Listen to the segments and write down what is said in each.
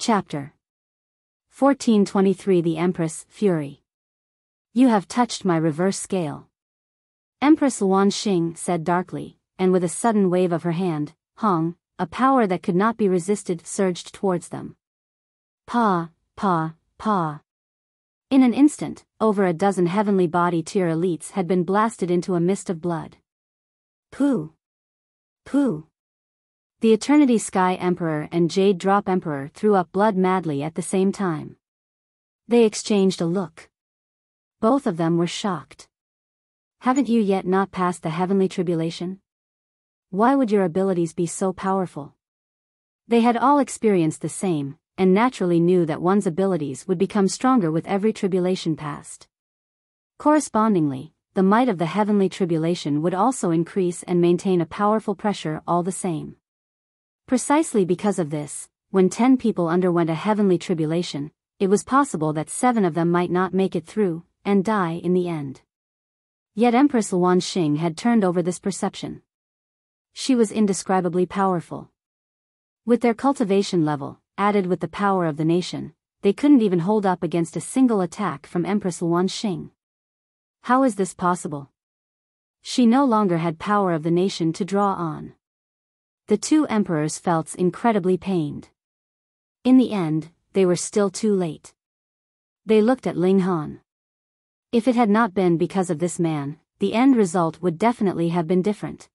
Chapter 1423 The Empress, Fury. You have touched my reverse scale. Empress Luanxing said darkly, and with a sudden wave of her hand, Hong, a power that could not be resisted, surged towards them. Pa, pa, pa. In an instant, over a dozen heavenly body tier elites had been blasted into a mist of blood. Pooh. Pooh. The Eternity Sky Emperor and Jade Drop Emperor threw up blood madly at the same time. They exchanged a look. Both of them were shocked. Haven't you yet not passed the heavenly tribulation? Why would your abilities be so powerful? They had all experienced the same, and naturally knew that one's abilities would become stronger with every tribulation passed. Correspondingly, the might of the heavenly tribulation would also increase and maintain a powerful pressure all the same. Precisely because of this, when 10 people underwent a heavenly tribulation, it was possible that 7 of them might not make it through, and die in the end. Yet Empress Luanxing had turned over this perception. She was indescribably powerful. With their cultivation level, added with the power of the nation, they couldn't even hold up against a single attack from Empress Luanxing. How is this possible? She no longer had power of the nation to draw on. The 2 emperors felt incredibly pained. In the end, they were still too late. They looked at Ling Han. If it had not been because of this man, the end result would definitely have been different.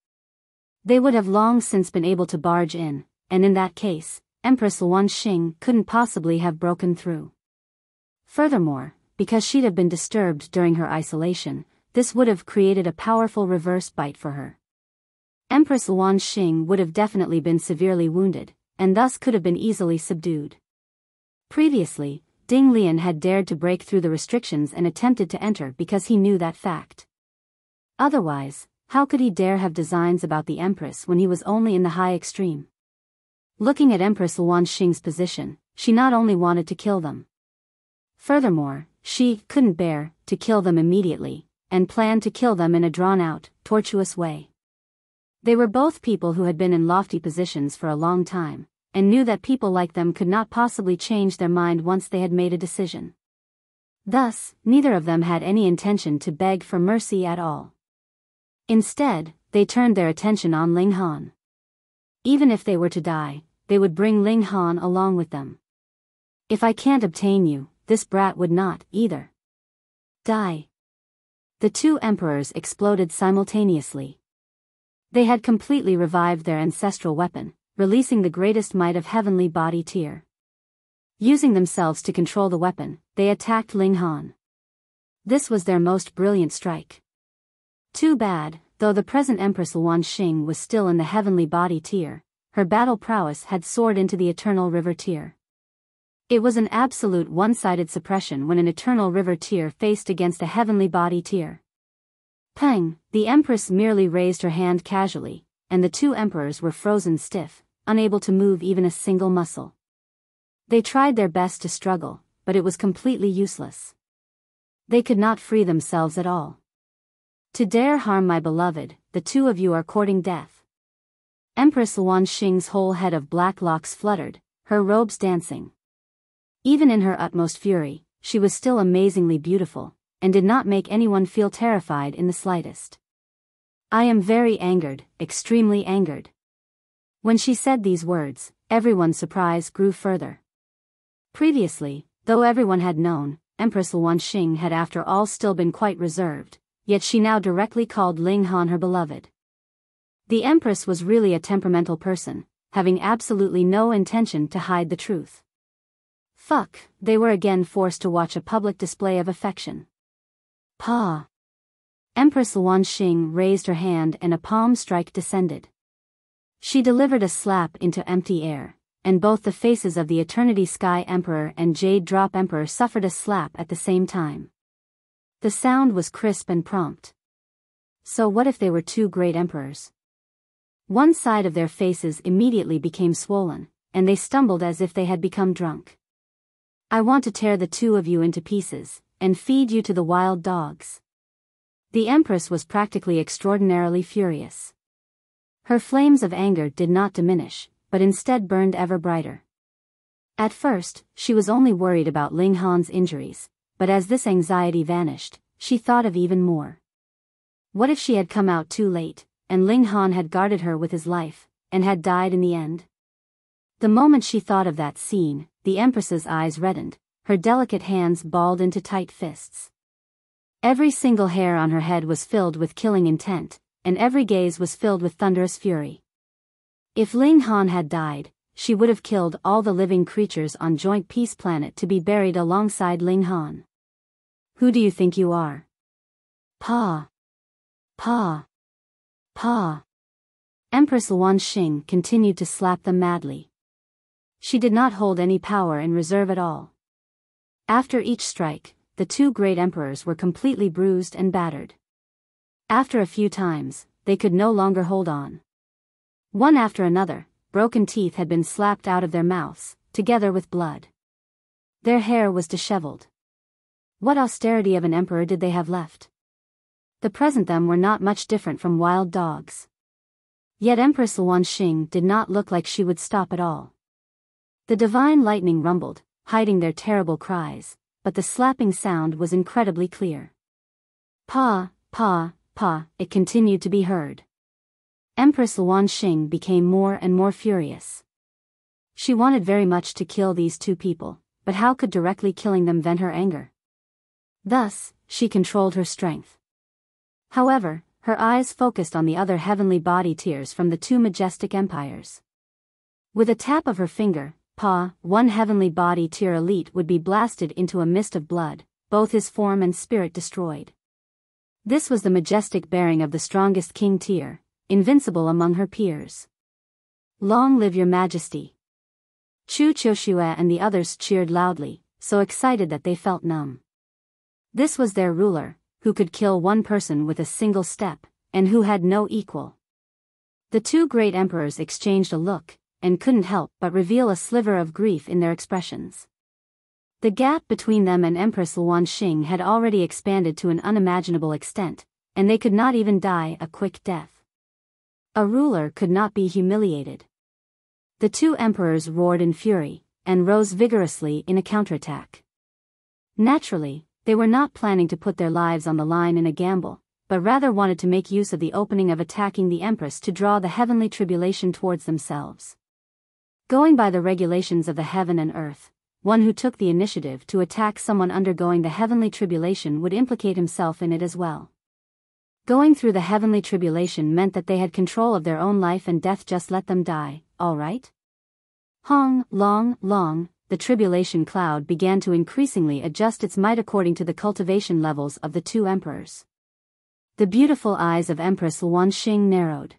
They would have long since been able to barge in, and in that case, Empress Luanxing couldn't possibly have broken through. Furthermore, because she'd have been disturbed during her isolation, this would have created a powerful reverse bite for her. Empress Luanxing would have definitely been severely wounded, and thus could have been easily subdued. Previously, Ding Lian had dared to break through the restrictions and attempted to enter because he knew that fact. Otherwise, how could he dare have designs about the Empress when he was only in the high extreme? Looking at Empress Luanxing's position, she not only wanted to kill them. Furthermore, she couldn't bear to kill them immediately, and planned to kill them in a drawn-out, tortuous way. They were both people who had been in lofty positions for a long time, and knew that people like them could not possibly change their mind once they had made a decision. Thus, neither of them had any intention to beg for mercy at all. Instead, they turned their attention on Ling Han. Even if they were to die, they would bring Ling Han along with them. If I can't obtain you, this brat would not, either. Die. The 2 emperors exploded simultaneously. They had completely revived their ancestral weapon, releasing the greatest might of heavenly body tier. Using themselves to control the weapon, they attacked Ling Han. This was their most brilliant strike. Too bad, though the present Empress Luanxing was still in the heavenly body tier, her battle prowess had soared into the eternal river tier. It was an absolute one-sided suppression when an eternal river tier faced against a heavenly body tier. Pang, the Empress merely raised her hand casually, and the 2 emperors were frozen stiff, unable to move even a single muscle. They tried their best to struggle, but it was completely useless. They could not free themselves at all. To dare harm my beloved, the 2 of you are courting death. Empress Luanxing's whole head of black locks fluttered, her robes dancing. Even in her utmost fury, she was still amazingly beautiful, and did not make anyone feel terrified in the slightest. I am very angered, extremely angered. When she said these words, everyone's surprise grew further. Previously, though everyone had known, Empress Luanxing had after all still been quite reserved, yet she now directly called Ling Han her beloved. The Empress was really a temperamental person, having absolutely no intention to hide the truth. Fuck, they were again forced to watch a public display of affection. Pa. Empress Luanxing raised her hand and a palm strike descended. She delivered a slap into empty air, and both the faces of the Eternity Sky Emperor and Jade Drop Emperor suffered a slap at the same time. The sound was crisp and prompt. So what if they were 2 great emperors? One side of their faces immediately became swollen, and they stumbled as if they had become drunk. I want to tear the 2 of you into pieces, and feed you to the wild dogs. The Empress was practically extraordinarily furious. Her flames of anger did not diminish, but instead burned ever brighter. At first, she was only worried about Ling Han's injuries, but as this anxiety vanished, she thought of even more. What if she had come out too late, and Ling Han had guarded her with his life, and had died in the end? The moment she thought of that scene, the Empress's eyes reddened, her delicate hands balled into tight fists. Every single hair on her head was filled with killing intent, and every gaze was filled with thunderous fury. If Ling Han had died, she would have killed all the living creatures on Joint Peace Planet to be buried alongside Ling Han. Who do you think you are? Pa. Pa. Pa. Empress Wuxia continued to slap them madly. She did not hold any power in reserve at all. After each strike, the two great emperors were completely bruised and battered. After a few times, they could no longer hold on. One after another, broken teeth had been slapped out of their mouths, together with blood. Their hair was disheveled. What austerity of an emperor did they have left? The present them were not much different from wild dogs. Yet Empress Wuxia did not look like she would stop at all. The divine lightning rumbled, hiding their terrible cries, but the slapping sound was incredibly clear. Pa, pa, pa, it continued to be heard. Empress Wuxia became more and more furious. She wanted very much to kill these two people, but how could directly killing them vent her anger? Thus, she controlled her strength. However, her eyes focused on the other heavenly body tiers from the two majestic empires. With a tap of her finger, one heavenly body tier elite would be blasted into a mist of blood, both his form and spirit destroyed. This was the majestic bearing of the strongest king tier, invincible among her peers. Long live your majesty! Chu Qiushue and the others cheered loudly, so excited that they felt numb. This was their ruler, who could kill one person with a single step, and who had no equal. The two great emperors exchanged a look, and couldn't help but reveal a sliver of grief in their expressions. The gap between them and Empress Wuxia had already expanded to an unimaginable extent, and they could not even die a quick death. A ruler could not be humiliated. The two emperors roared in fury, and rose vigorously in a counterattack. Naturally, they were not planning to put their lives on the line in a gamble, but rather wanted to make use of the opening of attacking the Empress to draw the heavenly tribulation towards themselves. Going by the regulations of the heaven and earth, one who took the initiative to attack someone undergoing the heavenly tribulation would implicate himself in it as well. Going through the heavenly tribulation meant that they had control of their own life and death. Just let them die, all right? Long, the tribulation cloud began to increasingly adjust its might according to the cultivation levels of the two emperors. The beautiful eyes of Empress Wuxia narrowed.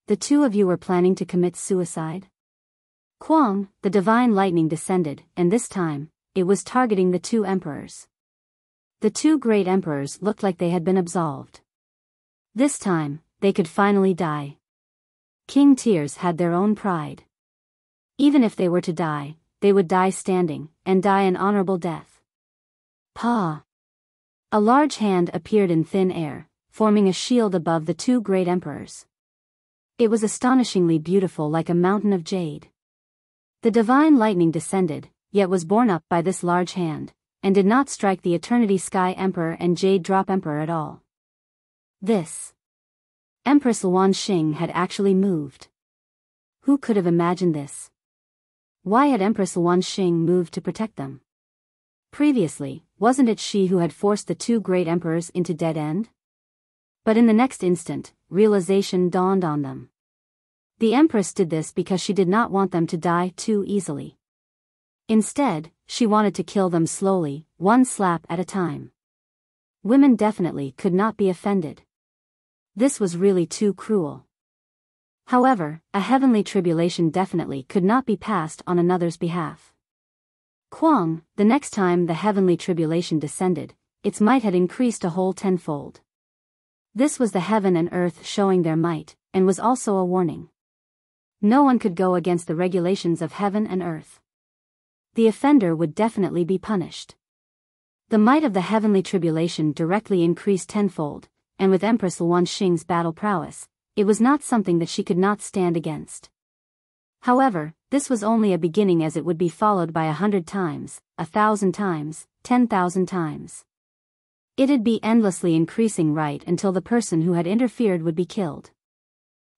The two of you were planning to commit suicide? Quang, the divine lightning descended, and this time, it was targeting the two emperors. The two great emperors looked like they had been absolved. This time, they could finally die. King tiers had their own pride. Even if they were to die, they would die standing, and die an honorable death. Pa! A large hand appeared in thin air, forming a shield above the two great emperors. It was astonishingly beautiful, like a mountain of jade. The divine lightning descended, yet was borne up by this large hand, and did not strike the Eternity Sky Emperor and Jade Drop Emperor at all. This Empress Wuxia had actually moved. Who could have imagined this? Why had Empress Wuxia moved to protect them? Previously, wasn't it she who had forced the two great emperors into dead end? But in the next instant, realization dawned on them. The Empress did this because she did not want them to die too easily. Instead, she wanted to kill them slowly, one slap at a time. Women definitely could not be offended. This was really too cruel. However, a heavenly tribulation definitely could not be passed on another's behalf. Quang, the next time the heavenly tribulation descended, its might had increased a whole tenfold. This was the heaven and earth showing their might, and was also a warning. No one could go against the regulations of heaven and earth. The offender would definitely be punished. The might of the heavenly tribulation directly increased tenfold, and with Empress Wuxia's battle prowess, it was not something that she could not stand against. However, this was only a beginning, as it would be followed by 100 times, 1,000 times, 10,000 times. It'd be endlessly increasing right until the person who had interfered would be killed.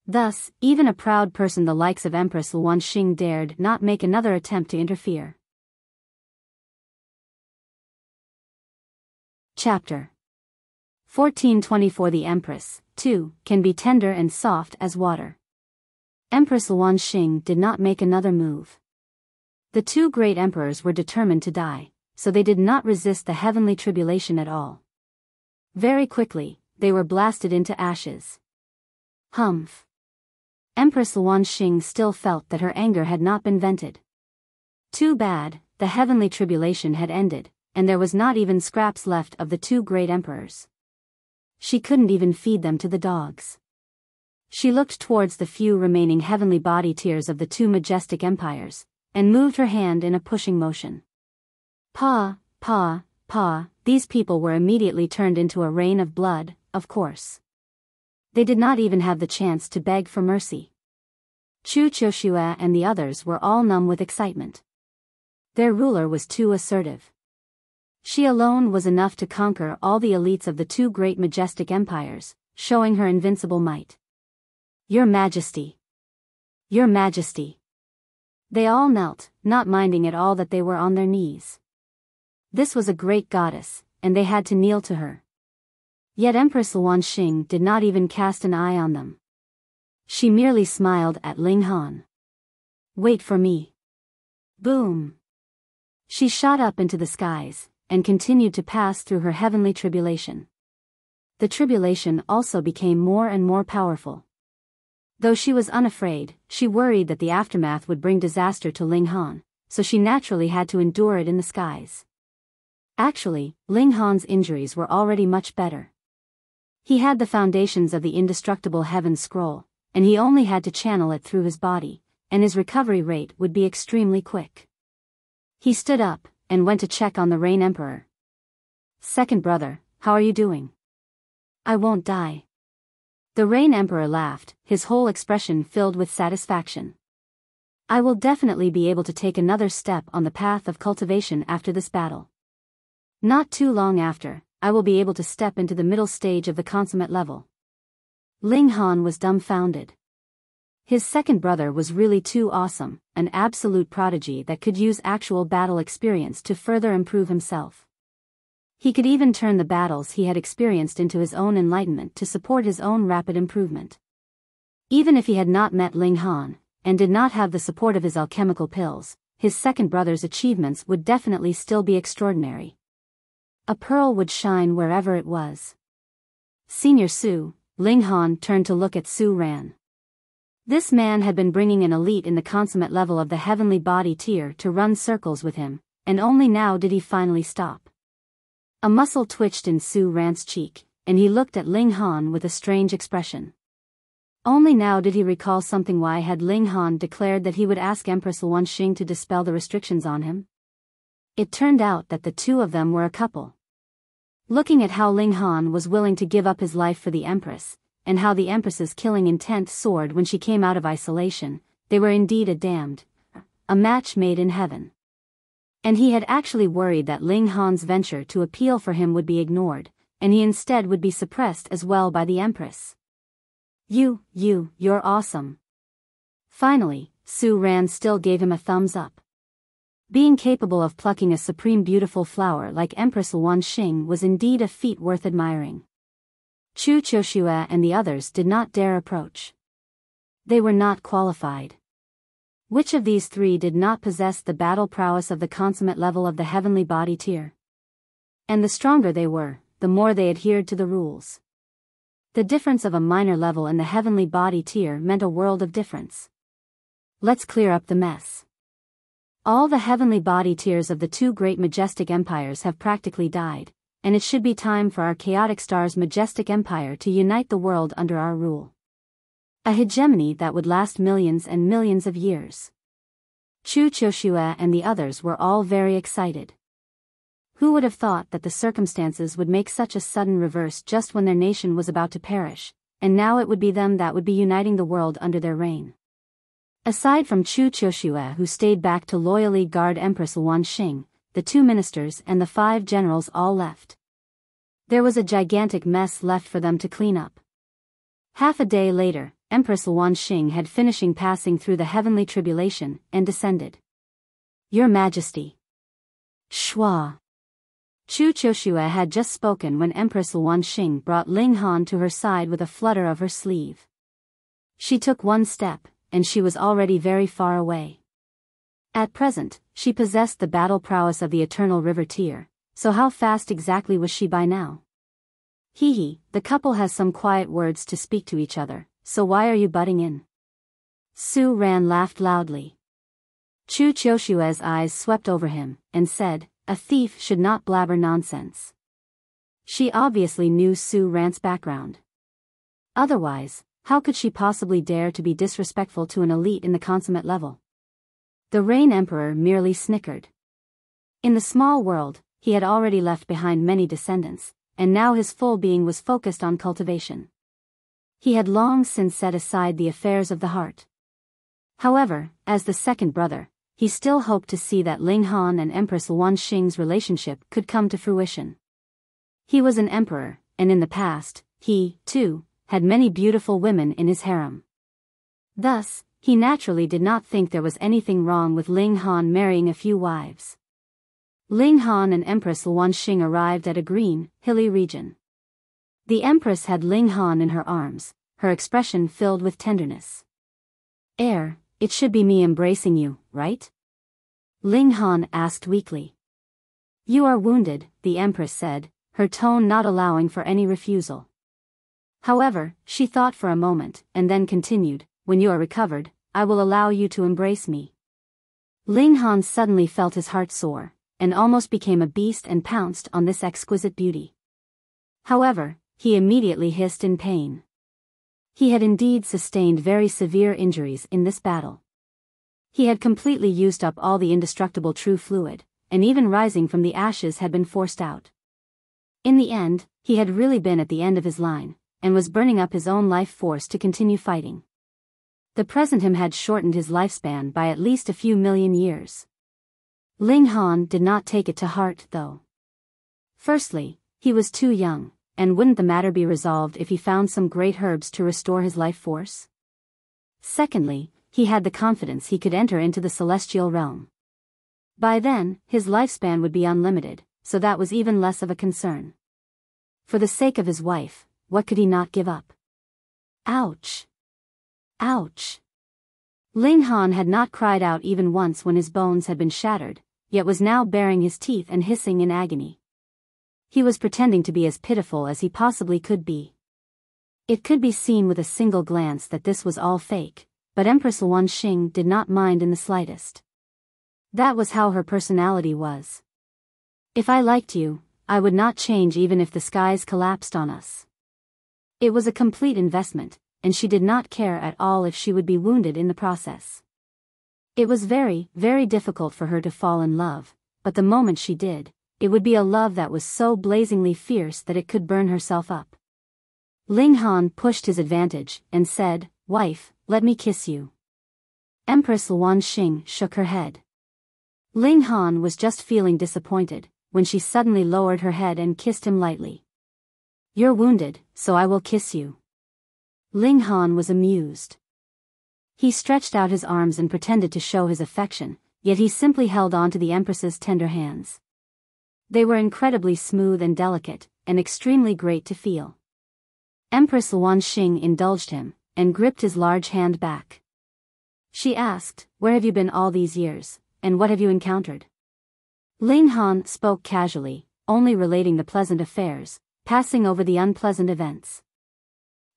Thus, even a proud person the likes of Empress Wuxia dared not make another attempt to interfere. Chapter 1424. The Empress, too, can be tender and soft as water. Empress Wuxia did not make another move. The two great emperors were determined to die, so they did not resist the heavenly tribulation at all. Very quickly, they were blasted into ashes. Humph. Empress Wuxia still felt that her anger had not been vented. Too bad, the heavenly tribulation had ended, and there was not even scraps left of the two great emperors. She couldn't even feed them to the dogs. She looked towards the few remaining heavenly body tiers of the two majestic empires, and moved her hand in a pushing motion. Pa, pa, pa, these people were immediately turned into a rain of blood, of course. They did not even have the chance to beg for mercy. Wuxia and the others were all numb with excitement. Their ruler was too assertive. She alone was enough to conquer all the elites of the two great majestic empires, showing her invincible might. Your Majesty! Your Majesty! They all knelt, not minding at all that they were on their knees. This was a great goddess, and they had to kneel to her. Yet Empress Wuxia did not even cast an eye on them. She merely smiled at Ling Han. Wait for me. Boom! She shot up into the skies, and continued to pass through her heavenly tribulation. The tribulation also became more and more powerful. Though she was unafraid, she worried that the aftermath would bring disaster to Ling Han, so she naturally had to endure it in the skies. Actually, Ling Han's injuries were already much better. He had the foundations of the indestructible heaven scroll, and he only had to channel it through his body, and his recovery rate would be extremely quick. He stood up, and went to check on the Rain Emperor. Second brother, how are you doing? I won't die. The Rain Emperor laughed, his whole expression filled with satisfaction. I will definitely be able to take another step on the path of cultivation after this battle. Not too long after, I will be able to step into the middle stage of the consummate level. Ling Han was dumbfounded. His second brother was really too awesome, an absolute prodigy that could use actual battle experience to further improve himself. He could even turn the battles he had experienced into his own enlightenment to support his own rapid improvement. Even if he had not met Ling Han, and did not have the support of his alchemical pills, his second brother's achievements would definitely still be extraordinary. A pearl would shine wherever it was. Senior Su, Ling Han turned to look at Su Ran. This man had been bringing an elite in the consummate level of the heavenly body tier to run circles with him, and only now did he finally stop. A muscle twitched in Su Ran's cheek, and he looked at Ling Han with a strange expression. Only now did he recall something. Why had Ling Han declared that he would ask Empress Wuxia to dispel the restrictions on him? It turned out that the two of them were a couple. Looking at how Ling Han was willing to give up his life for the Empress, and how the Empress's killing intent soared when she came out of isolation, they were indeed a match made in heaven. And he had actually worried that Ling Han's venture to appeal for him would be ignored, and he instead would be suppressed as well by the Empress. You're awesome. Finally, Su Ran still gave him a thumbs up. Being capable of plucking a supreme beautiful flower like Empress Wuxia was indeed a feat worth admiring. Wuxia and the others did not dare approach. They were not qualified. Which of these three did not possess the battle prowess of the consummate level of the heavenly body tier? And the stronger they were, the more they adhered to the rules. The difference of a minor level in the heavenly body tier meant a world of difference. Let's clear up the mess. All the heavenly body tiers of the two great majestic empires have practically died, and it should be time for our chaotic star's majestic empire to unite the world under our rule. A hegemony that would last millions and millions of years. Wuxia and the others were all very excited. Who would have thought that the circumstances would make such a sudden reverse just when their nation was about to perish, and now it would be them that would be uniting the world under their reign. Aside from Chu Qiushue, who stayed back to loyally guard Empress Wanxing, the 2 ministers and the 5 generals all left. There was a gigantic mess left for them to clean up. Half a day later, Empress Wanxing had finishing passing through the heavenly tribulation and descended. Your Majesty. Shua. Chu Qiushue had just spoken when Empress Wanxing brought Ling Han to her side with a flutter of her sleeve. She took one step, and she was already very far away. At present, she possessed the battle prowess of the eternal river Tier, so how fast exactly was she by now? Hee, the couple has some quiet words to speak to each other, so why are you butting in? Su Ran laughed loudly. Chu Qiushue's eyes swept over him, and said, a thief should not blabber nonsense. She obviously knew Su Ran's background. Otherwise, how could she possibly dare to be disrespectful to an elite in the consummate level? The Rain Emperor merely snickered. In the small world, he had already left behind many descendants, and now his full being was focused on cultivation. He had long since set aside the affairs of the heart. However, as the second brother, he still hoped to see that Ling Han and Empress Wanxing's relationship could come to fruition. He was an emperor, and in the past, he, too, had many beautiful women in his harem. Thus, he naturally did not think there was anything wrong with Ling Han marrying a few wives. Ling Han and Empress Wanxing arrived at a green, hilly region. The Empress had Ling Han in her arms, her expression filled with tenderness. Heir, it should be me embracing you, right? Ling Han asked weakly. You are wounded, the Empress said, her tone not allowing for any refusal. However, she thought for a moment, and then continued, when you are recovered, I will allow you to embrace me. Ling Han suddenly felt his heart soar, and almost became a beast and pounced on this exquisite beauty. However, he immediately hissed in pain. He had indeed sustained very severe injuries in this battle. He had completely used up all the indestructible true fluid, and even rising from the ashes had been forced out. In the end, he had really been at the end of his line, and was burning up his own life force to continue fighting. The present him had shortened his lifespan by at least a few million years. Ling Han did not take it to heart, though. Firstly, he was too young, and wouldn't the matter be resolved if he found some great herbs to restore his life force? Secondly, he had the confidence he could enter into the celestial realm. By then, his lifespan would be unlimited, so that was even less of a concern. For the sake of his wife, what could he not give up? Ouch! Ouch! Ling Han had not cried out even once when his bones had been shattered, yet was now baring his teeth and hissing in agony. He was pretending to be as pitiful as he possibly could be. It could be seen with a single glance that this was all fake, but Empress Wanxing did not mind in the slightest. That was how her personality was. If I liked you, I would not change even if the skies collapsed on us. It was a complete investment, and she did not care at all if she would be wounded in the process. It was very, very difficult for her to fall in love, but the moment she did, it would be a love that was so blazingly fierce that it could burn herself up. Ling Han pushed his advantage, and said, Wife, let me kiss you. Empress Wanxing shook her head. Ling Han was just feeling disappointed, when she suddenly lowered her head and kissed him lightly. You're wounded, so I will kiss you. Ling Han was amused. He stretched out his arms and pretended to show his affection, yet he simply held on to the Empress's tender hands. They were incredibly smooth and delicate, and extremely great to feel. Empress Wanxing indulged him, and gripped his large hand back. She asked, Where have you been all these years, and what have you encountered? Ling Han spoke casually, only relating the pleasant affairs, passing over the unpleasant events.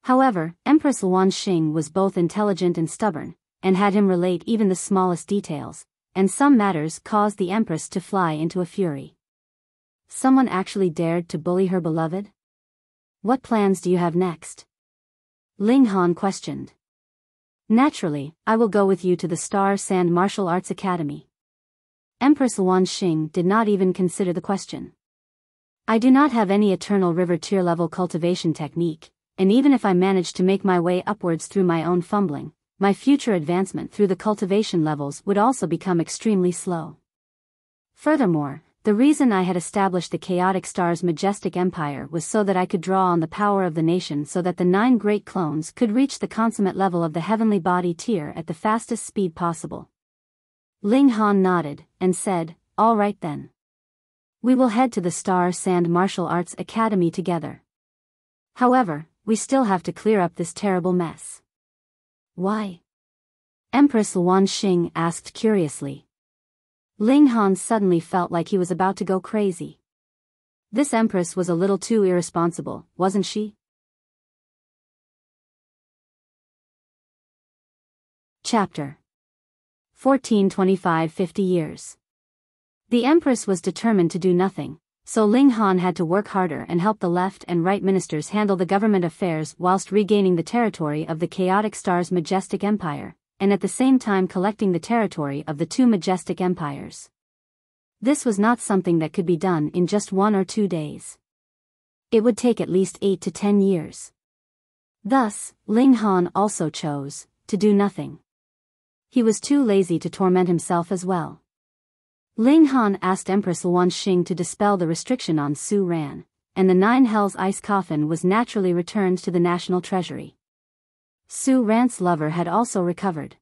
However, Empress Wanxing was both intelligent and stubborn, and had him relate even the smallest details, and some matters caused the Empress to fly into a fury. Someone actually dared to bully her beloved? What plans do you have next? Ling Han questioned. Naturally, I will go with you to the Star Sand Martial Arts Academy. Empress Wanxing did not even consider the question. I do not have any eternal river tier level cultivation technique, and even if I manage to make my way upwards through my own fumbling, my future advancement through the cultivation levels would also become extremely slow. Furthermore, the reason I had established the Chaotic Star's majestic empire was so that I could draw on the power of the nation so that the 9 great clones could reach the consummate level of the heavenly body tier at the fastest speed possible. Ling Han nodded, and said, "All right then. We will head to the Star Sand Martial Arts Academy together. However, we still have to clear up this terrible mess." "Why?" Empress Luan Xing asked curiously. Ling Han suddenly felt like he was about to go crazy. This Empress was a little too irresponsible, wasn't she? Chapter 1425 50 years. The Empress was determined to do nothing, so Ling Han had to work harder and help the left and right ministers handle the government affairs whilst regaining the territory of the Chaotic Star's majestic empire, and at the same time collecting the territory of the 2 majestic empires. This was not something that could be done in just 1 or 2 days. It would take at least 8 to 10 years. Thus, Ling Han also chose to do nothing. He was too lazy to torment himself as well. Ling Han asked Empress Luan Xing to dispel the restriction on Su Ran, and the 9 Hells ice coffin was naturally returned to the national treasury. Su Ran's lover had also recovered.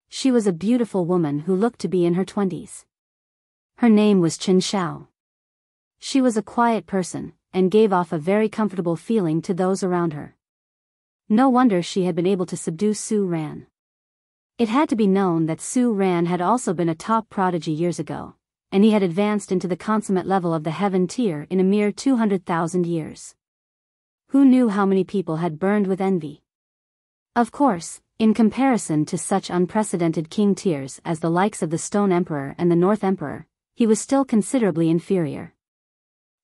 She was a beautiful woman who looked to be in her 20s. Her name was Chen Xiao. She was a quiet person, and gave off a very comfortable feeling to those around her. No wonder she had been able to subdue Su Ran. It had to be known that Su Ran had also been a top prodigy years ago, and he had advanced into the consummate level of the heaven tier in a mere 200,000 years. Who knew how many people had burned with envy? Of course, in comparison to such unprecedented king tiers as the likes of the Stone Emperor and the North Emperor, he was still considerably inferior.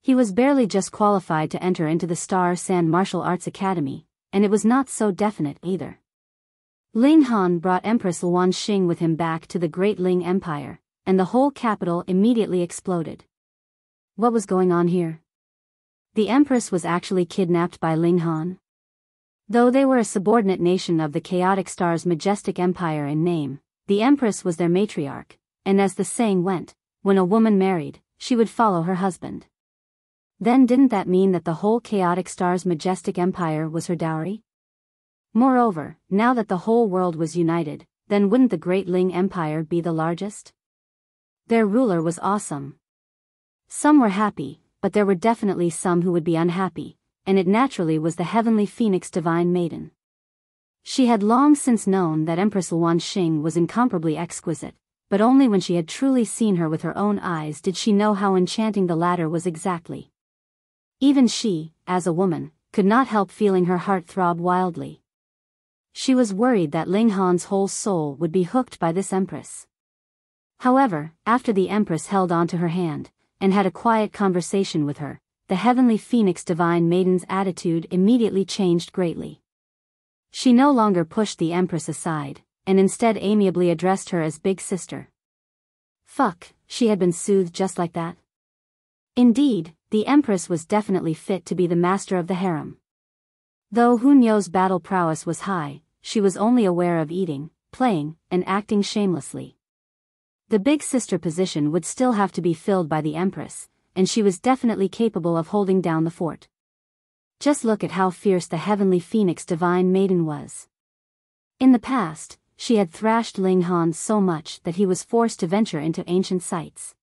He was barely just qualified to enter into the Star Sand Martial Arts Academy, and it was not so definite either. Ling Han brought Empress Luan Xing with him back to the Great Ling Empire, and the whole capital immediately exploded. What was going on here? The Empress was actually kidnapped by Ling Han? Though they were a subordinate nation of the Chaotic Star's majestic empire in name, the Empress was their matriarch, and as the saying went, when a woman married, she would follow her husband. Then didn't that mean that the whole Chaotic Star's majestic empire was her dowry? Moreover, now that the whole world was united, then wouldn't the Great Ling Empire be the largest? Their ruler was awesome. Some were happy, but there were definitely some who would be unhappy, and it naturally was the heavenly phoenix divine maiden. She had long since known that Empress Luan Xing was incomparably exquisite, but only when she had truly seen her with her own eyes did she know how enchanting the latter was exactly. Even she, as a woman, could not help feeling her heart throb wildly. She was worried that Ling Han's whole soul would be hooked by this Empress. However, after the Empress held onto her hand, and had a quiet conversation with her, the heavenly phoenix divine maiden's attitude immediately changed greatly. She no longer pushed the Empress aside, and instead amiably addressed her as big sister. Fuck, she had been soothed just like that. Indeed, the Empress was definitely fit to be the master of the harem. Though Hunyo's battle prowess was high, she was only aware of eating, playing, and acting shamelessly. The big sister position would still have to be filled by the Empress, and she was definitely capable of holding down the fort. Just look at how fierce the heavenly phoenix divine maiden was. In the past, she had thrashed Ling Han so much that he was forced to venture into ancient sites.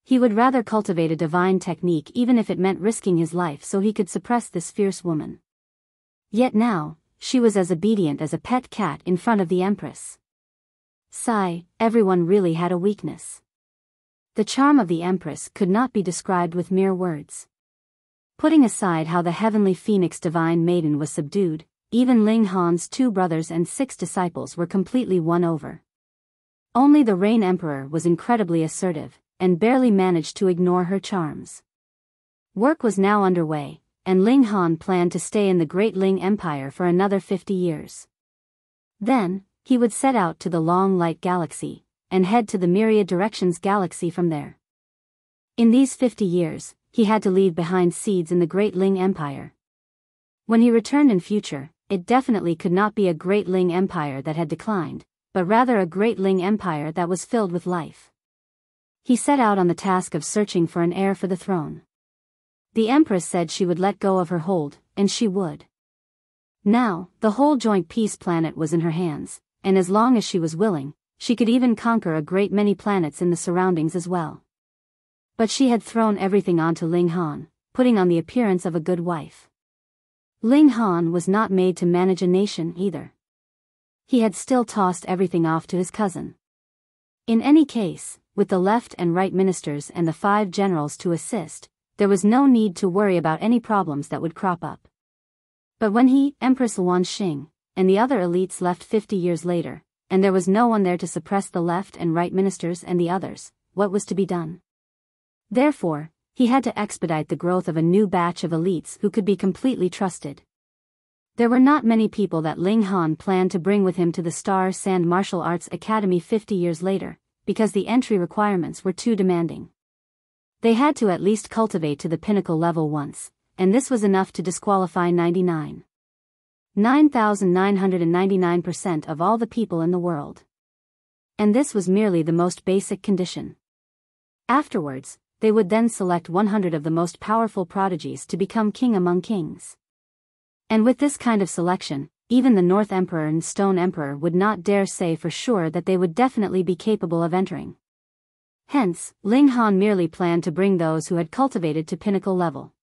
He would rather cultivate a divine technique even if it meant risking his life so he could suppress this fierce woman. Yet now, she was as obedient as a pet cat in front of the Empress. Sigh, everyone really had a weakness. The charm of the Empress could not be described with mere words. Putting aside how the heavenly phoenix divine maiden was subdued, even Ling Han's 2 brothers and 6 disciples were completely won over. Only the Rain Emperor was incredibly assertive, and barely managed to ignore her charms. Work was now underway, and Ling Han planned to stay in the Great Ling Empire for another 50 years. Then, he would set out to the Long Light Galaxy, and head to the Myriad Directions Galaxy from there. In these 50 years, he had to leave behind seeds in the Great Ling Empire. When he returned in future, it definitely could not be a great Ling Empire that had declined, but rather a great Ling Empire that was filled with life. He set out on the task of searching for an heir for the throne. The Empress said she would let go of her hold, and she would. Now, the whole joint peace planet was in her hands, and as long as she was willing, she could even conquer a great many planets in the surroundings as well. But she had thrown everything onto Ling Han, putting on the appearance of a good wife. Ling Han was not made to manage a nation either. He had still tossed everything off to his cousin. In any case, with the left and right ministers and the 5 generals to assist, there was no need to worry about any problems that would crop up. But when he, Empress Xing, and the other elites left 50 years later, and there was no one there to suppress the left and right ministers and the others, what was to be done? Therefore, he had to expedite the growth of a new batch of elites who could be completely trusted. There were not many people that Ling Han planned to bring with him to the Star Sand Martial Arts Academy 50 years later, because the entry requirements were too demanding. They had to at least cultivate to the pinnacle level once, and this was enough to disqualify 9,999% of all the people in the world. And this was merely the most basic condition. Afterwards, they would then select 100 of the most powerful prodigies to become king among kings. And with this kind of selection, even the North Emperor and Stone Emperor would not dare say for sure that they would definitely be capable of entering. Hence, Ling Han merely planned to bring those who had cultivated to pinnacle level.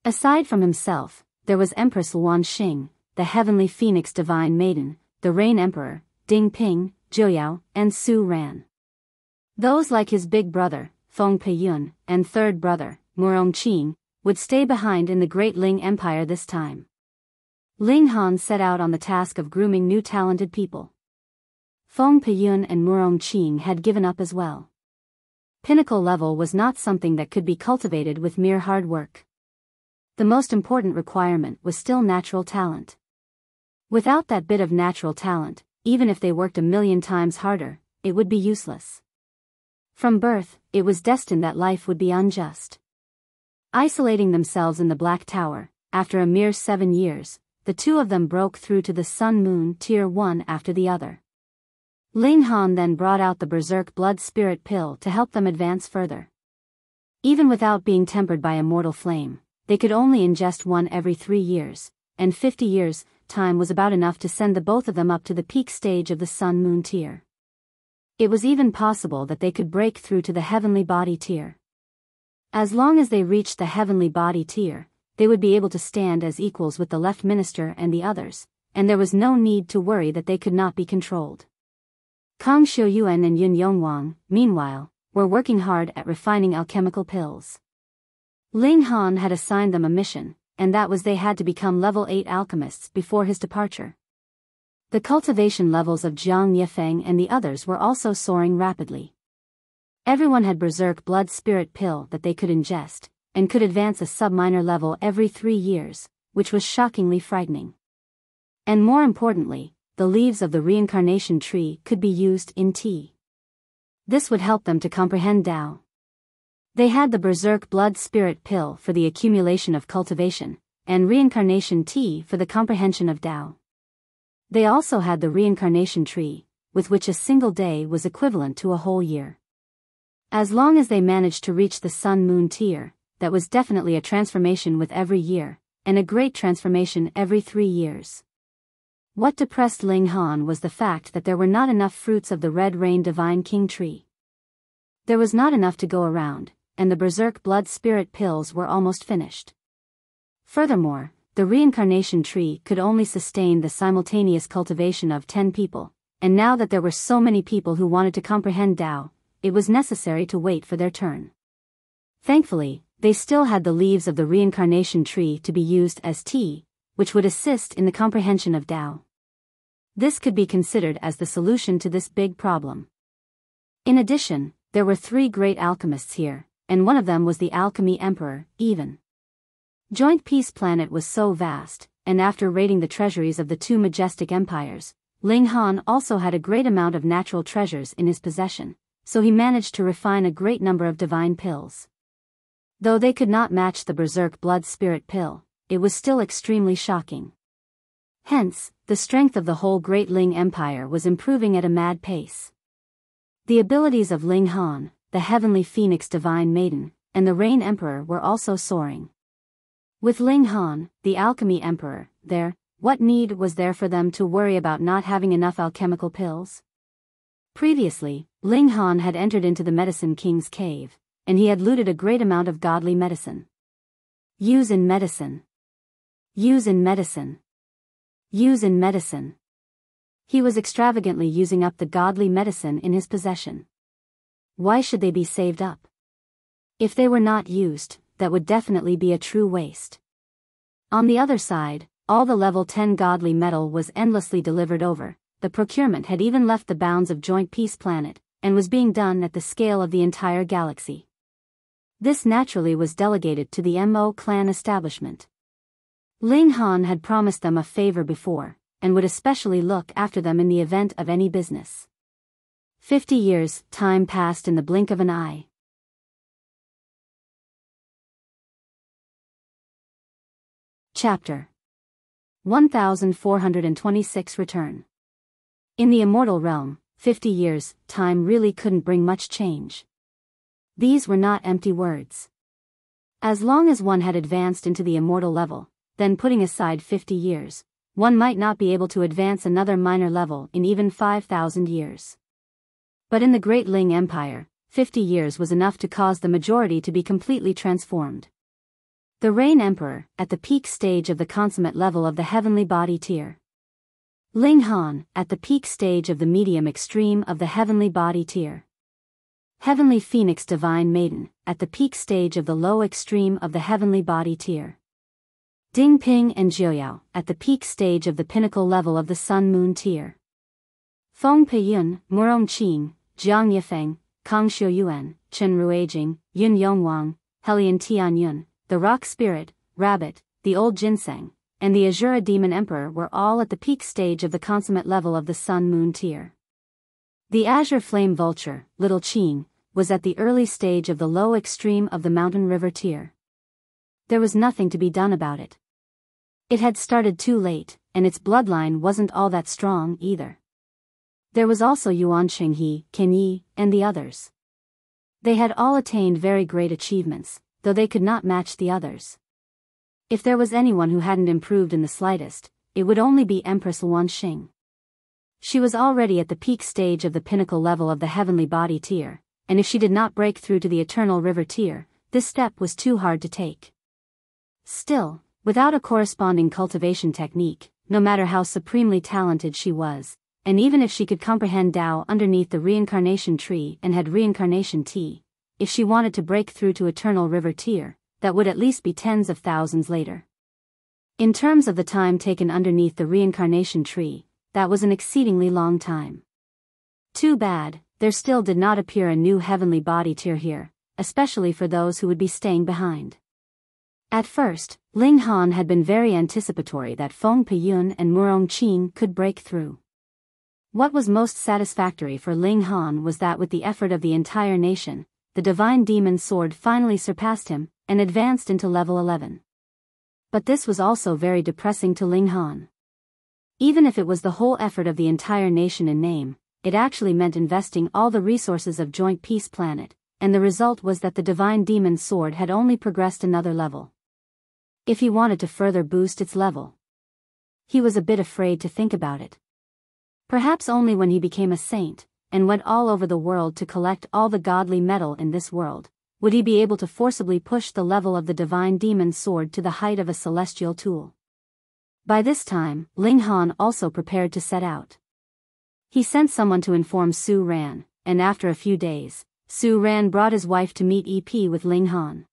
Aside from himself, there was Empress Xing, the Heavenly Phoenix Divine Maiden, the Rain Emperor, Ding Ping, Biyao, and Su Ran. Those like his big brother, Feng Peiyun, and third brother, Qing, would stay behind in the Great Ling Empire this time. Ling Han set out on the task of grooming new talented people. Feng Peiyun and Qing had given up as well. Pinnacle level was not something that could be cultivated with mere hard work. The most important requirement was still natural talent. Without that bit of natural talent, even if they worked 1,000,000 times harder, it would be useless. From birth, it was destined that life would be unjust. Isolating themselves in the Black Tower, after a mere 7 years, the two of them broke through to the Sun-Moon Tier 1 after the other. Ling Han then brought out the Berserk Blood Spirit Pill to help them advance further. Even without being tempered by a mortal flame, they could only ingest one every 3 years, and 50 years' time was about enough to send the both of them up to the peak stage of the Sun-Moon Tier. It was even possible that they could break through to the Heavenly Body Tier. As long as they reached the Heavenly Body Tier, they would be able to stand as equals with the left minister and the others, and there was no need to worry that they could not be controlled. Kang Xiuyuan and Yun Yongwang, meanwhile, were working hard at refining alchemical pills. Ling Han had assigned them a mission, and that was they had to become level 8 alchemists before his departure. The cultivation levels of Jiang Yifeng and the others were also soaring rapidly. Everyone had Berserk Blood Spirit Pill that they could ingest, and could advance a sub-minor level every 3 years, which was shockingly frightening. And more importantly, the leaves of the reincarnation tree could be used in tea. This would help them to comprehend Tao. They had the Berserk Blood Spirit Pill for the accumulation of cultivation, and reincarnation tea for the comprehension of Tao. They also had the reincarnation tree, with which a single day was equivalent to a whole year. As long as they managed to reach the Sun-Moon Tier, that was definitely a transformation with every year, and a great transformation every 3 years. What depressed Ling Han was the fact that there were not enough fruits of the Red Rain Divine King tree. There was not enough to go around, and the Berserk Blood Spirit Pills were almost finished. Furthermore, the reincarnation tree could only sustain the simultaneous cultivation of 10 people, and now that there were so many people who wanted to comprehend Tao, it was necessary to wait for their turn. Thankfully, they still had the leaves of the reincarnation tree to be used as tea, which would assist in the comprehension of Tao. This could be considered as the solution to this big problem. In addition, there were 3 great alchemists here, and one of them was the Alchemy Emperor, even. Joint Peace Planet was so vast, and after raiding the treasuries of the 2 majestic empires, Ling Han also had a great amount of natural treasures in his possession, so he managed to refine a great number of divine pills. Though they could not match the Berserk Blood Spirit Pill, it was still extremely shocking. Hence, the strength of the whole Great Ling Empire was improving at a mad pace. The abilities of Ling Han, the Heavenly Phoenix Divine Maiden, and the Rain Emperor were also soaring. With Ling Han, the Alchemy Emperor, what need was there for them to worry about not having enough alchemical pills? Previously, Ling Han had entered into the Medicine King's cave, and he had looted a great amount of godly medicine. Use in medicine. Use in medicine. Use in medicine. He was extravagantly using up the godly medicine in his possession. Why should they be saved up? If they were not used, that would definitely be a true waste. On the other side, all the level 10 godly metal was endlessly delivered over. The procurement had even left the bounds of Joint Peace Planet, and was being done at the scale of the entire galaxy. This naturally was delegated to the Mo clan establishment. Ling Han had promised them a favor before, and would especially look after them in the event of any business. 50 years, time passed in the blink of an eye. Chapter 1426 Return. In the immortal realm, 50 years, time really couldn't bring much change. These were not empty words. As long as one had advanced into the immortal level, then putting aside 50 years, one might not be able to advance another minor level in even 5,000 years. But in the Great Ling Empire, 50 years was enough to cause the majority to be completely transformed. The Rain Emperor, at the peak stage of the consummate level of the heavenly body tier. Ling Han, at the peak stage of the medium extreme of the heavenly body tier. Heavenly Phoenix Divine Maiden, at the peak stage of the low extreme of the heavenly body tier. Ding Ping and Jiuyao, at the peak stage of the pinnacle level of the Sun Moon tier. Feng Peiyun, Murong Qing, Jiang Yifeng, Kang Xiuyuan, Chen Ruijing, Yun Yongwang, Helian Tianyun, the Rock Spirit, Rabbit, the Old Ginseng, and the Azura Demon Emperor were all at the peak stage of the consummate level of the Sun Moon tier. The Azure Flame Vulture, Little Qing, was at the early stage of the low extreme of the Mountain River tier. There was nothing to be done about it. It had started too late, and its bloodline wasn't all that strong either. There was also Yuan Qinghe, Qin Yi, and the others. They had all attained very great achievements, though they could not match the others. If there was anyone who hadn't improved in the slightest, it would only be Empress Yuan Xing. She was already at the peak stage of the pinnacle level of the heavenly body tier, and if she did not break through to the eternal river tier, this step was too hard to take. Still, without a corresponding cultivation technique, no matter how supremely talented she was, and even if she could comprehend Tao underneath the reincarnation tree and had reincarnation tea, if she wanted to break through to eternal river tier, that would at least be tens of thousands later. In terms of the time taken underneath the reincarnation tree, that was an exceedingly long time. Too bad, there still did not appear a new heavenly body tier here, especially for those who would be staying behind. At first, Ling Han had been very anticipatory that Feng Peiyun and Murong Qing could break through. What was most satisfactory for Ling Han was that with the effort of the entire nation, the divine demon sword finally surpassed him, and advanced into level 11. But this was also very depressing to Ling Han. Even if it was the whole effort of the entire nation in name, it actually meant investing all the resources of Joint Peace Planet, and the result was that the divine demon sword had only progressed another level. If he wanted to further boost its level, he was a bit afraid to think about it. Perhaps only when he became a saint, and went all over the world to collect all the godly metal in this world, would he be able to forcibly push the level of the divine demon sword to the height of a celestial tool. By this time, Ling Han also prepared to set out. He sent someone to inform Su Ran, and after a few days, Su Ran brought his wife to meet EP with Ling Han.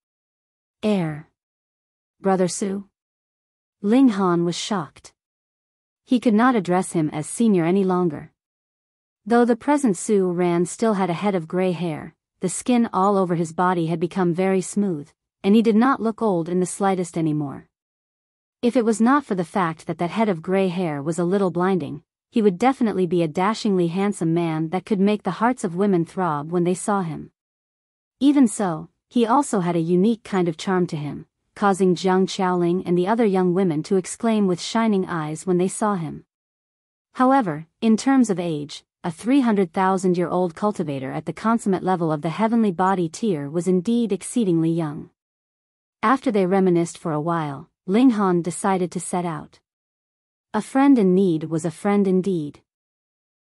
Brother Su? Ling Han was shocked. He could not address him as senior any longer. Though the present Su Ran still had a head of gray hair, the skin all over his body had become very smooth, and he did not look old in the slightest anymore. If it was not for the fact that that head of gray hair was a little blinding, he would definitely be a dashingly handsome man that could make the hearts of women throb when they saw him. Even so, he also had a unique kind of charm to him, causing Jiang Qiaoling and the other young women to exclaim with shining eyes when they saw him. However, in terms of age, a 300,000-year-old cultivator at the consummate level of the heavenly body tier was indeed exceedingly young. After they reminisced for a while, Ling Han decided to set out. A friend in need was a friend indeed.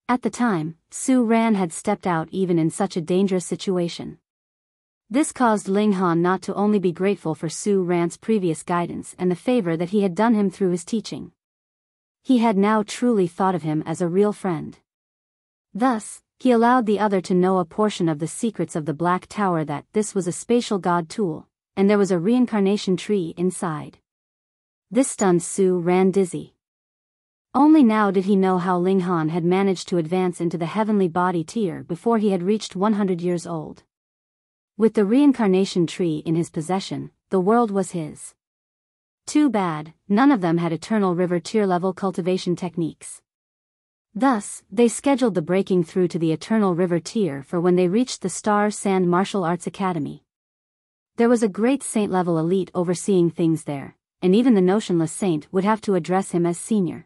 At the time, Su Ran had stepped out even in such a dangerous situation. This caused Ling Han not to only be grateful for Su Ran's previous guidance and the favor that he had done him through his teaching. He had now truly thought of him as a real friend. Thus, he allowed the other to know a portion of the secrets of the Black Tower, that this was a spatial god tool, and there was a reincarnation tree inside. This stunned Su Ran dizzy. Only now did he know how Ling Han had managed to advance into the heavenly body tier before he had reached 100 years old. With the reincarnation tree in his possession, the world was his. Too bad, none of them had eternal river tier level cultivation techniques. Thus, they scheduled the breaking through to the eternal river tier for when they reached the Star Sand Martial Arts Academy. There was a great saint level elite overseeing things there, and even the notionless saint would have to address him as senior.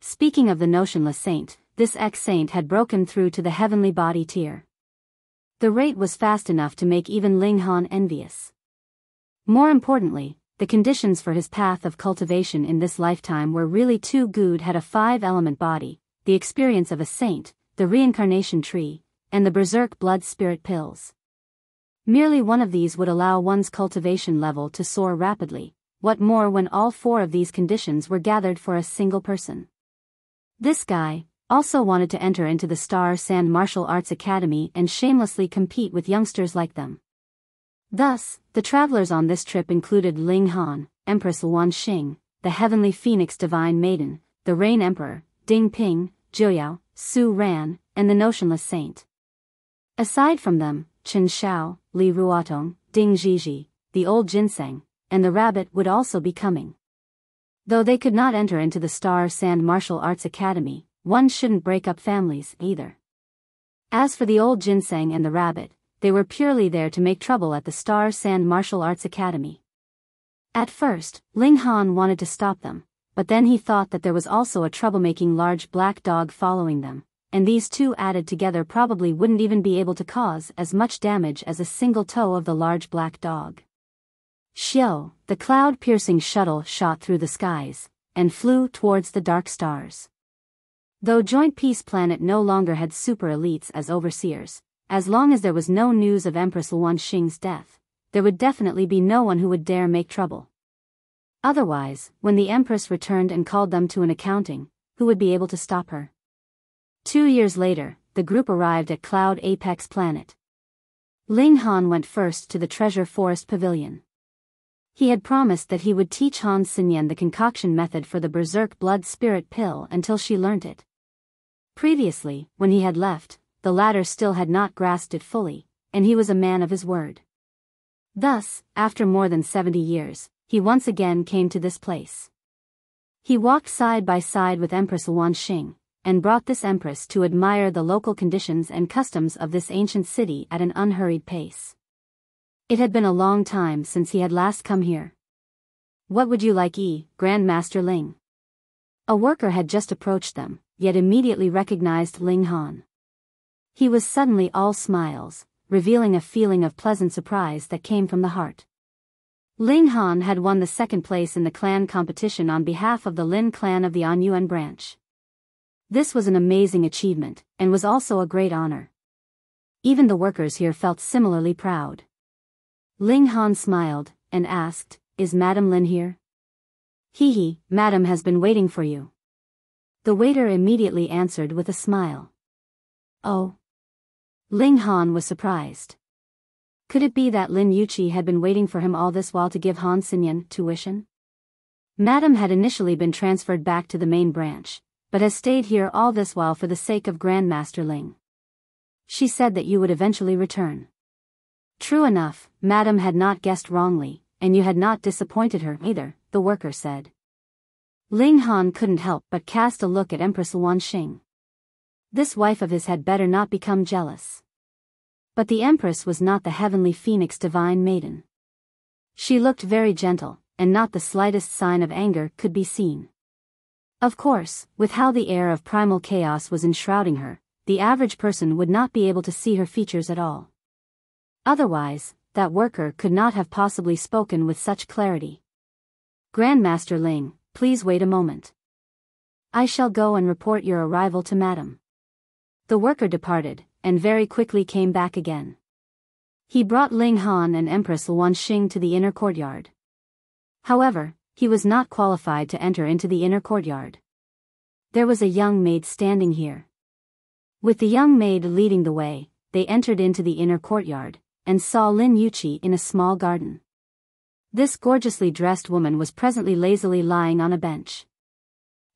Speaking of the notionless saint, this ex-saint had broken through to the heavenly body tier. The rate was fast enough to make even Ling Han envious. More importantly, the conditions for his path of cultivation in this lifetime were really too good. Had a 5-element body, the experience of a saint, the reincarnation tree, and the berserk blood spirit pills. Merely one of these would allow one's cultivation level to soar rapidly, what more when all 4 of these conditions were gathered for a single person. This guy also wanted to enter into the Star Sand Martial Arts Academy and shamelessly compete with youngsters like them. Thus, the travelers on this trip included Ling Han, Empress Luan Xing, the Heavenly Phoenix Divine Maiden, the Rain Emperor, Ding Ping, Jiuyao, Su Ran, and the Notionless Saint. Aside from them, Chen Xiao, Li Ruotong, Ding Zhizhi, the Old Ginseng, and the Rabbit would also be coming. Though they could not enter into the Star Sand Martial Arts Academy, one shouldn't break up families either. As for the Old Ginseng and the Rabbit, they were purely there to make trouble at the Star Sand Martial Arts Academy. At first, Ling Han wanted to stop them, but then he thought that there was also a troublemaking large black dog following them, and these two added together probably wouldn't even be able to cause as much damage as a single toe of the large black dog. Xiao, the cloud-piercing shuttle shot through the skies, and flew towards the dark stars. Though Joint Peace Planet no longer had super elites as overseers, as long as there was no news of Empress Luan Xing's death, there would definitely be no one who would dare make trouble. Otherwise, when the Empress returned and called them to an accounting, who would be able to stop her? 2 years later, the group arrived at Cloud Apex Planet. Ling Han went first to the Treasure Forest Pavilion. He had promised that he would teach Han Xinyan the concoction method for the Berserk Blood Spirit Pill until she learnt it. Previously, when he had left, the latter still had not grasped it fully, and he was a man of his word. Thus, after more than 70 years, he once again came to this place. He walked side by side with Empress Luan Xing, and brought this Empress to admire the local conditions and customs of this ancient city at an unhurried pace. It had been a long time since he had last come here. "What would you like, Grandmaster Ling?" A worker had just approached them, yet immediately recognized Ling Han. He was suddenly all smiles, revealing a feeling of pleasant surprise that came from the heart. Ling Han had won the 2nd place in the clan competition on behalf of the Lin clan of the Anyuan branch. This was an amazing achievement, and was also a great honor. Even the workers here felt similarly proud. Ling Han smiled, and asked, "Is Madame Lin here?" "Hee, Madame has been waiting for you." The waiter immediately answered with a smile. "Oh." Ling Han was surprised. Could it be that Lin Yuqi had been waiting for him all this while to give Han Xinyan tuition? Madame had initially been transferred back to the main branch, but has stayed here all this while for the sake of Grandmaster Ling. She said that you would eventually return. True enough, Madame had not guessed wrongly, and you had not disappointed her either, the worker said. Ling Han couldn't help but cast a look at Empress Luan Xing. This wife of his had better not become jealous. But the Empress was not the Heavenly Phoenix Divine Maiden. She looked very gentle, and not the slightest sign of anger could be seen. Of course, with how the air of primal chaos was enshrouding her, the average person would not be able to see her features at all. Otherwise, that worker could not have possibly spoken with such clarity. "Grandmaster Ling, please wait a moment. I shall go and report your arrival to Madam." The worker departed, and very quickly came back again. He brought Ling Han and Empress Luanxing to the inner courtyard. However, he was not qualified to enter into the inner courtyard. There was a young maid standing here. With the young maid leading the way, they entered into the inner courtyard, and saw Lin Yuqi in a small garden. This gorgeously dressed woman was presently lazily lying on a bench.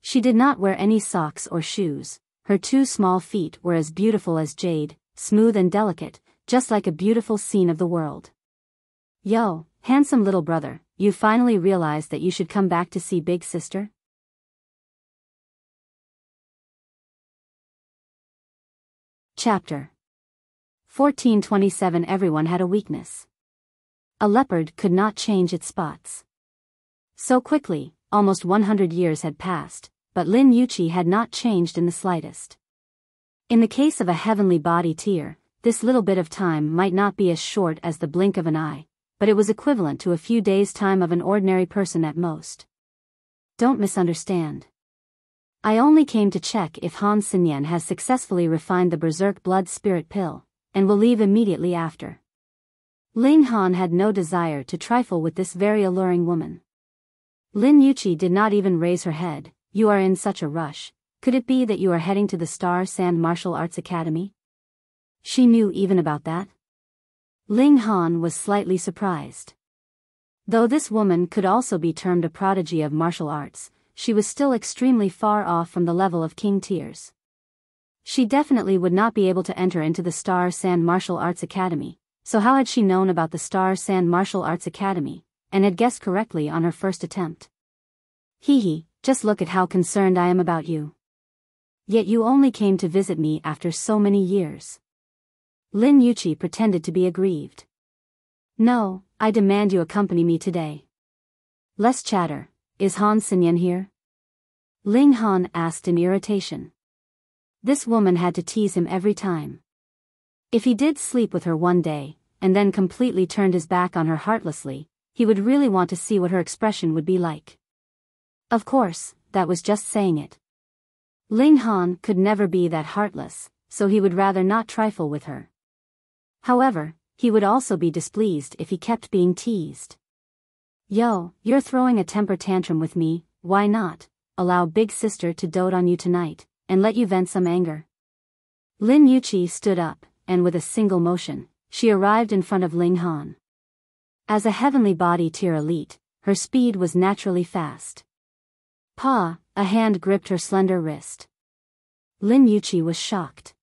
She did not wear any socks or shoes. Her 2 small feet were as beautiful as jade, smooth and delicate, just like a beautiful scene of the world. "Yo, handsome little brother, you finally realized that you should come back to see big sister?" Chapter 1427. Everyone had a weakness. A leopard could not change its spots. So quickly, almost 100 years had passed, but Lin Yuqi had not changed in the slightest. In the case of a heavenly body tier, this little bit of time might not be as short as the blink of an eye, but it was equivalent to a few days' time of an ordinary person at most. Don't misunderstand. I only came to check if Han Xinyan has successfully refined the Berserk Blood Spirit pill, and will leave immediately after. Ling Han had no desire to trifle with this very alluring woman. Lin Yuqi did not even raise her head. "You are in such a rush. Could it be that you are heading to the Star Sand Martial Arts Academy?" She knew even about that. Ling Han was slightly surprised. Though this woman could also be termed a prodigy of martial arts, she was still extremely far off from the level of king tiers. She definitely would not be able to enter into the Star Sand Martial Arts Academy, so how had she known about the Star Sand Martial Arts Academy, and had guessed correctly on her first attempt? "Hee, just look at how concerned I am about you. Yet you only came to visit me after so many years." Lin Yuqi pretended to be aggrieved. "No, I demand you accompany me today." "Less chatter. Is Han Xinyan here?" Ling Han asked in irritation. This woman had to tease him every time. If he did sleep with her one day, and then completely turned his back on her heartlessly, he would really want to see what her expression would be like. Of course, that was just saying it. Ling Han could never be that heartless, so he would rather not trifle with her. However, he would also be displeased if he kept being teased. "Yo, you're throwing a temper tantrum with me, why not allow big sister to dote on you tonight, and let you vent some anger?" Lin Yuqi stood up, and with a single motion, she arrived in front of Ling Han. As a heavenly body tier elite, her speed was naturally fast. "Pa!" A hand gripped her slender wrist. Lin Yuqi was shocked.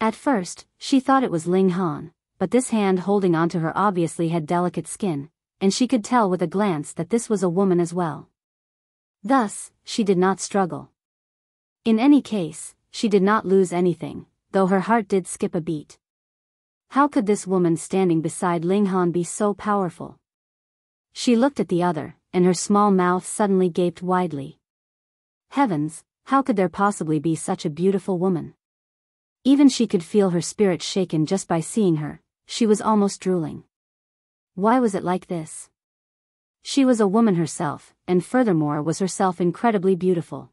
At first, she thought it was Ling Han, but this hand holding onto her obviously had delicate skin, and she could tell with a glance that this was a woman as well. Thus, she did not struggle. In any case, she did not lose anything, though her heart did skip a beat. How could this woman standing beside Ling Han be so powerful? She looked at the other, and her small mouth suddenly gaped widely. Heavens, how could there possibly be such a beautiful woman? Even she could feel her spirit shaken just by seeing her. She was almost drooling. Why was it like this? She was a woman herself, and furthermore was herself incredibly beautiful.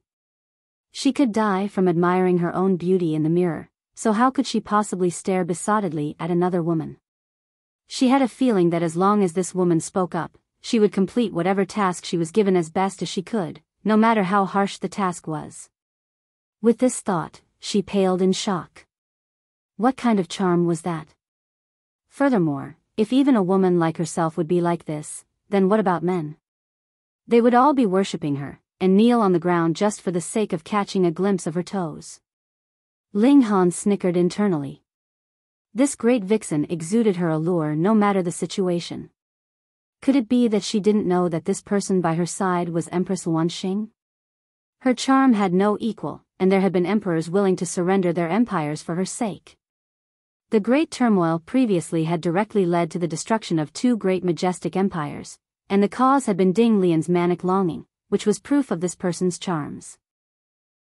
She could die from admiring her own beauty in the mirror, so how could she possibly stare besottedly at another woman? She had a feeling that as long as this woman spoke up, she would complete whatever task she was given as best as she could, no matter how harsh the task was. With this thought, she paled in shock. What kind of charm was that? Furthermore, if even a woman like herself would be like this, then what about men? They would all be worshipping her, and kneel on the ground just for the sake of catching a glimpse of her toes. Ling Han snickered internally. This great vixen exuded her allure no matter the situation. Could it be that she didn't know that this person by her side was Empress Luanxing? Her charm had no equal, and there had been emperors willing to surrender their empires for her sake. The great turmoil previously had directly led to the destruction of two great majestic empires, and the cause had been Ding Lian's manic longing, which was proof of this person's charms.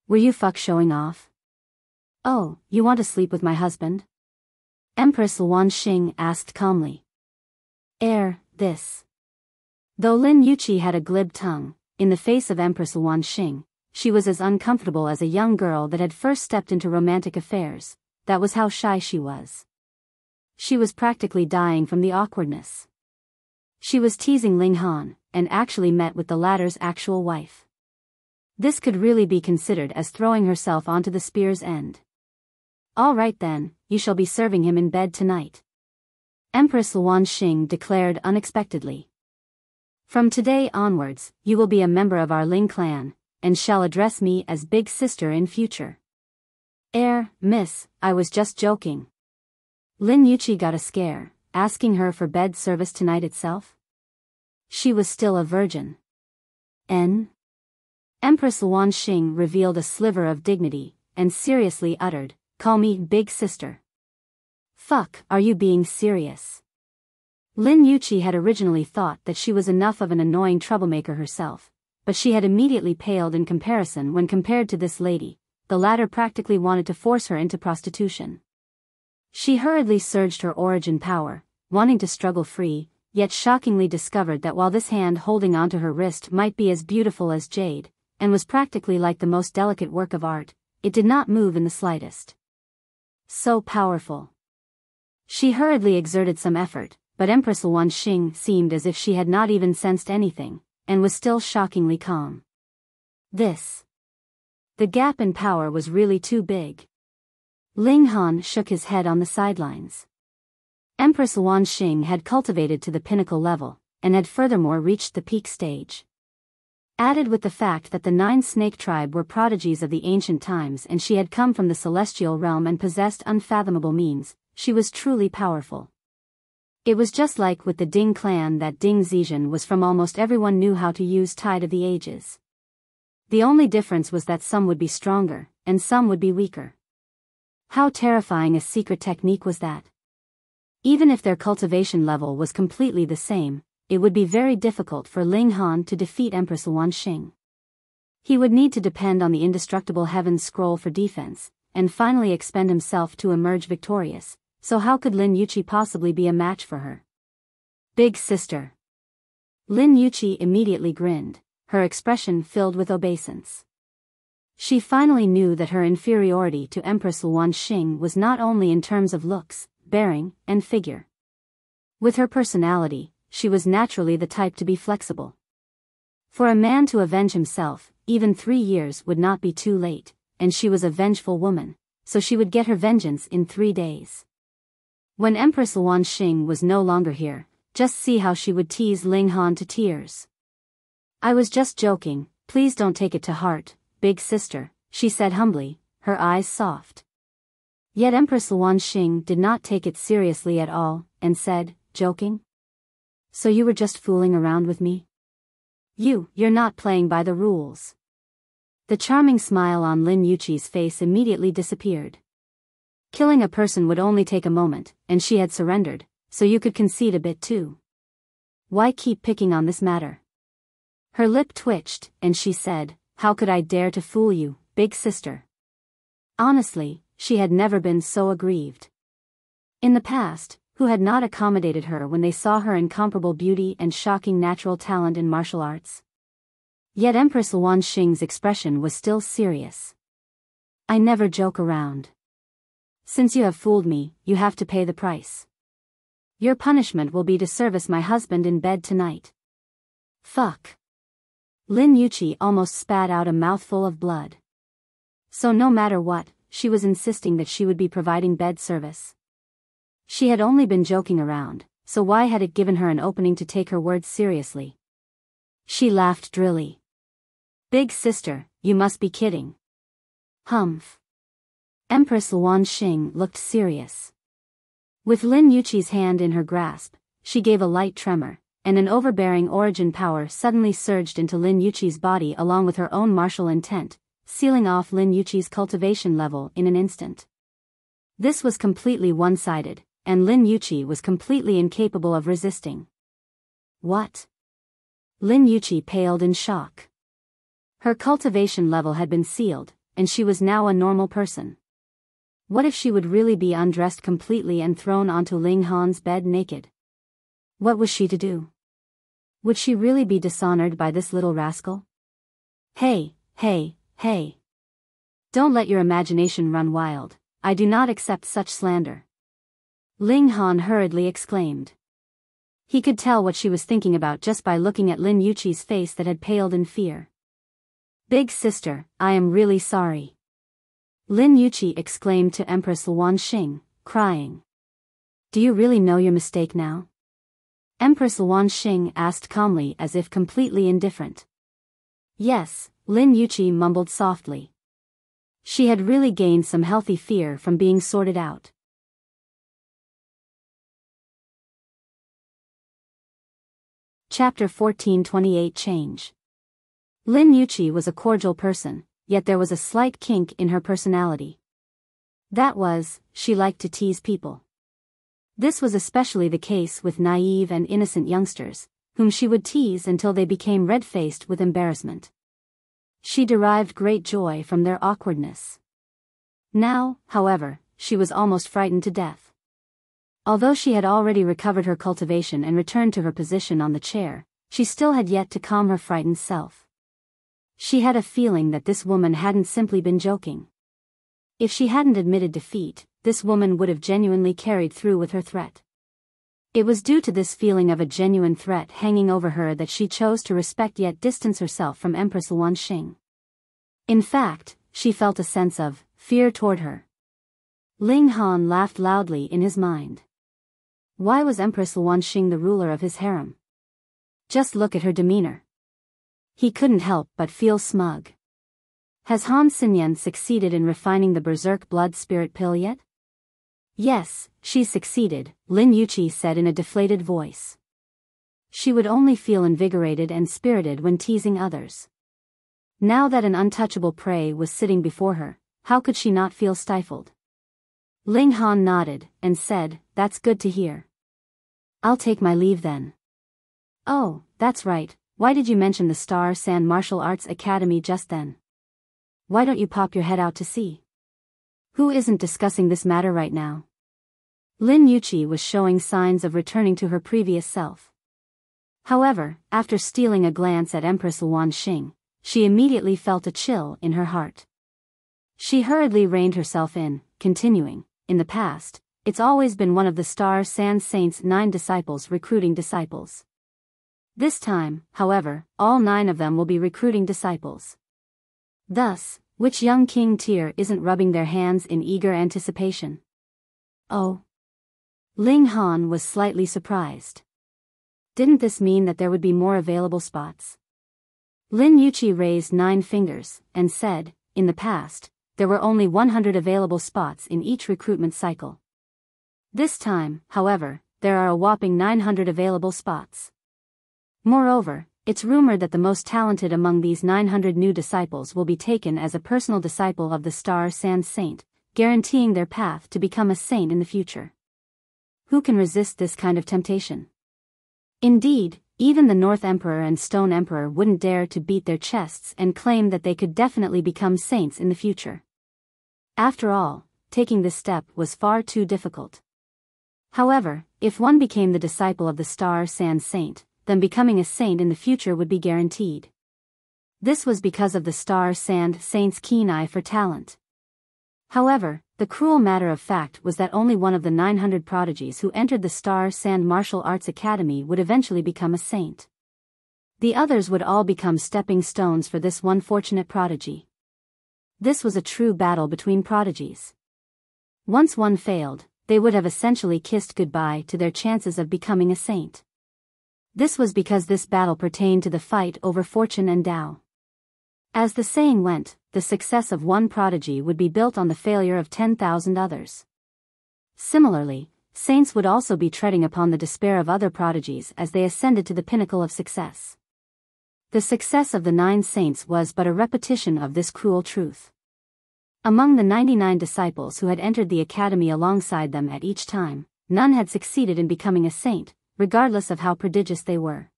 Were you showing off? Oh, you want to sleep with my husband? Empress Wanxing asked calmly. This. Though Lin Yuqi had a glib tongue, in the face of Empress Wanxing, she was as uncomfortable as a young girl that had first stepped into romantic affairs. That was how shy she was. She was practically dying from the awkwardness. She was teasing Ling Han, and actually met with the latter's actual wife. This could really be considered as throwing herself onto the spear's end. All right then, you shall be serving him in bed tonight. Empress Wanxing declared unexpectedly. From today onwards, you will be a member of our Ling clan, and shall address me as Big Sister in future. Miss, I was just joking. Lin Yuqi got a scare, asking her for bed service tonight itself. She was still a virgin. Empress Wanxing revealed a sliver of dignity, and seriously uttered, "Call me Big Sister." Fuck, are you being serious? Lin Yuqi had originally thought that she was enough of an annoying troublemaker herself, but she had immediately paled in comparison when compared to this lady. The latter practically wanted to force her into prostitution. She hurriedly surged her origin power, wanting to struggle free, yet shockingly discovered that while this hand holding onto her wrist might be as beautiful as jade, and was practically like the most delicate work of art, it did not move in the slightest. So powerful. She hurriedly exerted some effort, but Empress Wanxing seemed as if she had not even sensed anything, and was still shockingly calm. The gap in power was really too big. Ling Han shook his head on the sidelines. Empress Wanxing had cultivated to the pinnacle level, and had furthermore reached the peak stage. Added with the fact that the 9 snake tribe were prodigies of the ancient times and she had come from the celestial realm and possessed unfathomable means, she was truly powerful. It was just like with the Ding clan that Ding Zizhen was from. Almost everyone knew how to use Tide of the Ages. The only difference was that some would be stronger, and some would be weaker. How terrifying a secret technique was that? Even if their cultivation level was completely the same, it would be very difficult for Ling Han to defeat Empress Wanxing. He would need to depend on the indestructible Heaven's Scroll for defense, and finally expend himself to emerge victorious, so how could Lin Yuqi possibly be a match for her? Big Sister. Lin Yuqi immediately grinned, her expression filled with obeisance. She finally knew that her inferiority to Empress Wanxing was not only in terms of looks, bearing, and figure. With her personality, she was naturally the type to be flexible. For a man to avenge himself, even 3 years would not be too late, and she was a vengeful woman, so she would get her vengeance in 3 days. When Empress Wanxing was no longer here, just see how she would tease Ling Han to tears. I was just joking, please don't take it to heart, Big Sister, she said humbly, her eyes soft. Yet Empress Wanxing did not take it seriously at all, and said, joking? So you were just fooling around with me? You're not playing by the rules. The charming smile on Lin Yuqi's face immediately disappeared. Killing a person would only take a moment, and she had surrendered, so you could concede a bit too. Why keep picking on this matter? Her lip twitched, and she said, how could I dare to fool you, Big Sister? Honestly, she had never been so aggrieved. In the past, who had not accommodated her when they saw her incomparable beauty and shocking natural talent in martial arts? Yet Empress Wanxing's expression was still serious. I never joke around. Since you have fooled me, you have to pay the price. Your punishment will be to service my husband in bed tonight. Fuck. Lin Yuqi almost spat out a mouthful of blood. So no matter what, she was insisting that she would be providing bed service. She had only been joking around, so why had it given her an opening to take her words seriously? She laughed drily. Big Sister, you must be kidding. Humph. Empress Wanxing looked serious. With Lin Yuqi's hand in her grasp, she gave a light tremor, and an overbearing origin power suddenly surged into Lin Yuqi's body along with her own martial intent, sealing off Lin Yuqi's cultivation level in an instant. This was completely one-sided, and Lin Yuqi was completely incapable of resisting. What? Lin Yuqi paled in shock. Her cultivation level had been sealed, and she was now a normal person. What if she would really be undressed completely and thrown onto Ling Han's bed naked? What was she to do? Would she really be dishonored by this little rascal? Hey, hey, hey. Don't let your imagination run wild. I do not accept such slander. Ling Han hurriedly exclaimed. He could tell what she was thinking about just by looking at Lin Yuqi's face that had paled in fear. Big sister, I am really sorry. Lin Yuqi exclaimed to Empress Luanxing, crying. Do you really know your mistake now? Empress Luanxing asked calmly as if completely indifferent. Yes, Lin Yuqi mumbled softly. She had really gained some healthy fear from being sorted out. Chapter 1428 Change. Lin Yuqi was a cordial person, yet there was a slight kink in her personality. That was, she liked to tease people. This was especially the case with naive and innocent youngsters, whom she would tease until they became red-faced with embarrassment. She derived great joy from their awkwardness. Now, however, she was almost frightened to death. Although she had already recovered her cultivation and returned to her position on the chair, she still had yet to calm her frightened self. She had a feeling that this woman hadn't simply been joking. If she hadn't admitted defeat, this woman would have genuinely carried through with her threat. It was due to this feeling of a genuine threat hanging over her that she chose to respect yet distance herself from Empress Luanxing. In fact, she felt a sense of fear toward her. Ling Han laughed loudly in his mind. Why was Empress Luanxing the ruler of his harem? Just look at her demeanor. He couldn't help but feel smug. Has Han Xinyan succeeded in refining the berserk blood spirit pill yet? Yes, she succeeded, Lin Yuqi said in a deflated voice. She would only feel invigorated and spirited when teasing others. Now that an untouchable prey was sitting before her, how could she not feel stifled? Ling Han nodded, and said, that's good to hear. I'll take my leave then. Oh, that's right, why did you mention the Star Sand Martial Arts Academy just then? Why don't you pop your head out to see? Who isn't discussing this matter right now? Lin Yuqi was showing signs of returning to her previous self. However, after stealing a glance at Empress Luanxing, she immediately felt a chill in her heart. She hurriedly reined herself in, continuing, in the past, it's always been one of the Star Sand Saint's 9 disciples recruiting disciples. This time, however, all 9 of them will be recruiting disciples. Thus, which young king tier isn't rubbing their hands in eager anticipation? Oh. Ling Han was slightly surprised. Didn't this mean that there would be more available spots? Lin Yuqi raised 9 fingers, and said, in the past, there were only 100 available spots in each recruitment cycle. This time, however, there are a whopping 900 available spots. Moreover, it's rumored that the most talented among these 900 new disciples will be taken as a personal disciple of the Star Sand Saint, guaranteeing their path to become a saint in the future. Who can resist this kind of temptation? Indeed, even the North Emperor and Stone Emperor wouldn't dare to beat their chests and claim that they could definitely become saints in the future. After all, taking this step was far too difficult. However, if one became the disciple of the Star Sand Saint, then becoming a saint in the future would be guaranteed. This was because of the Star Sand Saint's keen eye for talent. However, the cruel matter of fact was that only one of the 900 prodigies who entered the Star Sand Martial Arts Academy would eventually become a saint. The others would all become stepping stones for this one fortunate prodigy. This was a true battle between prodigies. Once one failed, they would have essentially kissed goodbye to their chances of becoming a saint. This was because this battle pertained to the fight over fortune and Tao. As the saying went, the success of one prodigy would be built on the failure of 10,000 others. Similarly, saints would also be treading upon the despair of other prodigies as they ascended to the pinnacle of success. The success of the 9 saints was but a repetition of this cruel truth. Among the 99 disciples who had entered the academy alongside them at each time, none had succeeded in becoming a saint, regardless of how prodigious they were.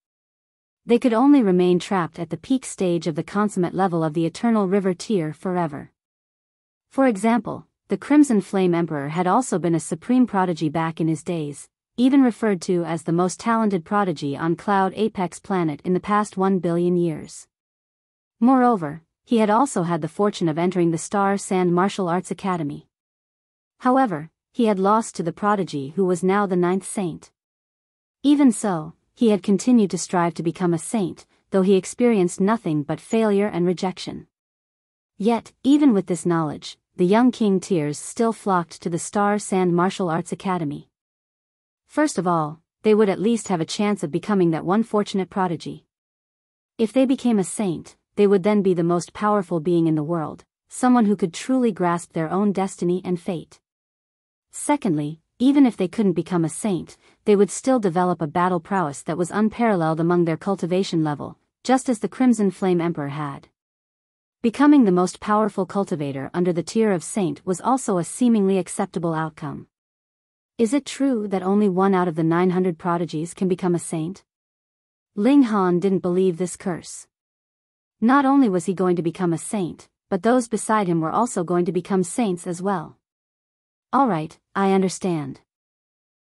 They could only remain trapped at the peak stage of the consummate level of the eternal river tier forever. For example, the Crimson Flame Emperor had also been a supreme prodigy back in his days, even referred to as the most talented prodigy on Cloud Apex planet in the past 1 billion years. Moreover, he had also had the fortune of entering the Star Sand Martial Arts Academy. However, he had lost to the prodigy who was now the 9th saint. Even so, he had continued to strive to become a saint, though he experienced nothing but failure and rejection. Yet, even with this knowledge, the young king tiers still flocked to the Star Sand Martial Arts Academy. First of all, they would at least have a chance of becoming that one fortunate prodigy. If they became a saint, they would then be the most powerful being in the world, someone who could truly grasp their own destiny and fate. Secondly, even if they couldn't become a saint, they would still develop a battle prowess that was unparalleled among their cultivation level, just as the Crimson Flame Emperor had. Becoming the most powerful cultivator under the tier of saint was also a seemingly acceptable outcome. Is it true that only 1 out of the 900 prodigies can become a saint? Ling Han didn't believe this curse. Not only was he going to become a saint, but those beside him were also going to become saints as well. All right, I understand.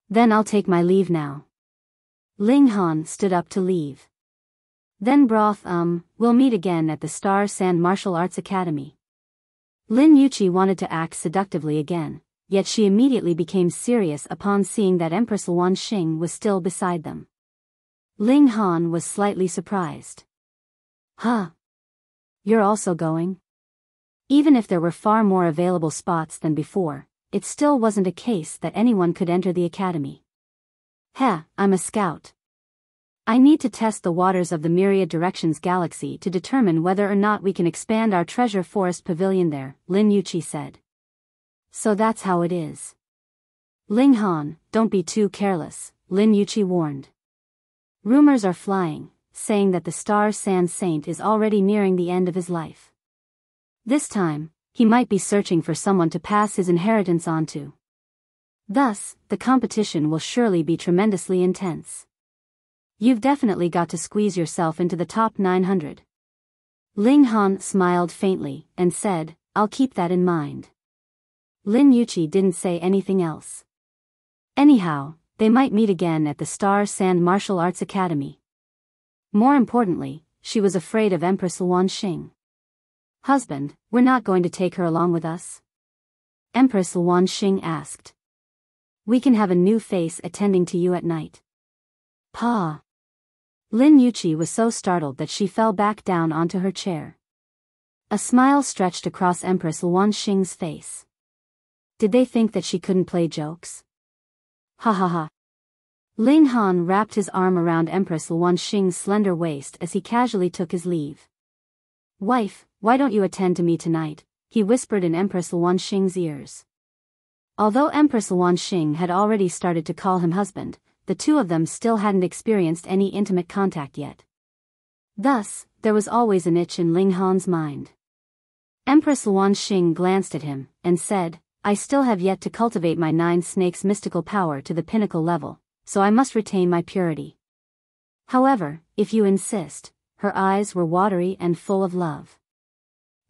Then I'll take my leave now. Ling Han stood up to leave. Then we'll meet again at the Star Sand Martial Arts Academy. Lin Yuqi wanted to act seductively again, yet she immediately became serious upon seeing that Empress Luan Xing was still beside them. Ling Han was slightly surprised. Huh? You're also going? Even if there were far more available spots than before, it still wasn't a case that anyone could enter the academy. I'm a scout. I need to test the waters of the Myriad Directions galaxy to determine whether or not we can expand our treasure forest pavilion there, Lin Yuqi said. So that's how it is. Ling Han, don't be too careless, Lin Yuqi warned. Rumors are flying, saying that the Star Sand Saint is already nearing the end of his life. This time, he might be searching for someone to pass his inheritance on to. Thus, the competition will surely be tremendously intense. You've definitely got to squeeze yourself into the top 900. Ling Han smiled faintly and said, I'll keep that in mind. Lin Yuqi didn't say anything else. Anyhow, they might meet again at the Star Sand Martial Arts Academy. More importantly, she was afraid of Empress Luan Xing. Husband, we're not going to take her along with us? Empress Luan Xing asked. We can have a new face attending to you at night. Pa. Lin Yuqi was so startled that she fell back down onto her chair. A smile stretched across Empress Luan Xing's face. Did they think that she couldn't play jokes? Ha ha ha. Ling Han wrapped his arm around Empress Luan Xing's slender waist as he casually took his leave. Wife, why don't you attend to me tonight? He whispered in Empress Luan Xing's ears. Although Empress Luan Xing had already started to call him husband, the two of them still hadn't experienced any intimate contact yet. Thus, there was always an itch in Ling Han's mind. Empress Luan Xing glanced at him, and said, I still have yet to cultivate my 9 snakes' mystical power to the pinnacle level, so I must retain my purity. However, if you insist, her eyes were watery and full of love.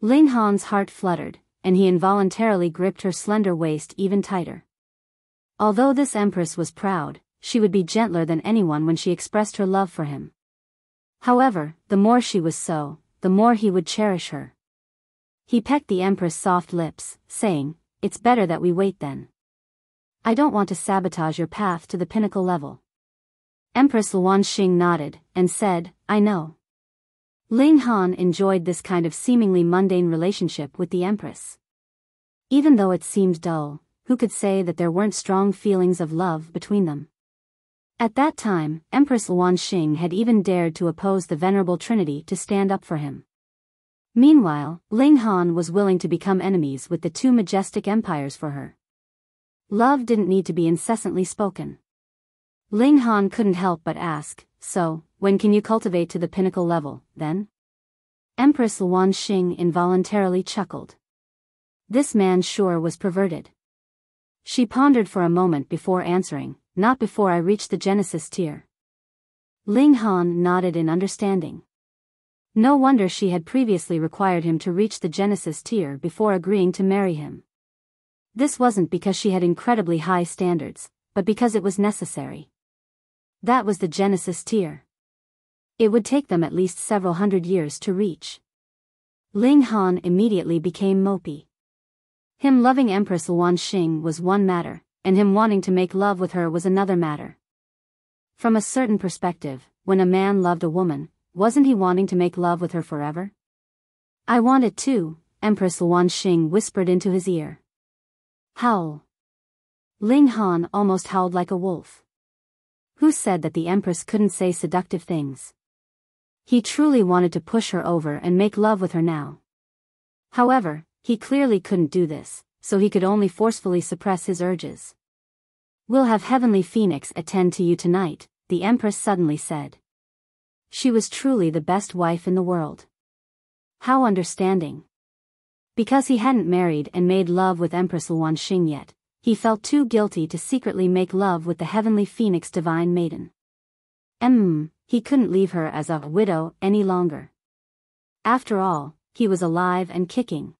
Ling Han's heart fluttered, and he involuntarily gripped her slender waist even tighter. Although this empress was proud, she would be gentler than anyone when she expressed her love for him. However, the more she was so, the more he would cherish her. He pecked the empress' soft lips, saying, It's better that we wait then. I don't want to sabotage your path to the pinnacle level. Empress Luan Xing nodded, and said, I know. Ling Han enjoyed this kind of seemingly mundane relationship with the empress. Even though it seemed dull, who could say that there weren't strong feelings of love between them? At that time, Empress Luan Xing had even dared to oppose the Venerable Trinity to stand up for him. Meanwhile, Ling Han was willing to become enemies with the two majestic empires for her. Love didn't need to be incessantly spoken. Ling Han couldn't help but ask, so, when can you cultivate to the pinnacle level, then? Empress Luan Xing involuntarily chuckled. This man sure was perverted. She pondered for a moment before answering, not before I reached the Genesis tier. Ling Han nodded in understanding. No wonder she had previously required him to reach the Genesis tier before agreeing to marry him. This wasn't because she had incredibly high standards, but because it was necessary. That was the Genesis tier. It would take them at least several hundred years to reach. Ling Han immediately became mopey. Him loving Empress Xing was one matter, and him wanting to make love with her was another matter. From a certain perspective, when a man loved a woman, wasn't he wanting to make love with her forever? I want it too, Empress Xing whispered into his ear. Howl. Ling Han almost howled like a wolf. Who said that the Empress couldn't say seductive things? He truly wanted to push her over and make love with her now. However, he clearly couldn't do this, so he could only forcefully suppress his urges. We'll have Heavenly Phoenix attend to you tonight, the Empress suddenly said. She was truly the best wife in the world. How understanding. Because he hadn't married and made love with Empress Xing yet, he felt too guilty to secretly make love with the Heavenly Phoenix Divine Maiden. He couldn't leave her as a widow any longer. After all, he was alive and kicking.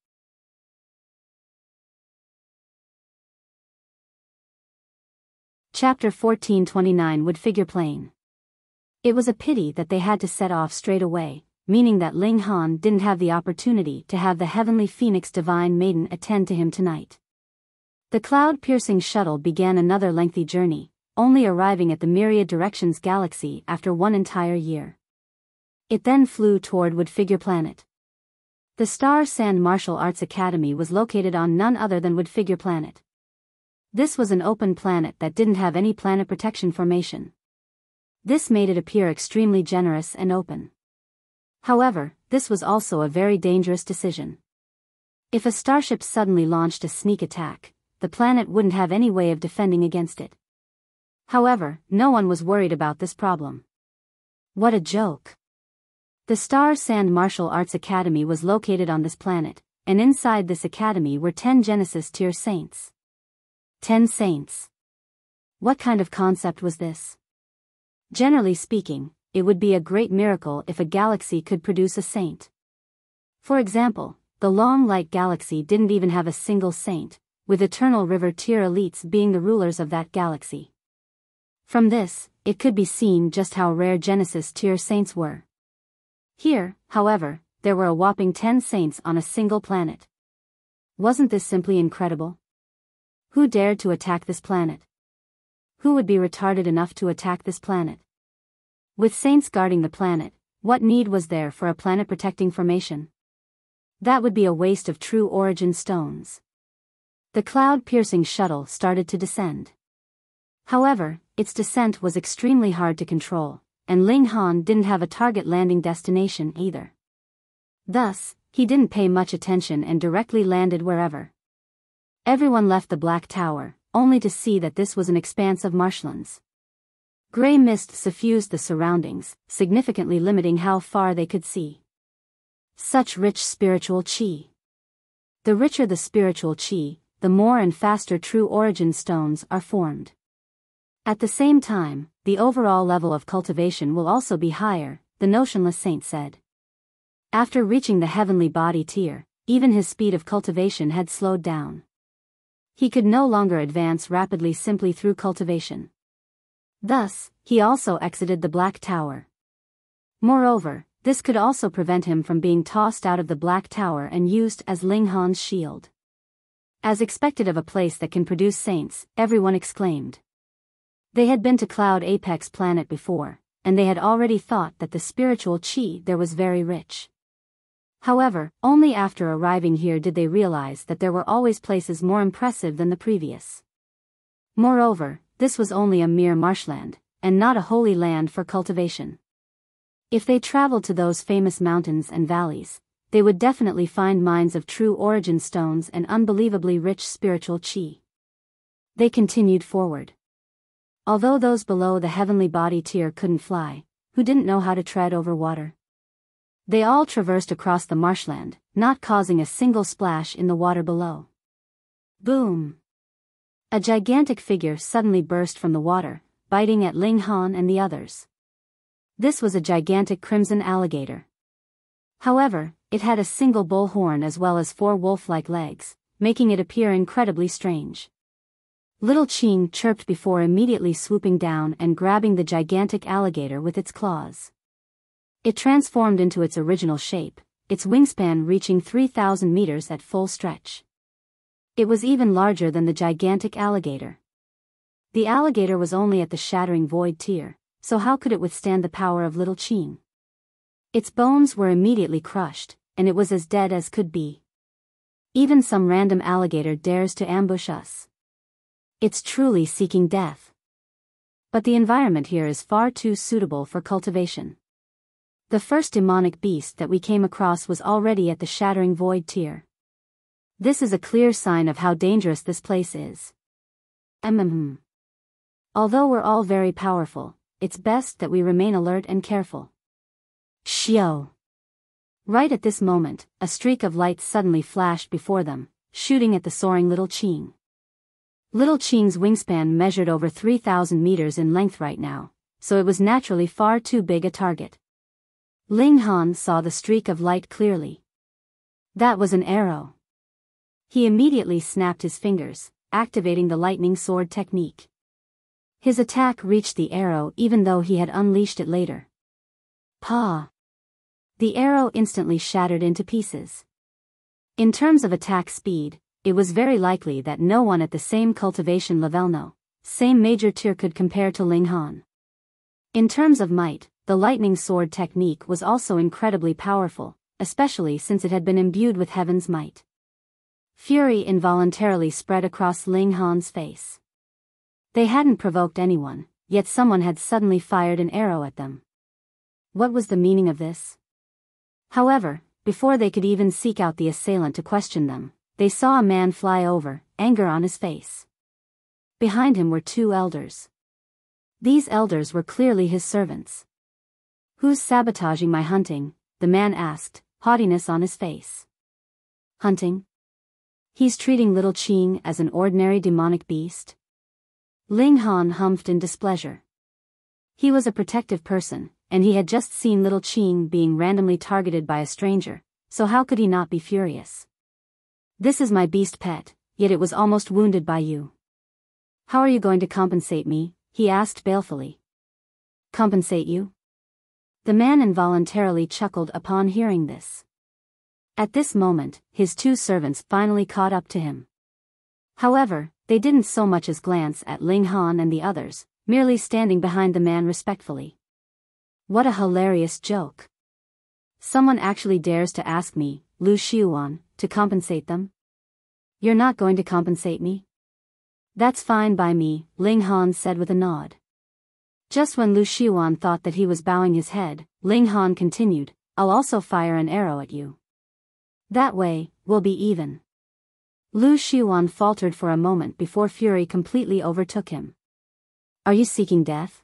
Chapter 1429 Would figure plain. It was a pity that they had to set off straight away, meaning that Ling Han didn't have the opportunity to have the Heavenly Phoenix Divine Maiden attend to him tonight. The cloud-piercing shuttle began another lengthy journey, only arriving at the Myriad Directions galaxy after one entire year. It then flew toward Would Figure Planet. The Star Sand Martial Arts Academy was located on none other than Would Figure Planet. This was an open planet that didn't have any planet protection formation. This made it appear extremely generous and open. However, this was also a very dangerous decision. If a starship suddenly launched a sneak attack, the planet wouldn't have any way of defending against it. However, no one was worried about this problem. What a joke. The Star Sand Martial Arts Academy was located on this planet, and inside this academy were 10 Genesis tier saints. 10 saints. What kind of concept was this? Generally speaking, it would be a great miracle if a galaxy could produce a saint. For example, the Long Light Galaxy didn't even have a single saint, with Eternal River tier elites being the rulers of that galaxy. From this, it could be seen just how rare Genesis tier saints were. Here, however, there were a whopping 10 saints on a single planet. Wasn't this simply incredible? Who dared to attack this planet? Who would be retarded enough to attack this planet? With saints guarding the planet, what need was there for a planet-protecting formation? That would be a waste of true origin stones. The cloud-piercing shuttle started to descend. However, its descent was extremely hard to control, and Ling Han didn't have a target landing destination either. Thus, he didn't pay much attention and directly landed wherever. Everyone left the Black Tower, only to see that this was an expanse of marshlands. Gray mist suffused the surroundings, significantly limiting how far they could see. Such rich spiritual qi. The richer the spiritual qi, the more and faster true origin stones are formed. At the same time, the overall level of cultivation will also be higher, the Notionless Saint said. After reaching the heavenly body tier, even his speed of cultivation had slowed down. He could no longer advance rapidly simply through cultivation. Thus, he also exited the Black Tower. Moreover, this could also prevent him from being tossed out of the Black Tower and used as Ling Han's shield. As expected of a place that can produce saints, everyone exclaimed. They had been to Cloud Apex Planet before, and they had already thought that the spiritual qi there was very rich. However, only after arriving here did they realize that there were always places more impressive than the previous. Moreover, this was only a mere marshland, and not a holy land for cultivation. If they traveled to those famous mountains and valleys, they would definitely find mines of true origin stones and unbelievably rich spiritual qi. They continued forward. Although those below the heavenly body tier couldn't fly, who didn't know how to tread over water? They all traversed across the marshland, not causing a single splash in the water below. Boom! A gigantic figure suddenly burst from the water, biting at Ling Han and the others. This was a gigantic crimson alligator. However, it had a single bull horn as well as 4 wolf-like legs, making it appear incredibly strange. Little Qing chirped before immediately swooping down and grabbing the gigantic alligator with its claws. It transformed into its original shape, its wingspan reaching 3,000 meters at full stretch. It was even larger than the gigantic alligator. The alligator was only at the shattering void tier, so how could it withstand the power of Little Qing? Its bones were immediately crushed, and it was as dead as could be. Even some random alligator dares to ambush us. It's truly seeking death. But the environment here is far too suitable for cultivation. The first demonic beast that we came across was already at the shattering void tier. This is a clear sign of how dangerous this place is. Although we're all very powerful, it's best that we remain alert and careful. Xiao! Right at this moment, a streak of light suddenly flashed before them, shooting at the soaring Little Qing. Little Qing's wingspan measured over 3,000 meters in length right now, so it was naturally far too big a target. Ling Han saw the streak of light clearly. That was an arrow. He immediately snapped his fingers, activating the lightning sword technique. His attack reached the arrow even though he had unleashed it later. Pa! The arrow instantly shattered into pieces. In terms of attack speed, it was very likely that no one at the same cultivation level, same major tier could compare to Ling Han. In terms of might, the lightning sword technique was also incredibly powerful, especially since it had been imbued with heaven's might. Fury involuntarily spread across Ling Han's face. They hadn't provoked anyone, yet someone had suddenly fired an arrow at them. What was the meaning of this? However, before they could even seek out the assailant to question them, they saw a man fly over, anger on his face. Behind him were 2 elders. These elders were clearly his servants. Who's sabotaging my hunting? The man asked, haughtiness on his face. Hunting? He's treating Little Qing as an ordinary demonic beast? Ling Han humphed in displeasure. He was a protective person, and he had just seen Little Qing being randomly targeted by a stranger, so how could he not be furious? This is my beast pet, yet it was almost wounded by you. How are you going to compensate me? He asked balefully. Compensate you? The man involuntarily chuckled upon hearing this. At this moment, his 2 servants finally caught up to him. However, they didn't so much as glance at Ling Han and the others, merely standing behind the man respectfully. What a hilarious joke. Someone actually dares to ask me, Lu Xiuan, to compensate them? You're not going to compensate me? That's fine by me, Ling Han said with a nod. Just when Lu Xiuan thought that he was bowing his head, Ling Han continued, I'll also fire an arrow at you. That way, we'll be even. Lu Xiuan faltered for a moment before fury completely overtook him. Are you seeking death?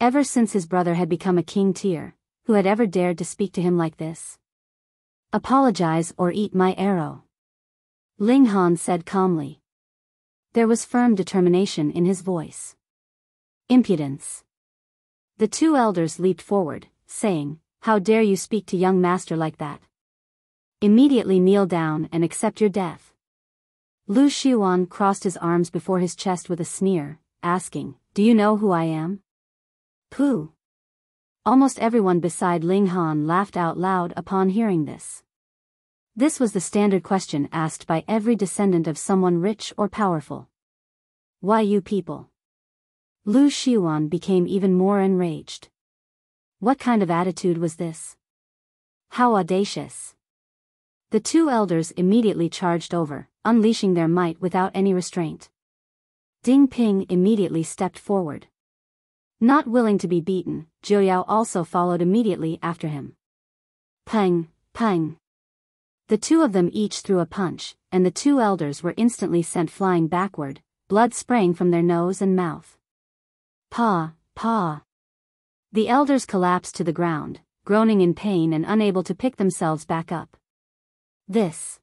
Ever since his brother had become a king tier, who had ever dared to speak to him like this? Apologize or eat my arrow. Ling Han said calmly. There was firm determination in his voice. Impudence. The 2 elders leaped forward, saying, How dare you speak to young master like that? Immediately kneel down and accept your death. Lu Xiuan crossed his arms before his chest with a sneer, asking, Do you know who I am? Pooh. Almost everyone beside Ling Han laughed out loud upon hearing this. This was the standard question asked by every descendant of someone rich or powerful. Why you people? Lu Xiuan became even more enraged. What kind of attitude was this? How audacious! The 2 elders immediately charged over, unleashing their might without any restraint. Ding Ping immediately stepped forward. Not willing to be beaten, Jiuyao also followed immediately after him. Pang, pang. The 2 of them each threw a punch, and the 2 elders were instantly sent flying backward, blood spraying from their nose and mouth. Pa, pa. The elders collapsed to the ground, groaning in pain and unable to pick themselves back up. This.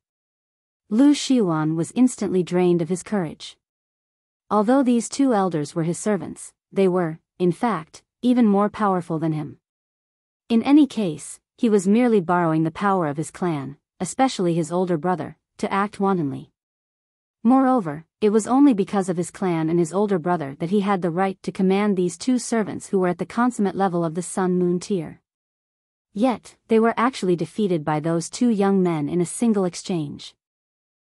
Lu Xiuan was instantly drained of his courage. Although these two elders were his servants, they were, in fact, even more powerful than him. In any case, he was merely borrowing the power of his clan, especially his older brother, to act wantonly. Moreover, it was only because of his clan and his older brother that he had the right to command these two servants who were at the consummate level of the Sun-Moon tier. Yet, they were actually defeated by those two young men in a single exchange.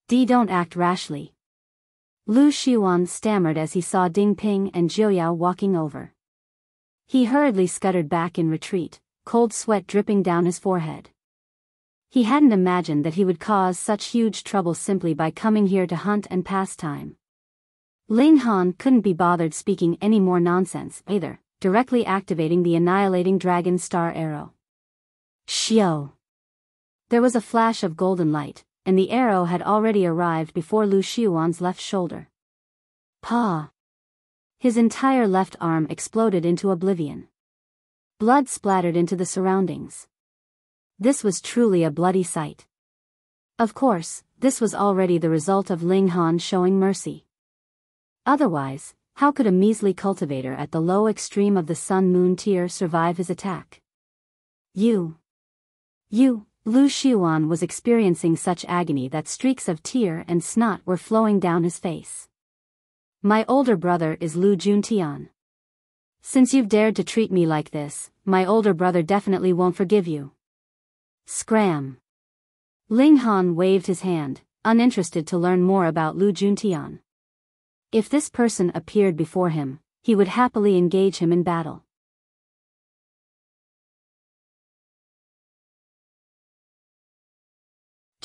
Don't act rashly. Lu Xiuan stammered as he saw Ding Ping and Jiuyao walking over. He hurriedly scuttered back in retreat, cold sweat dripping down his forehead. He hadn't imagined that he would cause such huge trouble simply by coming here to hunt and pass time. Ling Han couldn't be bothered speaking any more nonsense either, directly activating the annihilating dragon star arrow. Xiao! There was a flash of golden light, and the arrow had already arrived before Lu Xiuan's left shoulder. Pa! His entire left arm exploded into oblivion. Blood splattered into the surroundings. This was truly a bloody sight. Of course, this was already the result of Ling Han showing mercy. Otherwise, how could a measly cultivator at the low extreme of the Sun-Moon tier survive his attack? Lu Xiuan was experiencing such agony that streaks of tear and snot were flowing down his face. My older brother is Lu Juntian. Since you've dared to treat me like this, my older brother definitely won't forgive you. Scram! Ling Han waved his hand, uninterested to learn more about Lu Juntian. If this person appeared before him, he would happily engage him in battle.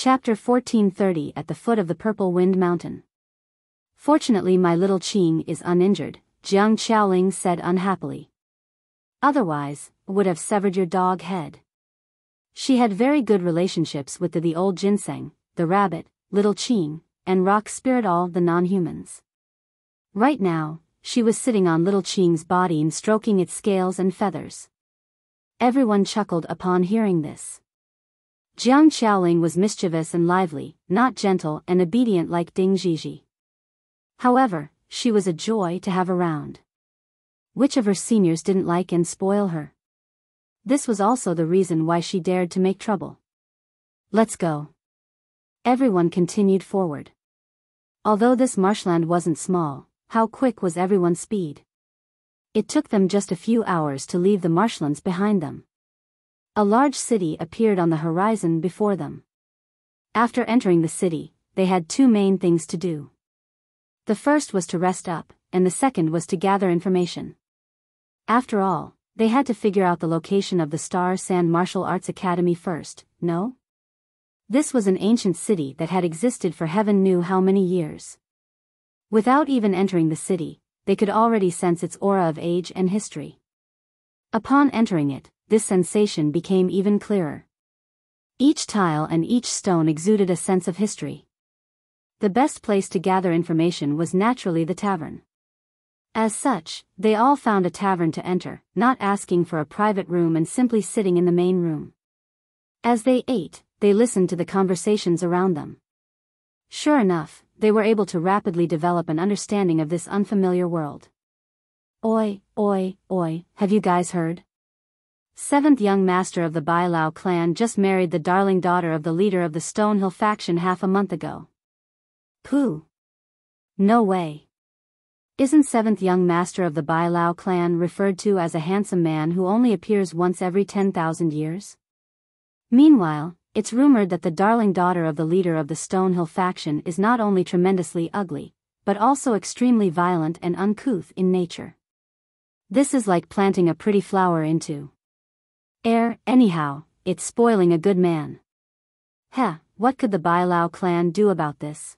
Chapter 1430 At the foot of the Purple Wind Mountain. Fortunately my little Qing is uninjured, Jiang Qiaoling said unhappily. Otherwise, would have severed your dog head. She had very good relationships with the old ginseng, the rabbit, little Qing, and rock spirit, all the non-humans. Right now, she was sitting on little Qing's body and stroking its scales and feathers. Everyone chuckled upon hearing this. Jiang Qiaoling was mischievous and lively, not gentle and obedient like Ding Zhizhi. However, she was a joy to have around. Which of her seniors didn't like and spoil her? This was also the reason why she dared to make trouble. Let's go. Everyone continued forward. Although this marshland wasn't small, how quick was everyone's speed? It took them just a few hours to leave the marshlands behind them. A large city appeared on the horizon before them. After entering the city, they had two main things to do. The first was to rest up, and the second was to gather information. After all, they had to figure out the location of the Star Sand Martial Arts Academy first, no? This was an ancient city that had existed for heaven knew how many years. Without even entering the city, they could already sense its aura of age and history. Upon entering it, this sensation became even clearer. Each tile and each stone exuded a sense of history. The best place to gather information was naturally the tavern. As such, they all found a tavern to enter, not asking for a private room and simply sitting in the main room. As they ate, they listened to the conversations around them. Sure enough, they were able to rapidly develop an understanding of this unfamiliar world. Oi, have you guys heard? Seventh young master of the Biyao clan just married the darling daughter of the leader of the Stonehill faction half a month ago. Pooh! No way. Isn't seventh young master of the Biyao clan referred to as a handsome man who only appears once every 10,000 years? Meanwhile, it's rumored that the darling daughter of the leader of the Stonehill faction is not only tremendously ugly, but also extremely violent and uncouth in nature. This is like planting a pretty flower into air, anyhow, it's spoiling a good man. What could the Biyao clan do about this?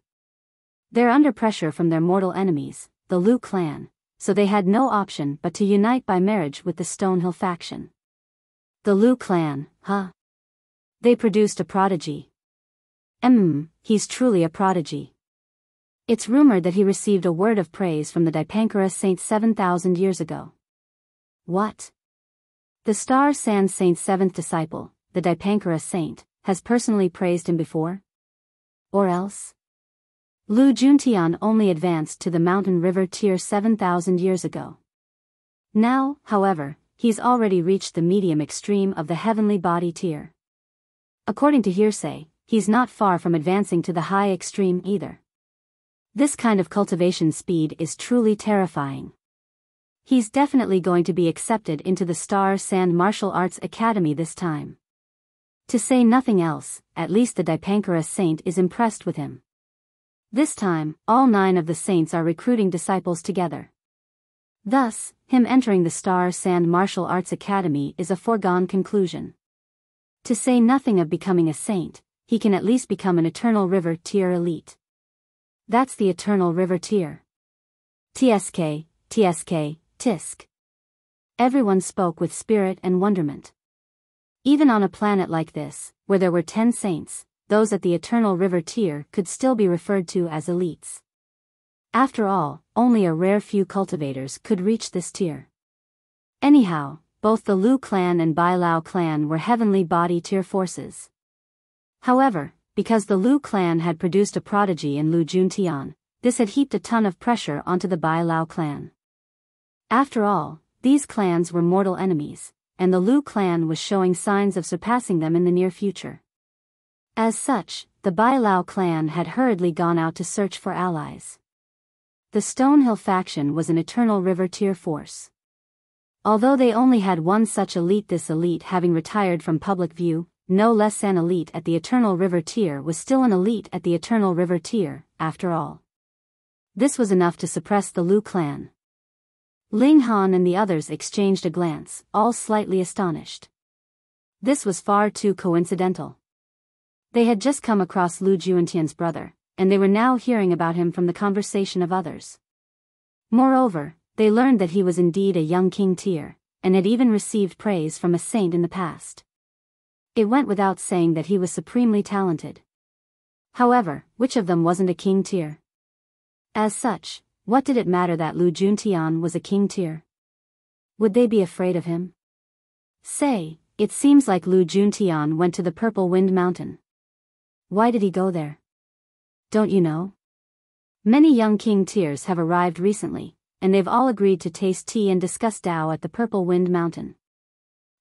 They're under pressure from their mortal enemies, the Lu clan, so they had no option but to unite by marriage with the Stonehill faction. The Lu clan, They produced a prodigy. He's truly a prodigy. It's rumored that he received a word of praise from the Dipankara saint 7,000 years ago. What? The Star Sand Saint's seventh disciple, the Dipankara saint, has personally praised him before? Or else? Lu Juntian only advanced to the mountain river tier 7,000 years ago. Now, however, he's already reached the medium extreme of the heavenly body tier. According to hearsay, he's not far from advancing to the high extreme either. This kind of cultivation speed is truly terrifying. He's definitely going to be accepted into the Star Sand Martial Arts Academy this time. To say nothing else, at least the Dipankara saint is impressed with him. This time, all 9 of the saints are recruiting disciples together. Thus, him entering the Star Sand Martial Arts Academy is a foregone conclusion. To say nothing of becoming a saint, he can at least become an Eternal River tier elite. That's the Eternal River tier. TSK, TSK, Tisk. Everyone spoke with spirit and wonderment. Even on a planet like this, where there were 10 saints, those at the Eternal River tier could still be referred to as elites. After all, only a rare few cultivators could reach this tier. Anyhow, both the Lu clan and Biyao clan were heavenly body tier forces. However, because the Lu clan had produced a prodigy in Lu Juntian, this had heaped a ton of pressure onto the Biyao clan. After all, these clans were mortal enemies, and the Lu clan was showing signs of surpassing them in the near future. As such, the Biyao clan had hurriedly gone out to search for allies. The Stonehill faction was an Eternal River tier force. Although they only had one such elite, this elite having retired from public view, no less an elite at the Eternal River tier was still an elite at the Eternal River tier, after all. This was enough to suppress the Lu clan. Ling Han and the others exchanged a glance, all slightly astonished. This was far too coincidental. They had just come across Lu Juntian's brother, and they were now hearing about him from the conversation of others. Moreover, they learned that he was indeed a young king tier, and had even received praise from a saint in the past. It went without saying that he was supremely talented. However, which of them wasn't a king tier? As such, what did it matter that Lu Juntian was a king tier? Would they be afraid of him? Say, it seems like Lu Juntian went to the Purple Wind Mountain. Why did he go there? Don't you know? Many young king tiers have arrived recently, and they've all agreed to taste tea and discuss Dao at the Purple Wind Mountain.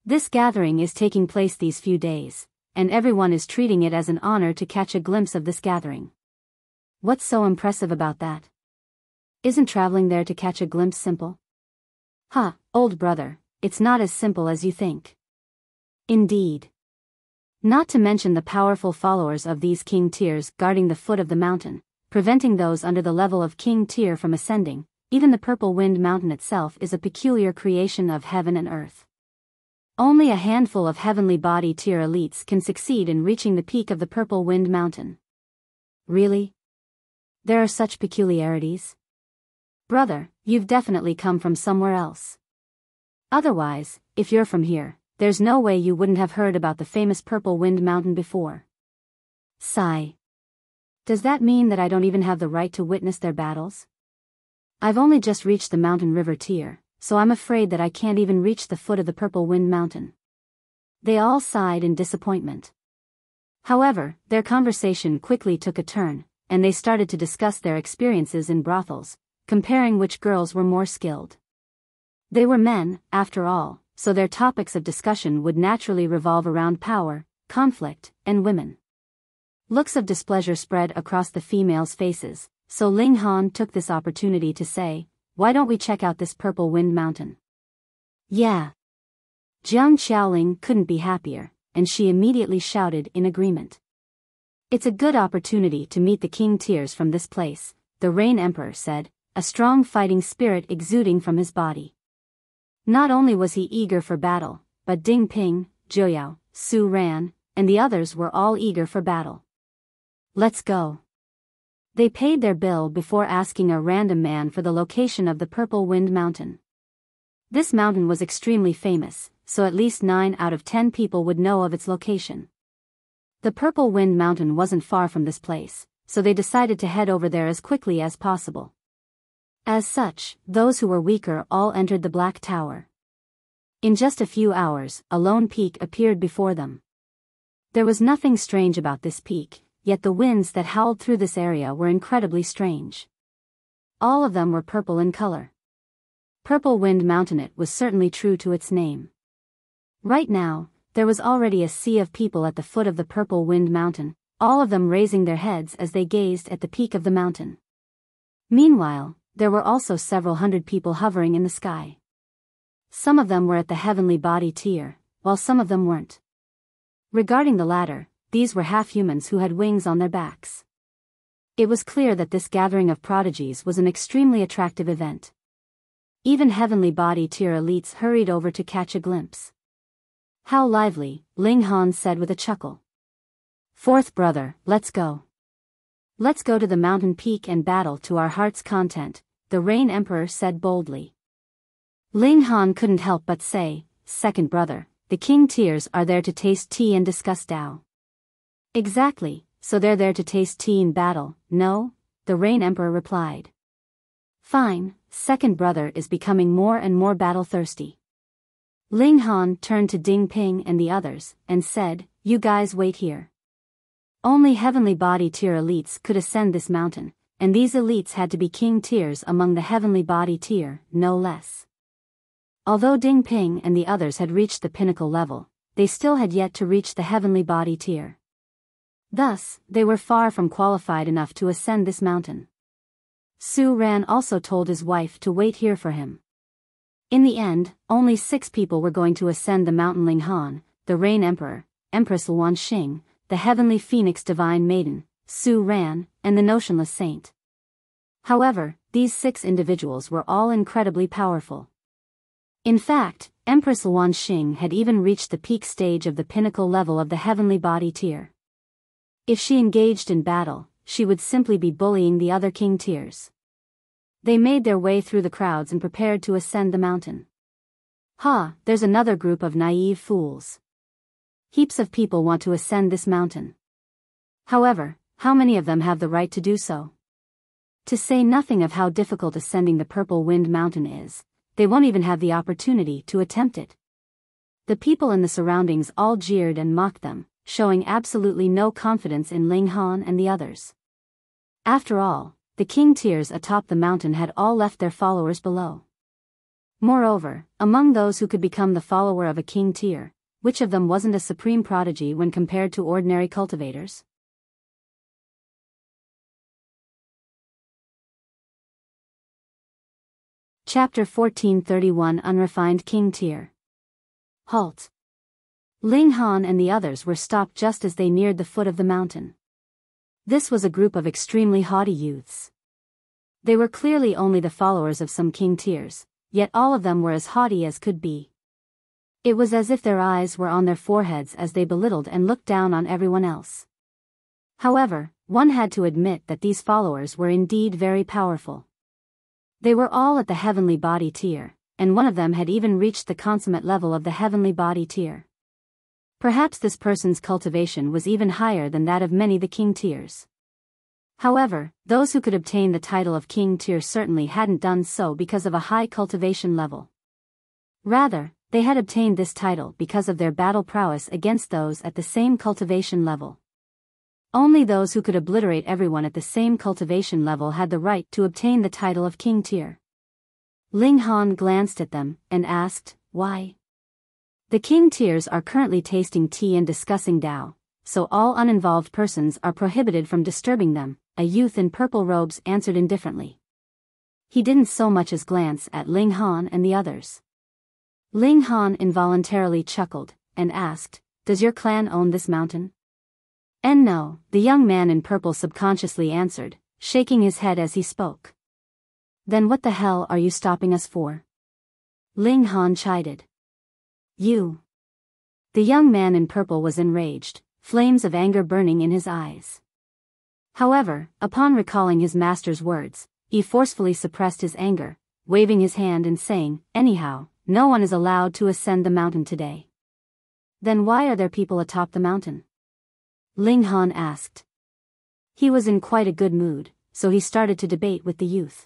This gathering is taking place these few days, and everyone is treating it as an honor to catch a glimpse of this gathering. What's so impressive about that? Isn't traveling there to catch a glimpse simple? Old brother, it's not as simple as you think. Indeed. Not to mention the powerful followers of these king tiers guarding the foot of the mountain, preventing those under the level of king tier from ascending. Even the Purple Wind Mountain itself is a peculiar creation of heaven and earth. Only a handful of heavenly body tier elites can succeed in reaching the peak of the Purple Wind Mountain. Really? There are such peculiarities? Brother, you've definitely come from somewhere else. Otherwise, if you're from here, there's no way you wouldn't have heard about the famous Purple Wind Mountain before. Sigh. Does that mean that I don't even have the right to witness their battles? I've only just reached the mountain river tier, so I'm afraid that I can't even reach the foot of the Purple Wind Mountain. They all sighed in disappointment. However, their conversation quickly took a turn, and they started to discuss their experiences in brothels, comparing which girls were more skilled. They were men, after all, so their topics of discussion would naturally revolve around power, conflict, and women. Looks of displeasure spread across the females' faces, so Ling Han took this opportunity to say, "Why don't we check out this Purple Wind Mountain?" Yeah. Jiang Xiaoling couldn't be happier, and she immediately shouted in agreement. It's a good opportunity to meet the king tiers from this place, the Rain Emperor said, a strong fighting spirit exuding from his body. Not only was he eager for battle, but Ding Ping, Joyao, Su Ran, and the others were all eager for battle. Let's go. They paid their bill before asking a random man for the location of the Purple Wind Mountain. This mountain was extremely famous, so at least 9 out of 10 people would know of its location. The Purple Wind Mountain wasn't far from this place, so they decided to head over there as quickly as possible. As such, those who were weaker all entered the Black Tower. In just a few hours, a lone peak appeared before them. There was nothing strange about this peak, yet the winds that howled through this area were incredibly strange. All of them were purple in color. Purple Wind Mountain. It was certainly true to its name. Right now, there was already a sea of people at the foot of the Purple Wind Mountain, all of them raising their heads as they gazed at the peak of the mountain. Meanwhile, there were also several hundred people hovering in the sky. Some of them were at the heavenly body tier, while some of them weren't. Regarding the latter, these were half-humans who had wings on their backs. It was clear that this gathering of prodigies was an extremely attractive event. Even heavenly body tier elites hurried over to catch a glimpse. How lively, Ling Han said with a chuckle. Fourth brother, let's go. Let's go to the mountain peak and battle to our heart's content, the Rain Emperor said boldly. Ling Han couldn't help but say, second brother, the king tiers are there to taste tea and discuss Dao. Exactly, so they're there to taste tea in battle, no? The Rain Emperor replied. Fine, second brother is becoming more and more battle-thirsty. Ling Han turned to Ding Ping and the others, and said, you guys wait here. Only heavenly body tier elites could ascend this mountain, and these elites had to be king tiers among the heavenly body tier, no less. Although Ding Ping and the others had reached the pinnacle level, they still had yet to reach the heavenly body tier. Thus, they were far from qualified enough to ascend this mountain. Su Ran also told his wife to wait here for him. In the end, only 6 people were going to ascend the mountain: Ling Han, the Rain Emperor, Empress Luan Xing, the Heavenly Phoenix Divine Maiden, Su Ran, and the Notionless Saint. However, these 6 individuals were all incredibly powerful. In fact, Empress Luan Xing had even reached the peak stage of the pinnacle level of the heavenly body tier. If she engaged in battle, she would simply be bullying the other king tiers. They made their way through the crowds and prepared to ascend the mountain. There's another group of naive fools. Heaps of people want to ascend this mountain. However, how many of them have the right to do so? To say nothing of how difficult ascending the Purple Wind Mountain is, they won't even have the opportunity to attempt it. The people in the surroundings all jeered and mocked them, showing absolutely no confidence in Ling Han and the others. After all, the king tiers atop the mountain had all left their followers below. Moreover, among those who could become the follower of a king tier, which of them wasn't a supreme prodigy when compared to ordinary cultivators? Chapter 1431 Unrefined King Tier. Halt. Ling Han and the others were stopped just as they neared the foot of the mountain. This was a group of extremely haughty youths. They were clearly only the followers of some king tiers, yet all of them were as haughty as could be. It was as if their eyes were on their foreheads as they belittled and looked down on everyone else. However, one had to admit that these followers were indeed very powerful. They were all at the heavenly body tier, and one of them had even reached the consummate level of the heavenly body tier. Perhaps this person's cultivation was even higher than that of many the king tiers. However, those who could obtain the title of king tier certainly hadn't done so because of a high cultivation level. Rather, they had obtained this title because of their battle prowess against those at the same cultivation level. Only those who could obliterate everyone at the same cultivation level had the right to obtain the title of king tier. Ling Han glanced at them and asked, why? The king tiers are currently tasting tea and discussing Dao, so all uninvolved persons are prohibited from disturbing them, a youth in purple robes answered indifferently. He didn't so much as glance at Ling Han and the others. Ling Han involuntarily chuckled, and asked, does your clan own this mountain? And no, the young man in purple subconsciously answered, shaking his head as he spoke. Then what the hell are you stopping us for? Ling Han chided. You. The young man in purple was enraged, flames of anger burning in his eyes. However, upon recalling his master's words, he forcefully suppressed his anger, waving his hand and saying, anyhow, no one is allowed to ascend the mountain today. Then why are there people atop the mountain? Ling Han asked. He was in quite a good mood, so he started to debate with the youth.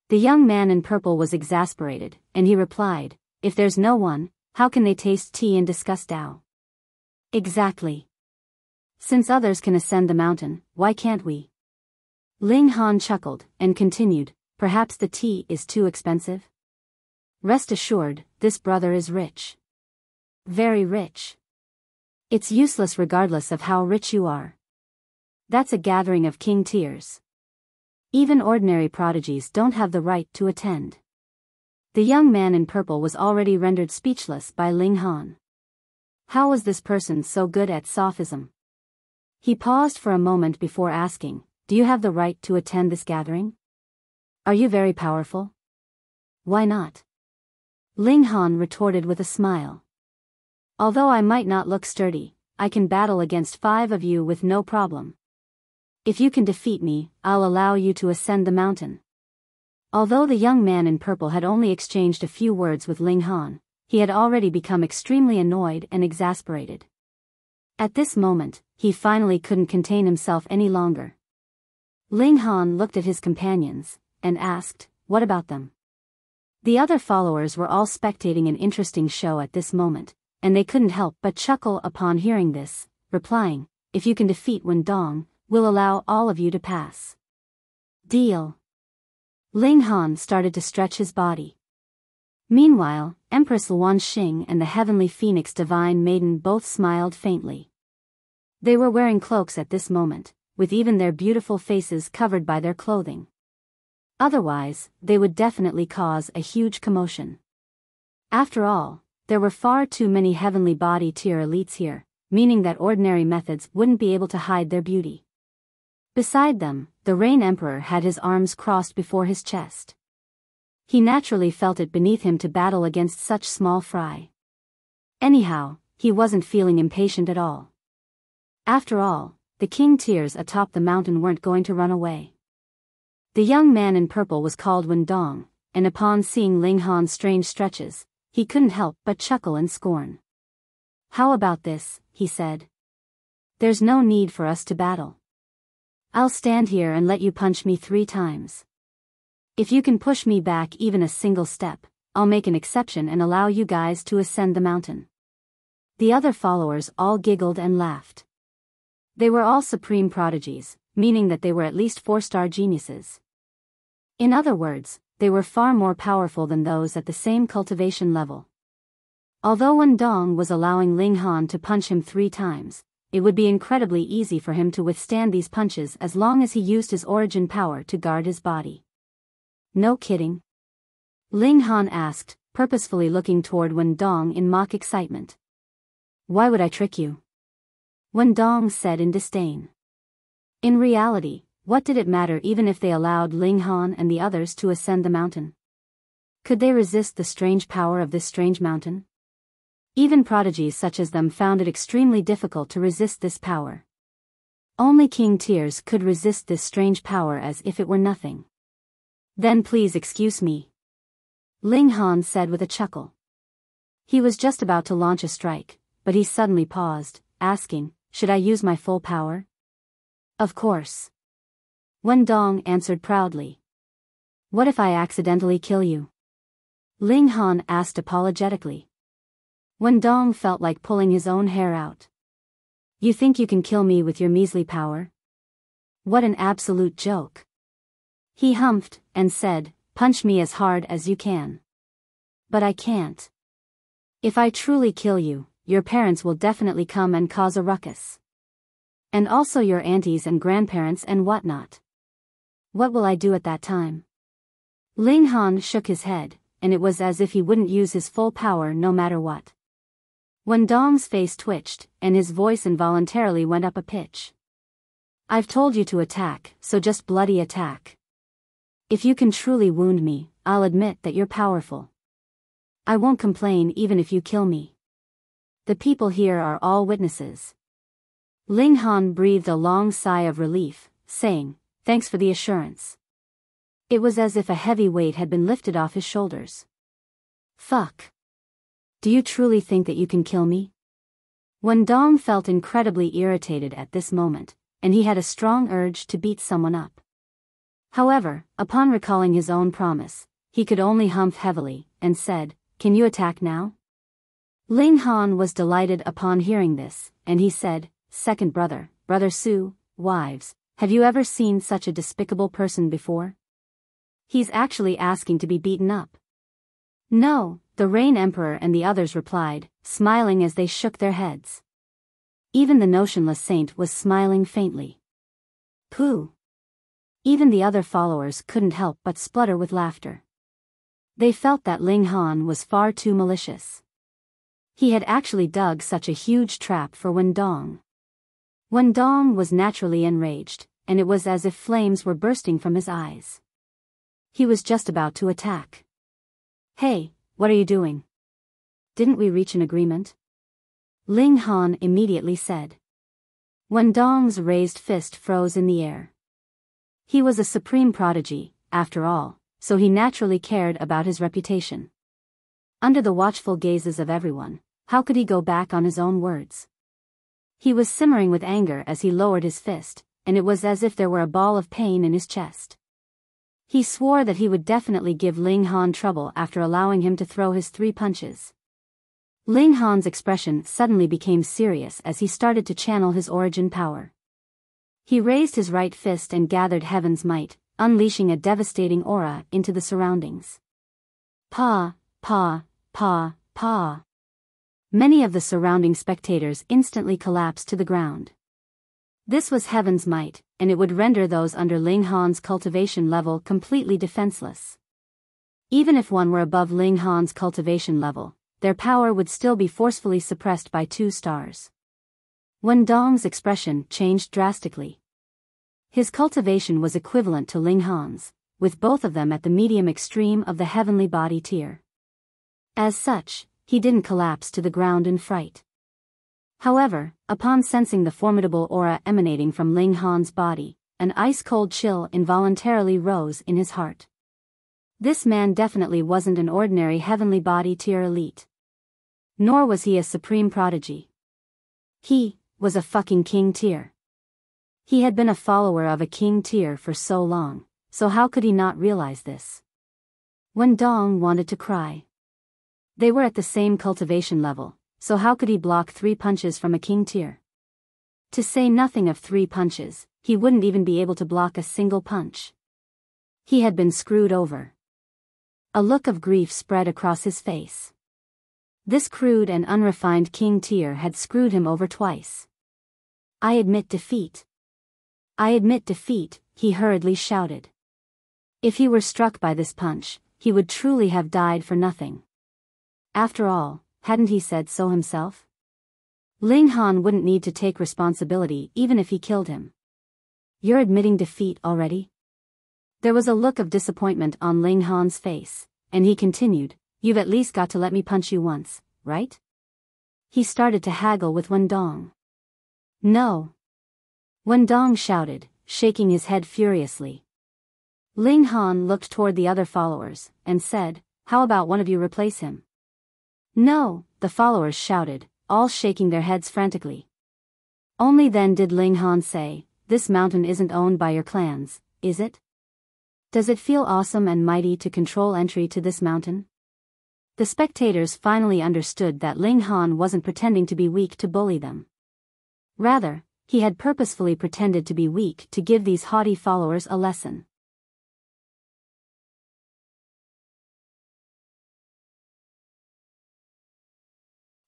The young man in purple was exasperated, and he replied, if there's no one, how can they taste tea and discuss Dao? Exactly. Since others can ascend the mountain, why can't we? Ling Han chuckled, and continued, perhaps the tea is too expensive? Rest assured, this brother is rich. Very rich. It's useless regardless of how rich you are. That's a gathering of king tiers. Even ordinary prodigies don't have the right to attend. The young man in purple was already rendered speechless by Ling Han. How was this person so good at sophism? He paused for a moment before asking, do you have the right to attend this gathering? Are you very powerful? Why not? Ling Han retorted with a smile. Although I might not look sturdy, I can battle against 5 of you with no problem. If you can defeat me, I'll allow you to ascend the mountain. Although the young man in purple had only exchanged a few words with Ling Han, he had already become extremely annoyed and exasperated. At this moment, he finally couldn't contain himself any longer. Ling Han looked at his companions, and asked, what about them? The other followers were all spectating an interesting show at this moment, and they couldn't help but chuckle upon hearing this, replying, if you can defeat Wen Dong, we'll allow all of you to pass. Deal. Ling Han started to stretch his body. Meanwhile, Empress Luan Xing and the Heavenly Phoenix Divine Maiden both smiled faintly. They were wearing cloaks at this moment, with even their beautiful faces covered by their clothing. Otherwise, they would definitely cause a huge commotion. After all, there were far too many heavenly body tier elites here, meaning that ordinary methods wouldn't be able to hide their beauty. Beside them, the Rain Emperor had his arms crossed before his chest. He naturally felt it beneath him to battle against such small fry. Anyhow, he wasn't feeling impatient at all. After all, the king tiers atop the mountain weren't going to run away. The young man in purple was called Wen Dong, and upon seeing Ling Han's strange stretches, he couldn't help but chuckle in scorn. How about this, he said. There's no need for us to battle. I'll stand here and let you punch me 3 times. If you can push me back even a single step, I'll make an exception and allow you guys to ascend the mountain. The other followers all giggled and laughed. They were all supreme prodigies, meaning that they were at least 4-star geniuses. In other words, they were far more powerful than those at the same cultivation level. Although Wen Dong was allowing Ling Han to punch him 3 times, it would be incredibly easy for him to withstand these punches as long as he used his origin power to guard his body. No kidding? Ling Han asked, purposefully looking toward Wen Dong in mock excitement. Why would I trick you? Wen Dong said in disdain. In reality, what did it matter even if they allowed Ling Han and the others to ascend the mountain? Could they resist the strange power of this strange mountain? Even prodigies such as them found it extremely difficult to resist this power. Only king tiers could resist this strange power as if it were nothing. Then please excuse me. Ling Han said with a chuckle. He was just about to launch a strike, but he suddenly paused, asking, should I use my full power? Of course. Wen Dong answered proudly. What if I accidentally kill you? Ling Han asked apologetically. Wen Dong felt like pulling his own hair out. You think you can kill me with your measly power? What an absolute joke. He humphed, and said, punch me as hard as you can. But I can't. If I truly kill you, your parents will definitely come and cause a ruckus. And also your aunties and grandparents and whatnot. What will I do at that time? Ling Han shook his head, and it was as if he wouldn't use his full power no matter what. Wen Dong's face twitched, and his voice involuntarily went up a pitch. I've told you to attack, so just bloody attack. If you can truly wound me, I'll admit that you're powerful. I won't complain even if you kill me. The people here are all witnesses. Ling Han breathed a long sigh of relief, saying, thanks for the assurance. It was as if a heavy weight had been lifted off his shoulders. Fuck. Do you truly think that you can kill me? Wen Dong felt incredibly irritated at this moment, and he had a strong urge to beat someone up. However, upon recalling his own promise, he could only humph heavily, and said, can you attack now? Ling Han was delighted upon hearing this, and he said, second brother, Brother Su, wives, have you ever seen such a despicable person before? He's actually asking to be beaten up. No, the Rain Emperor and the others replied, smiling as they shook their heads. Even the notionless saint was smiling faintly. Pooh! Even the other followers couldn't help but splutter with laughter. They felt that Ling Han was far too malicious. He had actually dug such a huge trap for Wendong. Wendong was naturally enraged, and it was as if flames were bursting from his eyes. He was just about to attack. Hey, what are you doing? Didn't we reach an agreement? Ling Han immediately said. Wendong's raised fist froze in the air. He was a supreme prodigy, after all, so he naturally cared about his reputation. Under the watchful gazes of everyone, how could he go back on his own words? He was simmering with anger as he lowered his fist, and it was as if there were a ball of pain in his chest. He swore that he would definitely give Ling Han trouble after allowing him to throw his 3 punches. Ling Han's expression suddenly became serious as he started to channel his origin power. He raised his right fist and gathered heaven's might, unleashing a devastating aura into the surroundings. Pa, pa, pa, pa. Many of the surrounding spectators instantly collapsed to the ground. This was heaven's might, and it would render those under Ling Han's cultivation level completely defenseless. Even if one were above Ling Han's cultivation level, their power would still be forcefully suppressed by 2 stars. Wendong's expression changed drastically. His cultivation was equivalent to Ling Han's, with both of them at the medium extreme of the heavenly body tier. As such, he didn't collapse to the ground in fright. However, upon sensing the formidable aura emanating from Ling Han's body, an ice-cold chill involuntarily rose in his heart. This man definitely wasn't an ordinary heavenly body tier elite. Nor was he a supreme prodigy. He was a fucking king tier. He had been a follower of a king tier for so long, so how could he not realize this? Wendong wanted to cry. They were at the same cultivation level, so how could he block 3 punches from a king tier? To say nothing of 3 punches, he wouldn't even be able to block a single punch. He had been screwed over. A look of grief spread across his face. This crude and unrefined king tier had screwed him over twice. I admit defeat. I admit defeat, he hurriedly shouted. If he were struck by this punch, he would truly have died for nothing. After all, hadn't he said so himself? Ling Han wouldn't need to take responsibility even if he killed him. You're admitting defeat already? There was a look of disappointment on Ling Han's face, and he continued, you've at least got to let me punch you once, right? He started to haggle with Wendong. No. Wendong shouted, shaking his head furiously. Ling Han looked toward the other followers, and said, how about one of you replace him? No, the followers shouted, all shaking their heads frantically. Only then did Ling Han say, this mountain isn't owned by your clans, is it? Does it feel awesome and mighty to control entry to this mountain? The spectators finally understood that Ling Han wasn't pretending to be weak to bully them. Rather, he had purposefully pretended to be weak to give these haughty followers a lesson.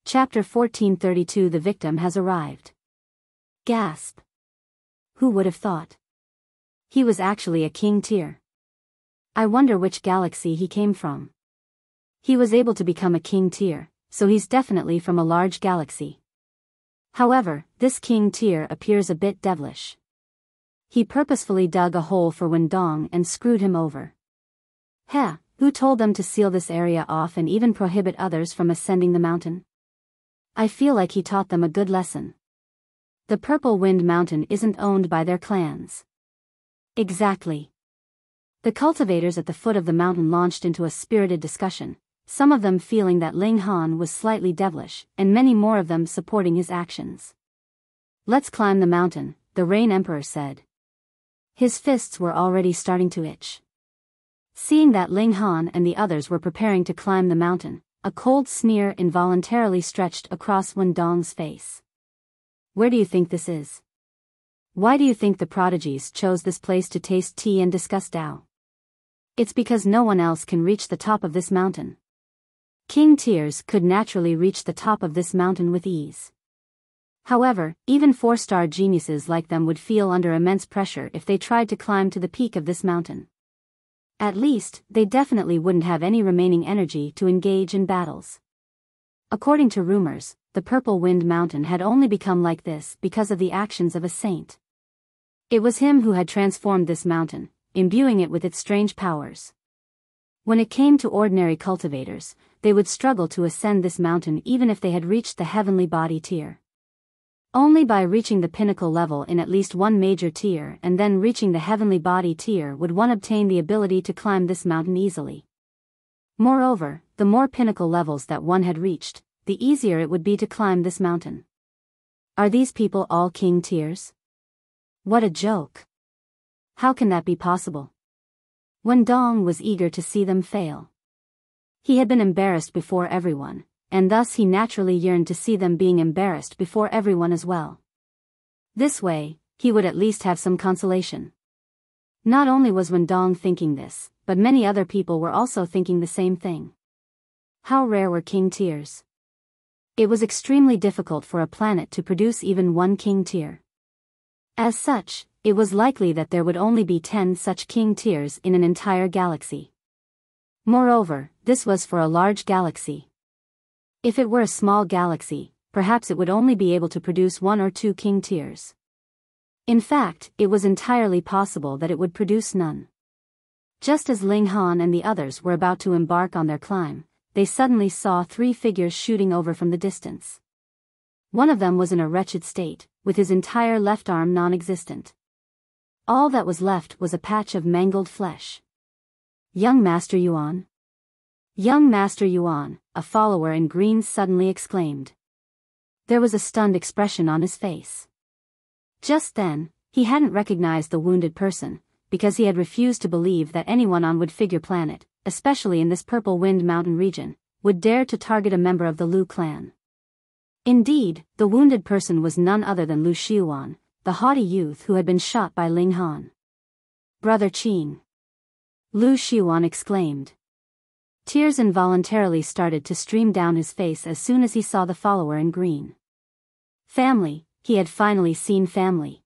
Chapter 1432 The victim has arrived. Gasp. Who would have thought? He was actually a king tier. I wonder which galaxy he came from. He was able to become a king tier, so he's definitely from a large galaxy. However, this king tier appears a bit devilish. He purposefully dug a hole for Wendong and screwed him over. Heh, who told them to seal this area off and even prohibit others from ascending the mountain? I feel like he taught them a good lesson. The Purple Wind Mountain isn't owned by their clans. Exactly. The cultivators at the foot of the mountain launched into a spirited discussion, some of them feeling that Ling Han was slightly devilish, and many more of them supporting his actions. Let's climb the mountain, the Rain Emperor said. His fists were already starting to itch. Seeing that Ling Han and the others were preparing to climb the mountain, a cold sneer involuntarily stretched across Wendong's face. Where do you think this is? Why do you think the prodigies chose this place to taste tea and discuss Dao? It's because no one else can reach the top of this mountain. King Tears could naturally reach the top of this mountain with ease. However, even 4-star geniuses like them would feel under immense pressure if they tried to climb to the peak of this mountain. At least, they definitely wouldn't have any remaining energy to engage in battles. According to rumors, the Purple Wind Mountain had only become like this because of the actions of a saint. It was him who had transformed this mountain, imbuing it with its strange powers. When it came to ordinary cultivators, they would struggle to ascend this mountain even if they had reached the heavenly body tier. Only by reaching the pinnacle level in at least one major tier and then reaching the heavenly body tier would one obtain the ability to climb this mountain easily. Moreover, the more pinnacle levels that one had reached, the easier it would be to climb this mountain. Are these people all king tiers? What a joke! How can that be possible? Wen Dong was eager to see them fail. He had been embarrassed before everyone, and thus he naturally yearned to see them being embarrassed before everyone as well. This way, he would at least have some consolation. Not only was Wen Dong thinking this, but many other people were also thinking the same thing. How rare were king tiers? It was extremely difficult for a planet to produce even one king tier. As such, it was likely that there would only be 10 such king tiers in an entire galaxy. Moreover, this was for a large galaxy. If it were a small galaxy, perhaps it would only be able to produce 1 or 2 king tiers. In fact, it was entirely possible that it would produce none. Just as Ling Han and the others were about to embark on their climb, they suddenly saw 3 figures shooting over from the distance. One of them was in a wretched state, with his entire left arm non-existent. All that was left was a patch of mangled flesh. Young Master Yuan? Young Master Yuan, a follower in green suddenly exclaimed. There was a stunned expression on his face. Just then, he hadn't recognized the wounded person, because he had refused to believe that anyone on Woodfigure Planet, especially in this Purple Wind Mountain region, would dare to target a member of the Lu clan. Indeed, the wounded person was none other than Lu Xiuan, the haughty youth who had been shot by Ling Han. Brother Qing! Lu Xiuan exclaimed. Tears involuntarily started to stream down his face as soon as he saw the follower in green. Family, he had finally seen family.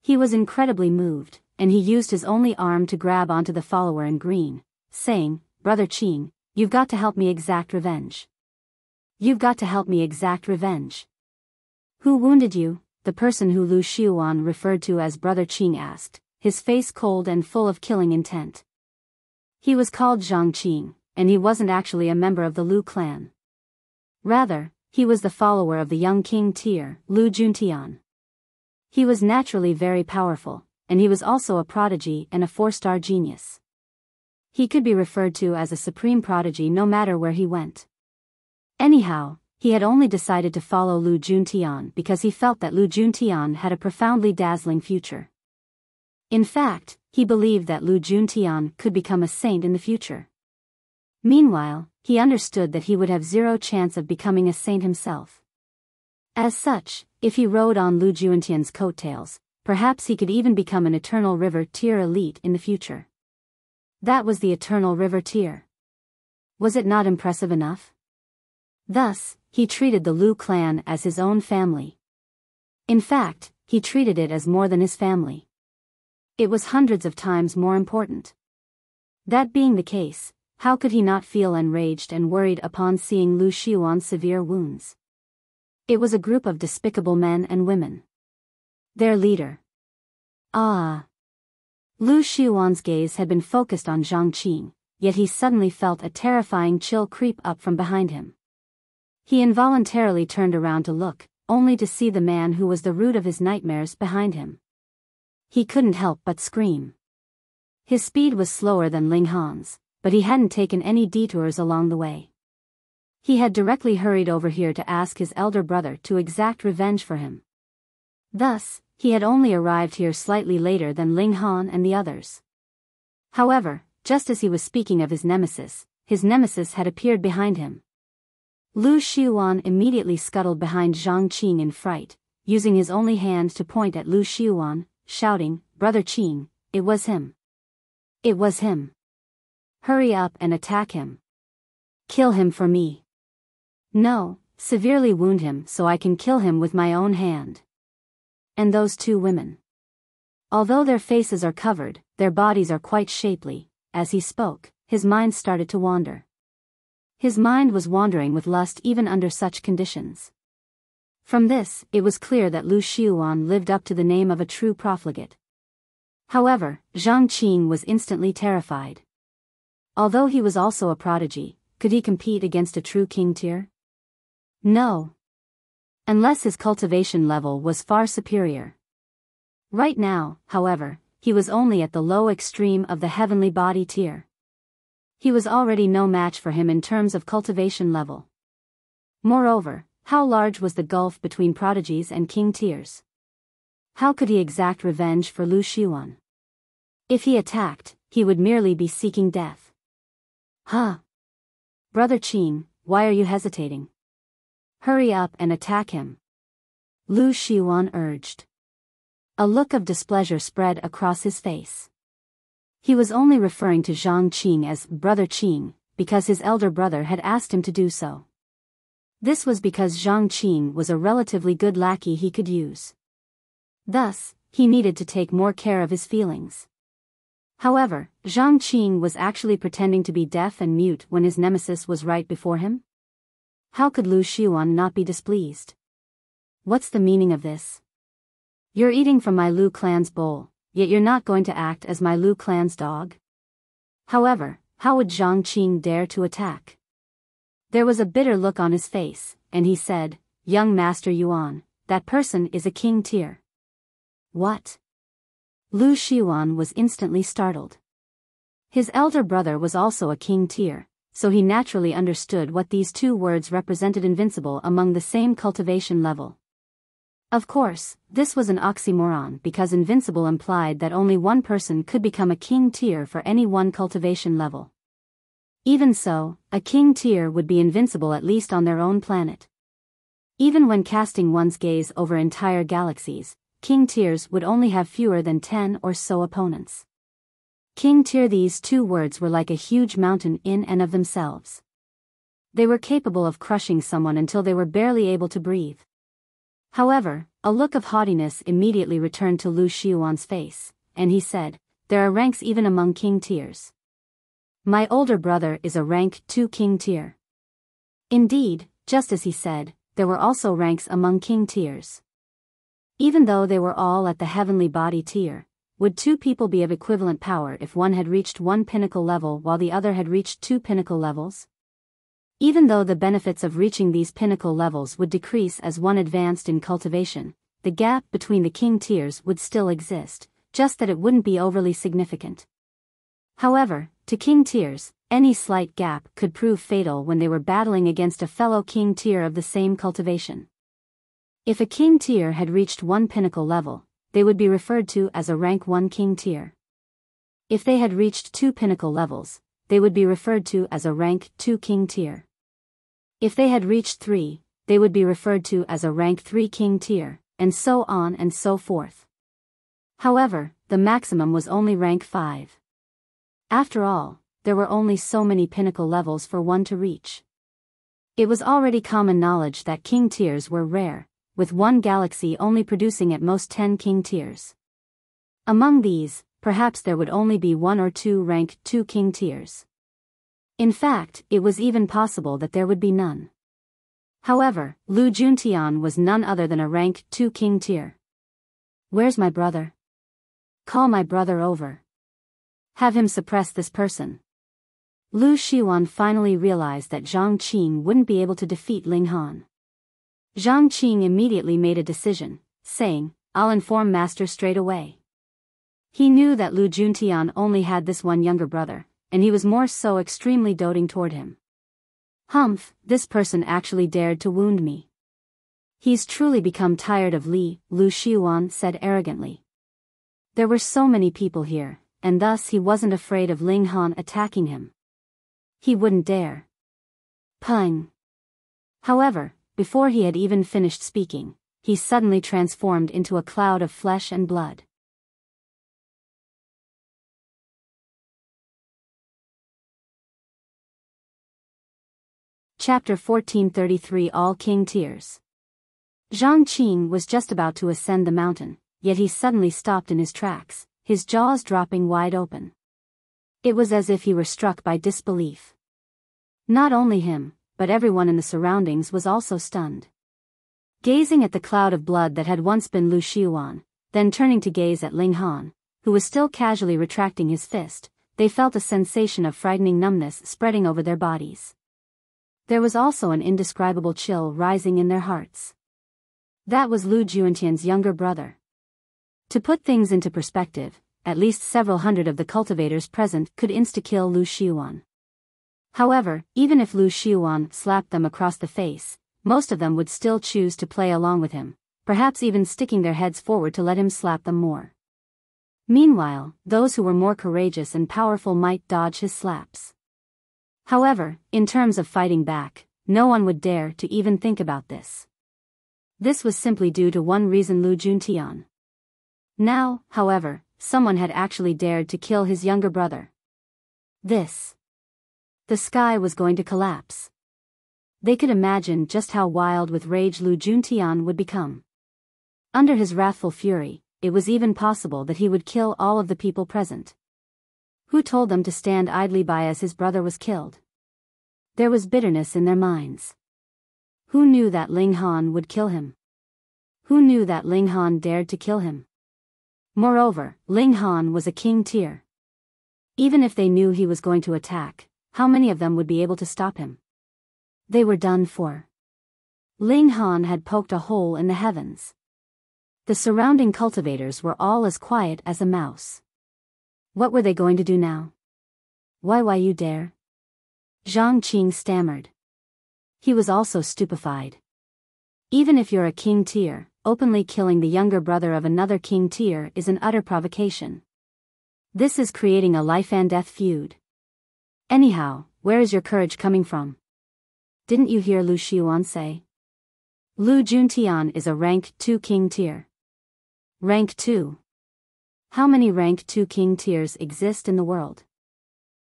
He was incredibly moved, and he used his only arm to grab onto the follower in green, saying, Brother Qing, you've got to help me exact revenge. You've got to help me exact revenge. Who wounded you? The person who Lu Xiuan referred to as Brother Qing asked, his face cold and full of killing intent. He was called Zhang Qing, and he wasn't actually a member of the Lu clan. Rather, he was the follower of the young king Tier, Lu Juntian. He was naturally very powerful, and he was also a prodigy and a 4-star genius. He could be referred to as a supreme prodigy no matter where he went. Anyhow, he had only decided to follow Lu Juntian because he felt that Lu Juntian had a profoundly dazzling future. In fact, he believed that Lu Juntian could become a saint in the future. Meanwhile, he understood that he would have 0 chance of becoming a saint himself. As such, if he rode on Lu Juntian's coattails, perhaps he could even become an Eternal River Tier elite in the future. That was the Eternal River Tier. Was it not impressive enough? Thus, he treated the Lu clan as his own family. In fact, he treated it as more than his family. It was hundreds of times more important. That being the case, how could he not feel enraged and worried upon seeing Lu Xiuan's severe wounds? It was a group of despicable men and women. Their leader. Ah! Lu Xiuan's gaze had been focused on Zhang Qing, yet he suddenly felt a terrifying chill creep up from behind him. He involuntarily turned around to look, only to see the man who was the root of his nightmares behind him. He couldn't help but scream. His speed was slower than Ling Han's, but he hadn't taken any detours along the way. He had directly hurried over here to ask his elder brother to exact revenge for him. Thus, he had only arrived here slightly later than Ling Han and the others. However, just as he was speaking of his nemesis had appeared behind him. Lu Xiuan immediately scuttled behind Zhang Qing in fright, using his only hand to point at Lu Xiuan, shouting, "Brother Qing, it was him. It was him. Hurry up and attack him. Kill him for me. No, severely wound him so I can kill him with my own hand." And those two women. Although their faces are covered, their bodies are quite shapely. As he spoke, his mind started to wander. His mind was wandering with lust even under such conditions. From this, it was clear that Lu Xiuan lived up to the name of a true profligate. However, Zhang Qing was instantly terrified. Although he was also a prodigy, could he compete against a true king tier? No. Unless his cultivation level was far superior. Right now, however, he was only at the low extreme of the heavenly body tier. He was already no match for him in terms of cultivation level. Moreover, how large was the gulf between prodigies and king tiers? How could he exact revenge for Lu Xiuan? If he attacked, he would merely be seeking death. Huh? Brother Qing, why are you hesitating? Hurry up and attack him. Lu Xiuan urged. A look of displeasure spread across his face. He was only referring to Zhang Qing as Brother Qing, because his elder brother had asked him to do so. This was because Zhang Qing was a relatively good lackey he could use. Thus, he needed to take more care of his feelings. However, Zhang Qing was actually pretending to be deaf and mute when his nemesis was right before him? How could Lu Xiuan not be displeased? What's the meaning of this? You're eating from my Lu clan's bowl, yet you're not going to act as my Lu clan's dog? However, how would Zhang Qing dare to attack? There was a bitter look on his face, and he said, "Young Master Yuan, that person is a king tier." What? Lu Xiuan was instantly startled. His elder brother was also a king tier, so he naturally understood what these two words represented: invincible among the same cultivation level. Of course, this was an oxymoron because invincible implied that only one person could become a king tier for any one cultivation level. Even so, a king tier would be invincible at least on their own planet. Even when casting one's gaze over entire galaxies, king tiers would only have fewer than 10 or so opponents. King tier, these two words were like a huge mountain in and of themselves. They were capable of crushing someone until they were barely able to breathe. However, a look of haughtiness immediately returned to Lu Xiuan's face, and he said, "There are ranks even among king tiers. My older brother is a rank 2 king tier." Indeed, just as he said, there were also ranks among king tiers. Even though they were all at the heavenly body tier, would two people be of equivalent power if one had reached one pinnacle level while the other had reached 2 pinnacle levels? Even though the benefits of reaching these pinnacle levels would decrease as one advanced in cultivation, the gap between the king tiers would still exist, just that it wouldn't be overly significant. However, to king tiers, any slight gap could prove fatal when they were battling against a fellow king tier of the same cultivation. If a king tier had reached one pinnacle level, they would be referred to as a rank 1 king tier. If they had reached 2 pinnacle levels, they would be referred to as a rank 2 king tier. If they had reached 3, they would be referred to as a rank 3 king tier, and so on and so forth. However, the maximum was only rank 5. After all, there were only so many pinnacle levels for one to reach. It was already common knowledge that king tiers were rare, with one galaxy only producing at most 10 king tiers. Among these, perhaps there would only be 1 or 2 rank 2 king tiers. In fact, it was even possible that there would be none. However, Lu Juntian was none other than a rank 2 king tier. Where's my brother? Call my brother over. Have him suppress this person. Lu Xiuan finally realized that Zhang Qing wouldn't be able to defeat Ling Han. Zhang Qing immediately made a decision, saying, "I'll inform master straight away." He knew that Lu Juntian only had this one younger brother, and he was more so extremely doting toward him. Humph, this person actually dared to wound me. He's truly become tired of Li, Lu Xiuan said arrogantly. There were so many people here, and thus he wasn't afraid of Ling Han attacking him. He wouldn't dare. Pung. However, before he had even finished speaking, he suddenly transformed into a cloud of flesh and blood. Chapter 1433 All King Tears. Zhang Qing was just about to ascend the mountain, yet he suddenly stopped in his tracks, his jaws dropping wide open. It was as if he were struck by disbelief. Not only him, but everyone in the surroundings was also stunned. Gazing at the cloud of blood that had once been Lu Xiuan, then turning to gaze at Ling Han, who was still casually retracting his fist, they felt a sensation of frightening numbness spreading over their bodies. There was also an indescribable chill rising in their hearts. That was Lu Juentian's younger brother. To put things into perspective, at least several hundred of the cultivators present could insta-kill Lu Xiuan. However, even if Lu Xiuan slapped them across the face, most of them would still choose to play along with him, perhaps even sticking their heads forward to let him slap them more. Meanwhile, those who were more courageous and powerful might dodge his slaps. However, in terms of fighting back, no one would dare to even think about this. This was simply due to one reason: Lu Juntian. Now, however, someone had actually dared to kill his younger brother. The sky was going to collapse. They could imagine just how wild with rage Lu Juntian would become. Under his wrathful fury, it was even possible that he would kill all of the people present. Who told them to stand idly by as his brother was killed? There was bitterness in their minds. Who knew that Ling Han would kill him? Who knew that Ling Han dared to kill him? Moreover, Ling Han was a king tier. Even if they knew he was going to attack, how many of them would be able to stop him? They were done for. Ling Han had poked a hole in the heavens. The surrounding cultivators were all as quiet as a mouse. What were they going to do now? Why you dare? Zhang Qing stammered. He was also stupefied. Even if you're a king tier, openly killing the younger brother of another king tier is an utter provocation. This is creating a life and death feud. Anyhow, where is your courage coming from? Didn't you hear Lu Xiuan say? Lu Juntian is a rank 2 king tier. Rank 2. How many rank 2 king tiers exist in the world?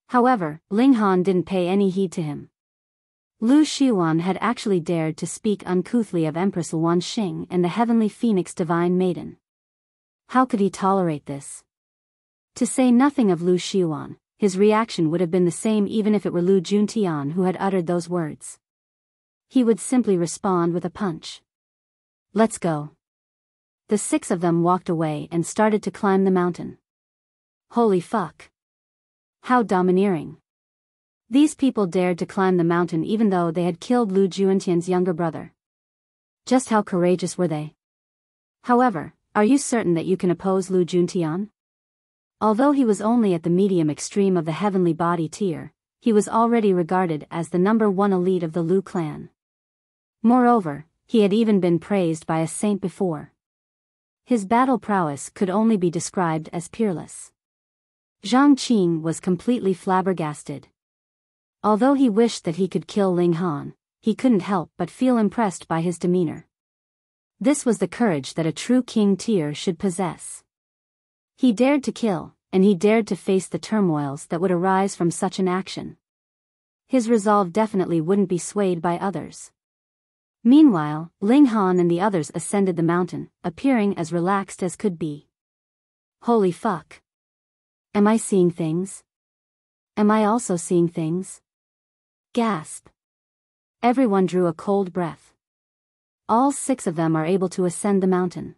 However, Ling Han didn't pay any heed to him. Lu Xiuan had actually dared to speak uncouthly of Empress Luan Xing and the heavenly phoenix divine maiden. How could he tolerate this? To say nothing of Lu Xiuan, his reaction would have been the same even if it were Lu Juntian who had uttered those words. He would simply respond with a punch. Let's go. The 6 of them walked away and started to climb the mountain. Holy fuck. How domineering. These people dared to climb the mountain even though they had killed Lu Juentian's younger brother. Just how courageous were they? However, are you certain that you can oppose Lu Juntian? Although he was only at the medium extreme of the heavenly body tier, he was already regarded as the number 1 elite of the Lu clan. Moreover, he had even been praised by a saint before. His battle prowess could only be described as peerless. Zhang Qing was completely flabbergasted. Although he wished that he could kill Ling Han, he couldn't help but feel impressed by his demeanor. This was the courage that a true king tier should possess. He dared to kill, and he dared to face the turmoils that would arise from such an action. His resolve definitely wouldn't be swayed by others. Meanwhile, Ling Han and the others ascended the mountain, appearing as relaxed as could be. Holy fuck. Am I seeing things? Am I also seeing things? Gasp. Everyone drew a cold breath. All 6 of them are able to ascend the mountain.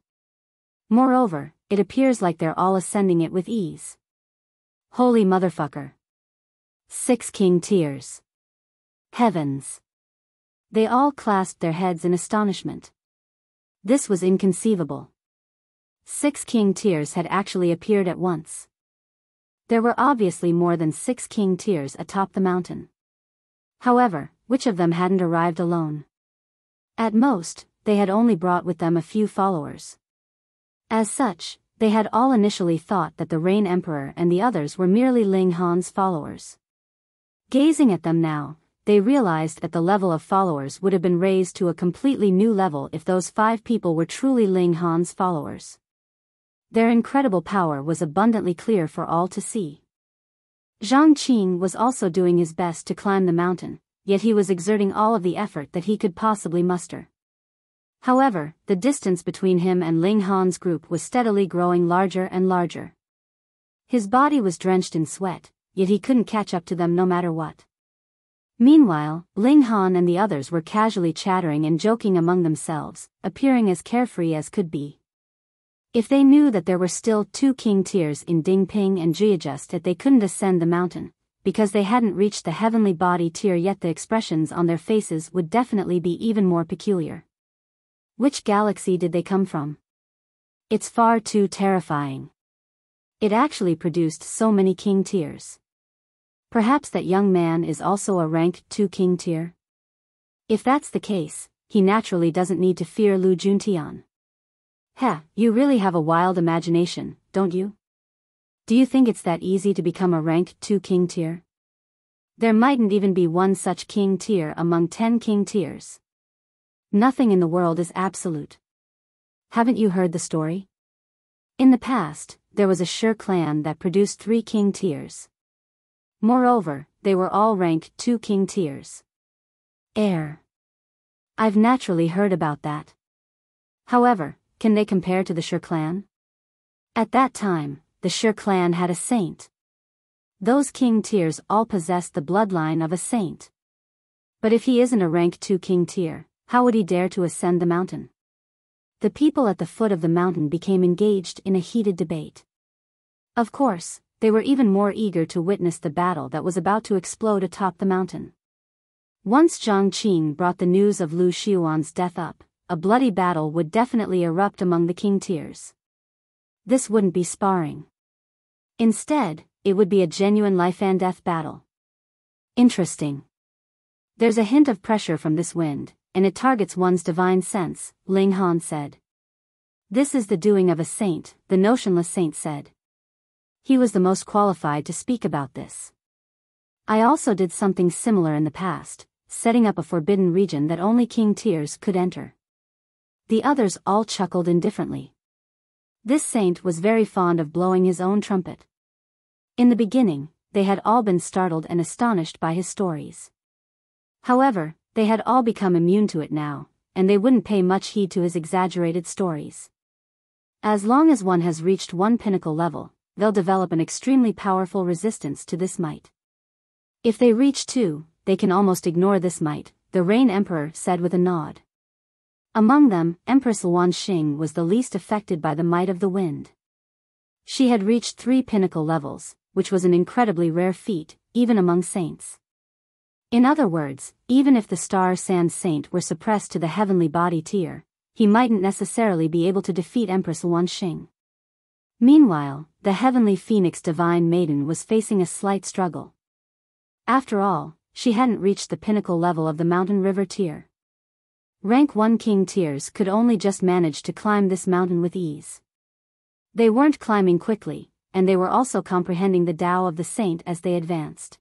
Moreover, it appears like they're all ascending it with ease. Holy motherfucker. 6 king tiers. Heavens. They all clasped their heads in astonishment. This was inconceivable. 6 king tiers had actually appeared at once. There were obviously more than 6 king tiers atop the mountain. However, which of them hadn't arrived alone? At most, they had only brought with them a few followers. As such, they had all initially thought that the Rain Emperor and the others were merely Ling Han's followers. Gazing at them now, they realized that the level of followers would have been raised to a completely new level if those 5 people were truly Ling Han's followers. Their incredible power was abundantly clear for all to see. Zhang Qing was also doing his best to climb the mountain, yet he was exerting all of the effort that he could possibly muster. However, the distance between him and Ling Han's group was steadily growing larger and larger. His body was drenched in sweat, yet he couldn't catch up to them no matter what. Meanwhile, Ling Han and the others were casually chattering and joking among themselves, appearing as carefree as could be. If they knew that there were still 2 king tiers in Dingping and Jiajust, that they couldn't ascend the mountain, because they hadn't reached the heavenly body tier yet, the expressions on their faces would definitely be even more peculiar. Which galaxy did they come from? It's far too terrifying. It actually produced so many king tiers. Perhaps that young man is also a rank 2 king tier? If that's the case, he naturally doesn't need to fear Lu Juntian. Heh, you really have a wild imagination, don't you? Do you think it's that easy to become a rank 2 king tier? There mightn't even be one such king tier among 10 king tiers. Nothing in the world is absolute. Haven't you heard the story? In the past, there was a Shi clan that produced 3 king tiers. Moreover, they were all rank 2 king tiers. I've naturally heard about that. However, can they compare to the Shi clan? At that time, the Shi clan had a saint. Those king tiers all possessed the bloodline of a saint. But if he isn't a rank 2 king tier, how would he dare to ascend the mountain? The people at the foot of the mountain became engaged in a heated debate. Of course, they were even more eager to witness the battle that was about to explode atop the mountain. Once Zhang Qing brought the news of Lu Xiuan's death up, a bloody battle would definitely erupt among the king tiers. This wouldn't be sparring. Instead, it would be a genuine life-and-death battle. Interesting. There's a hint of pressure from this wind, and it targets one's divine sense, Ling Han said. This is the doing of a saint, the notionless saint said. He was the most qualified to speak about this. I also did something similar in the past, setting up a forbidden region that only king tiers could enter. The others all chuckled indifferently. This saint was very fond of blowing his own trumpet. In the beginning, they had all been startled and astonished by his stories. However, they had all become immune to it now, and they wouldn't pay much heed to his exaggerated stories. As long as one has reached one pinnacle level, they'll develop an extremely powerful resistance to this might. If they reach 2, they can almost ignore this might, the Rain Emperor said with a nod. Among them, Empress Wanxing was the least affected by the might of the wind. She had reached 3 pinnacle levels, which was an incredibly rare feat, even among saints. In other words, even if the Star Sand Saint were suppressed to the heavenly body tier, he mightn't necessarily be able to defeat Empress Wanxing. Meanwhile, the heavenly Phoenix Divine Maiden was facing a slight struggle. After all, she hadn't reached the pinnacle level of the Mountain River tier. Rank 1 king tiers could only just manage to climb this mountain with ease. They weren't climbing quickly, and they were also comprehending the Tao of the saint as they advanced.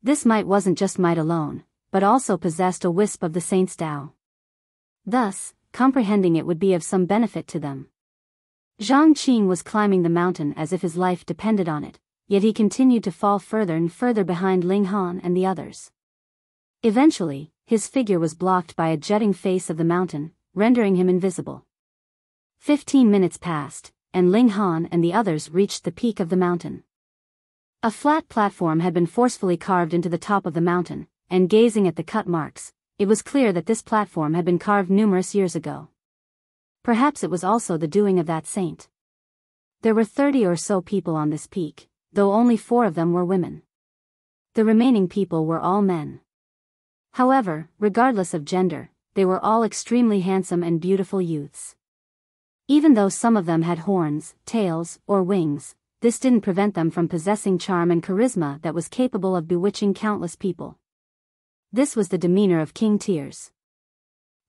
This might wasn't just might alone, but also possessed a wisp of the saint's Tao. Thus, comprehending it would be of some benefit to them. Zhang Qing was climbing the mountain as if his life depended on it, yet he continued to fall further and further behind Ling Han and the others. Eventually, his figure was blocked by a jutting face of the mountain, rendering him invisible. 15 minutes passed, and Ling Han and the others reached the peak of the mountain. A flat platform had been forcefully carved into the top of the mountain, and gazing at the cut marks, it was clear that this platform had been carved numerous years ago. Perhaps it was also the doing of that saint. There were 30 or so people on this peak, though only 4 of them were women. The remaining people were all men. However, regardless of gender, they were all extremely handsome and beautiful youths. Even though some of them had horns, tails, or wings, this didn't prevent them from possessing charm and charisma that was capable of bewitching countless people. This was the demeanor of King Tiers.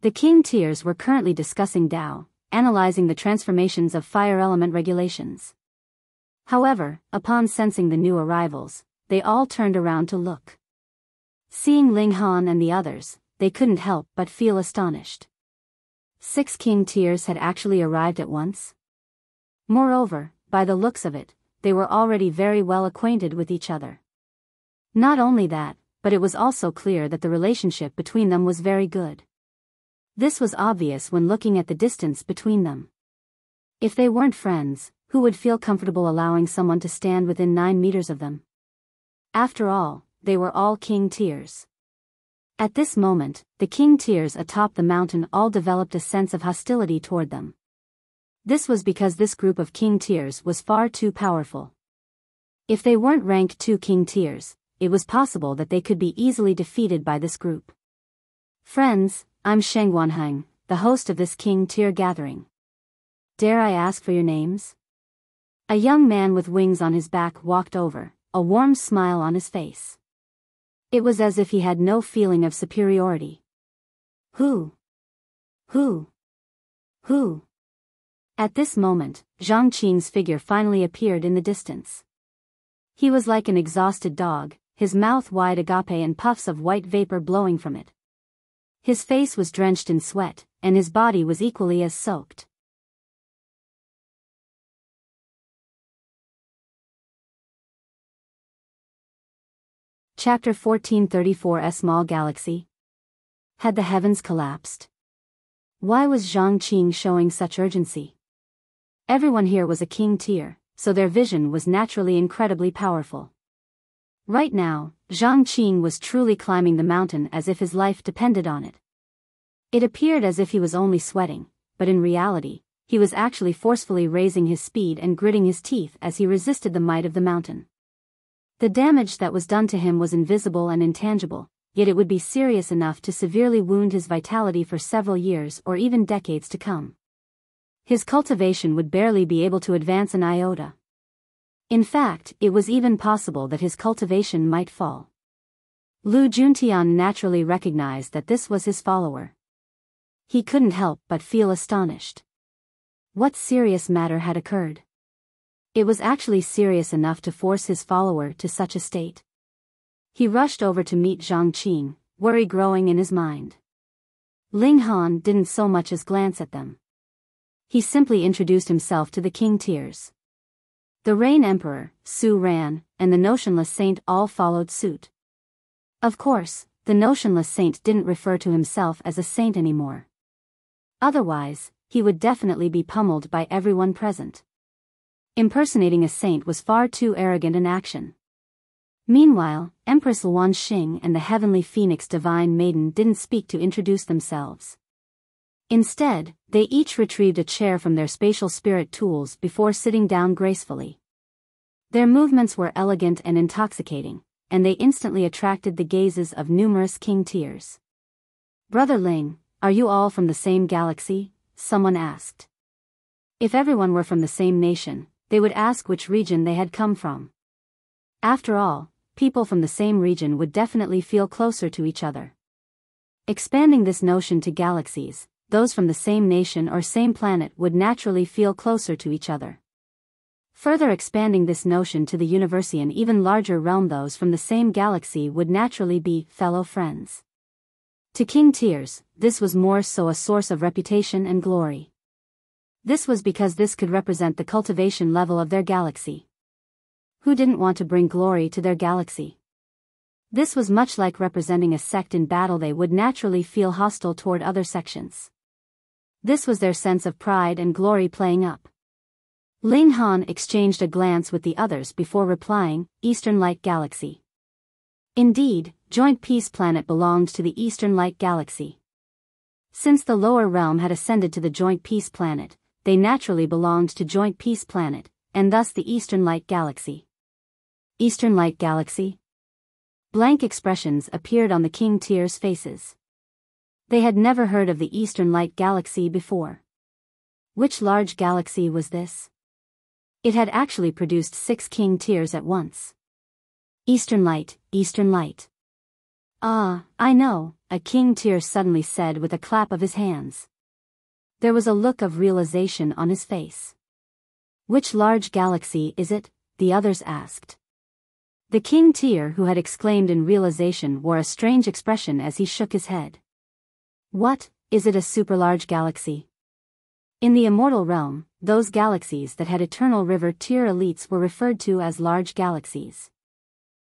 The King Tiers were currently discussing Tao, analyzing the transformations of fire element regulations. However, upon sensing the new arrivals, they all turned around to look. Seeing Ling Han and the others, they couldn't help but feel astonished. 6 king tiers had actually arrived at once. Moreover, by the looks of it, they were already very well acquainted with each other. Not only that, but it was also clear that the relationship between them was very good. This was obvious when looking at the distance between them. If they weren't friends, who would feel comfortable allowing someone to stand within 9 meters of them? After all, they were all king tiers. At this moment, the king tiers atop the mountain all developed a sense of hostility toward them. This was because this group of king tiers was far too powerful. If they weren't ranked 2 king tiers, it was possible that they could be easily defeated by this group. Friends, I'm Sheng Wanheng, the host of this king tier gathering. Dare I ask for your names? A young man with wings on his back walked over, a warm smile on his face. It was as if he had no feeling of superiority. Who? At this moment, Zhang Qing's figure finally appeared in the distance. He was like an exhausted dog, his mouth wide agape and puffs of white vapor blowing from it. His face was drenched in sweat, and his body was equally as soaked. Chapter 1434. A small galaxy. Had the heavens collapsed? Why was Zhang Qing showing such urgency? Everyone here was a king tier, so their vision was naturally incredibly powerful. Right now, Zhang Qing was truly climbing the mountain as if his life depended on it. It appeared as if he was only sweating, but in reality, he was actually forcefully raising his speed and gritting his teeth as he resisted the might of the mountain. The damage that was done to him was invisible and intangible, yet it would be serious enough to severely wound his vitality for several years or even decades to come. His cultivation would barely be able to advance an iota. In fact, it was even possible that his cultivation might fall. Lu Juntian naturally recognized that this was his follower. He couldn't help but feel astonished. What serious matter had occurred? It was actually serious enough to force his follower to such a state. He rushed over to meet Zhang Qing, worry growing in his mind. Ling Han didn't so much as glance at them. He simply introduced himself to the king tiers. The Rain Emperor, Su Ran, and the Notionless Saint all followed suit. Of course, the Notionless Saint didn't refer to himself as a saint anymore. Otherwise, he would definitely be pummeled by everyone present. Impersonating a saint was far too arrogant an action. Meanwhile, Empress Luan Xing and the Heavenly Phoenix Divine Maiden didn't speak to introduce themselves. Instead, they each retrieved a chair from their spatial spirit tools before sitting down gracefully. Their movements were elegant and intoxicating, and they instantly attracted the gazes of numerous king tiers. Brother Ling, are you all from the same galaxy? Someone asked. If everyone were from the same nation, they would ask which region they had come from. After all, people from the same region would definitely feel closer to each other. Expanding this notion to galaxies, those from the same nation or same planet would naturally feel closer to each other. Further expanding this notion to the universe and even larger realm, those from the same galaxy would naturally be fellow friends. To king tiers, this was more so a source of reputation and glory. This was because this could represent the cultivation level of their galaxy. Who didn't want to bring glory to their galaxy? This was much like representing a sect in battle. They would naturally feel hostile toward other sections. This was their sense of pride and glory playing up. Ling Han exchanged a glance with the others before replying, Eastern Light Galaxy. Indeed, Joint Peace Planet belonged to the Eastern Light Galaxy. Since the lower realm had ascended to the Joint Peace Planet, they naturally belonged to Joint Peace Planet, and thus the Eastern Light Galaxy. Eastern Light Galaxy? Blank expressions appeared on the king tiers' faces. They had never heard of the Eastern Light Galaxy before. Which large galaxy was this? It had actually produced 6 king tiers at once. Eastern Light, Eastern Light. Ah, I know, a king tier suddenly said with a clap of his hands. There was a look of realization on his face. Which large galaxy is it? The others asked. The King Tyr, who had exclaimed in realization, wore a strange expression as he shook his head. What, is it a super-large galaxy? In the immortal realm, those galaxies that had eternal river tier elites were referred to as large galaxies.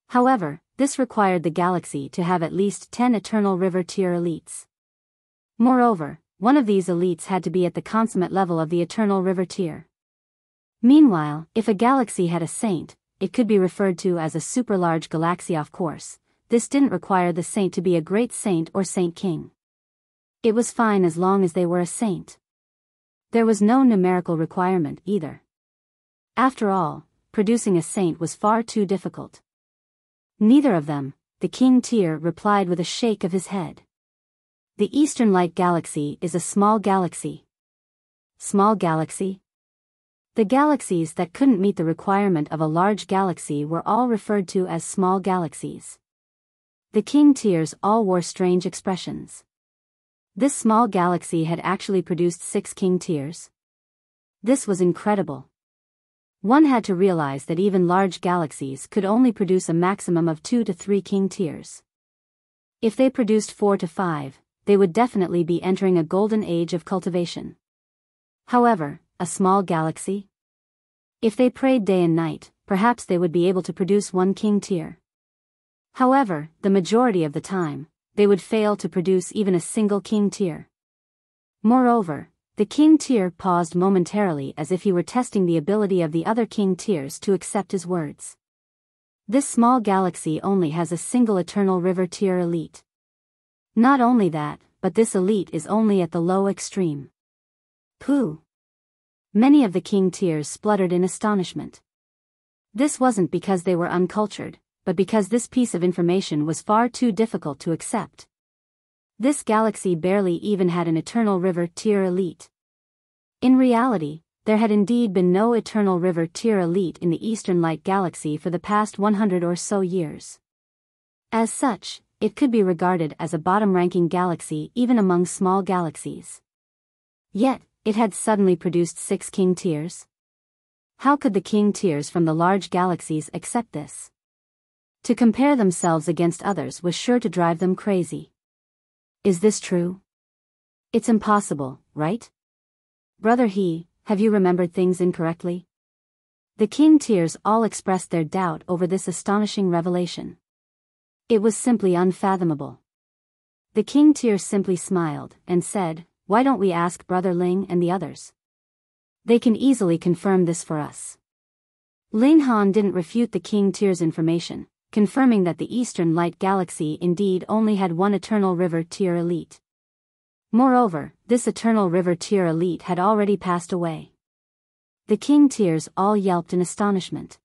However, this required the galaxy to have at least 10 eternal river tier elites. Moreover, one of these elites had to be at the consummate level of the eternal river tier. Meanwhile, if a galaxy had a saint, it could be referred to as a super-large galaxy. Of course, this didn't require the saint to be a great saint or saint king. It was fine as long as they were a saint. There was no numerical requirement either. After all, producing a saint was far too difficult. Neither of them, the King Tyr replied with a shake of his head. The Eastern Light Galaxy is a small galaxy. Small galaxy? The galaxies that couldn't meet the requirement of a large galaxy were all referred to as small galaxies. The King Tyrs all wore strange expressions. This small galaxy had actually produced 6 King Tyrs. This was incredible. One had to realize that even large galaxies could only produce a maximum of 2 to 3 King Tyrs. If they produced 4 to 5, they would definitely be entering a golden age of cultivation. However, a small galaxy? If they prayed day and night, perhaps they would be able to produce 1 King Tyr. However, the majority of the time, they would fail to produce even a single King Tyr. Moreover, the King Tyr paused momentarily as if he were testing the ability of the other King Tyrs to accept his words. This small galaxy only has a single eternal river Tyr elite. Not only that, but this elite is only at the low extreme. Pooh! Many of the King Tyrs spluttered in astonishment. This wasn't because they were uncultured, but because this piece of information was far too difficult to accept. This galaxy barely even had an eternal river Tyr elite. In reality, there had indeed been no eternal river Tyr elite in the Eastern Light Galaxy for the past 100 or so years. As such, it could be regarded as a bottom-ranking galaxy even among small galaxies. Yet, it had suddenly produced 6 King Tyrs. How could the King Tyrs from the large galaxies accept this? To compare themselves against others was sure to drive them crazy. Is this true? It's impossible, right? Brother He, have you remembered things incorrectly? The King Tyrs all expressed their doubt over this astonishing revelation. It was simply unfathomable. The King Tyr simply smiled and said, "Why don't we ask Brother Ling and the others? They can easily confirm this for us." Ling Han didn't refute the King Tyr's information, confirming that the Eastern Light Galaxy indeed only had 1 Eternal River Tyr elite. Moreover, this Eternal River Tyr elite had already passed away. The King Tyrs all yelped in astonishment.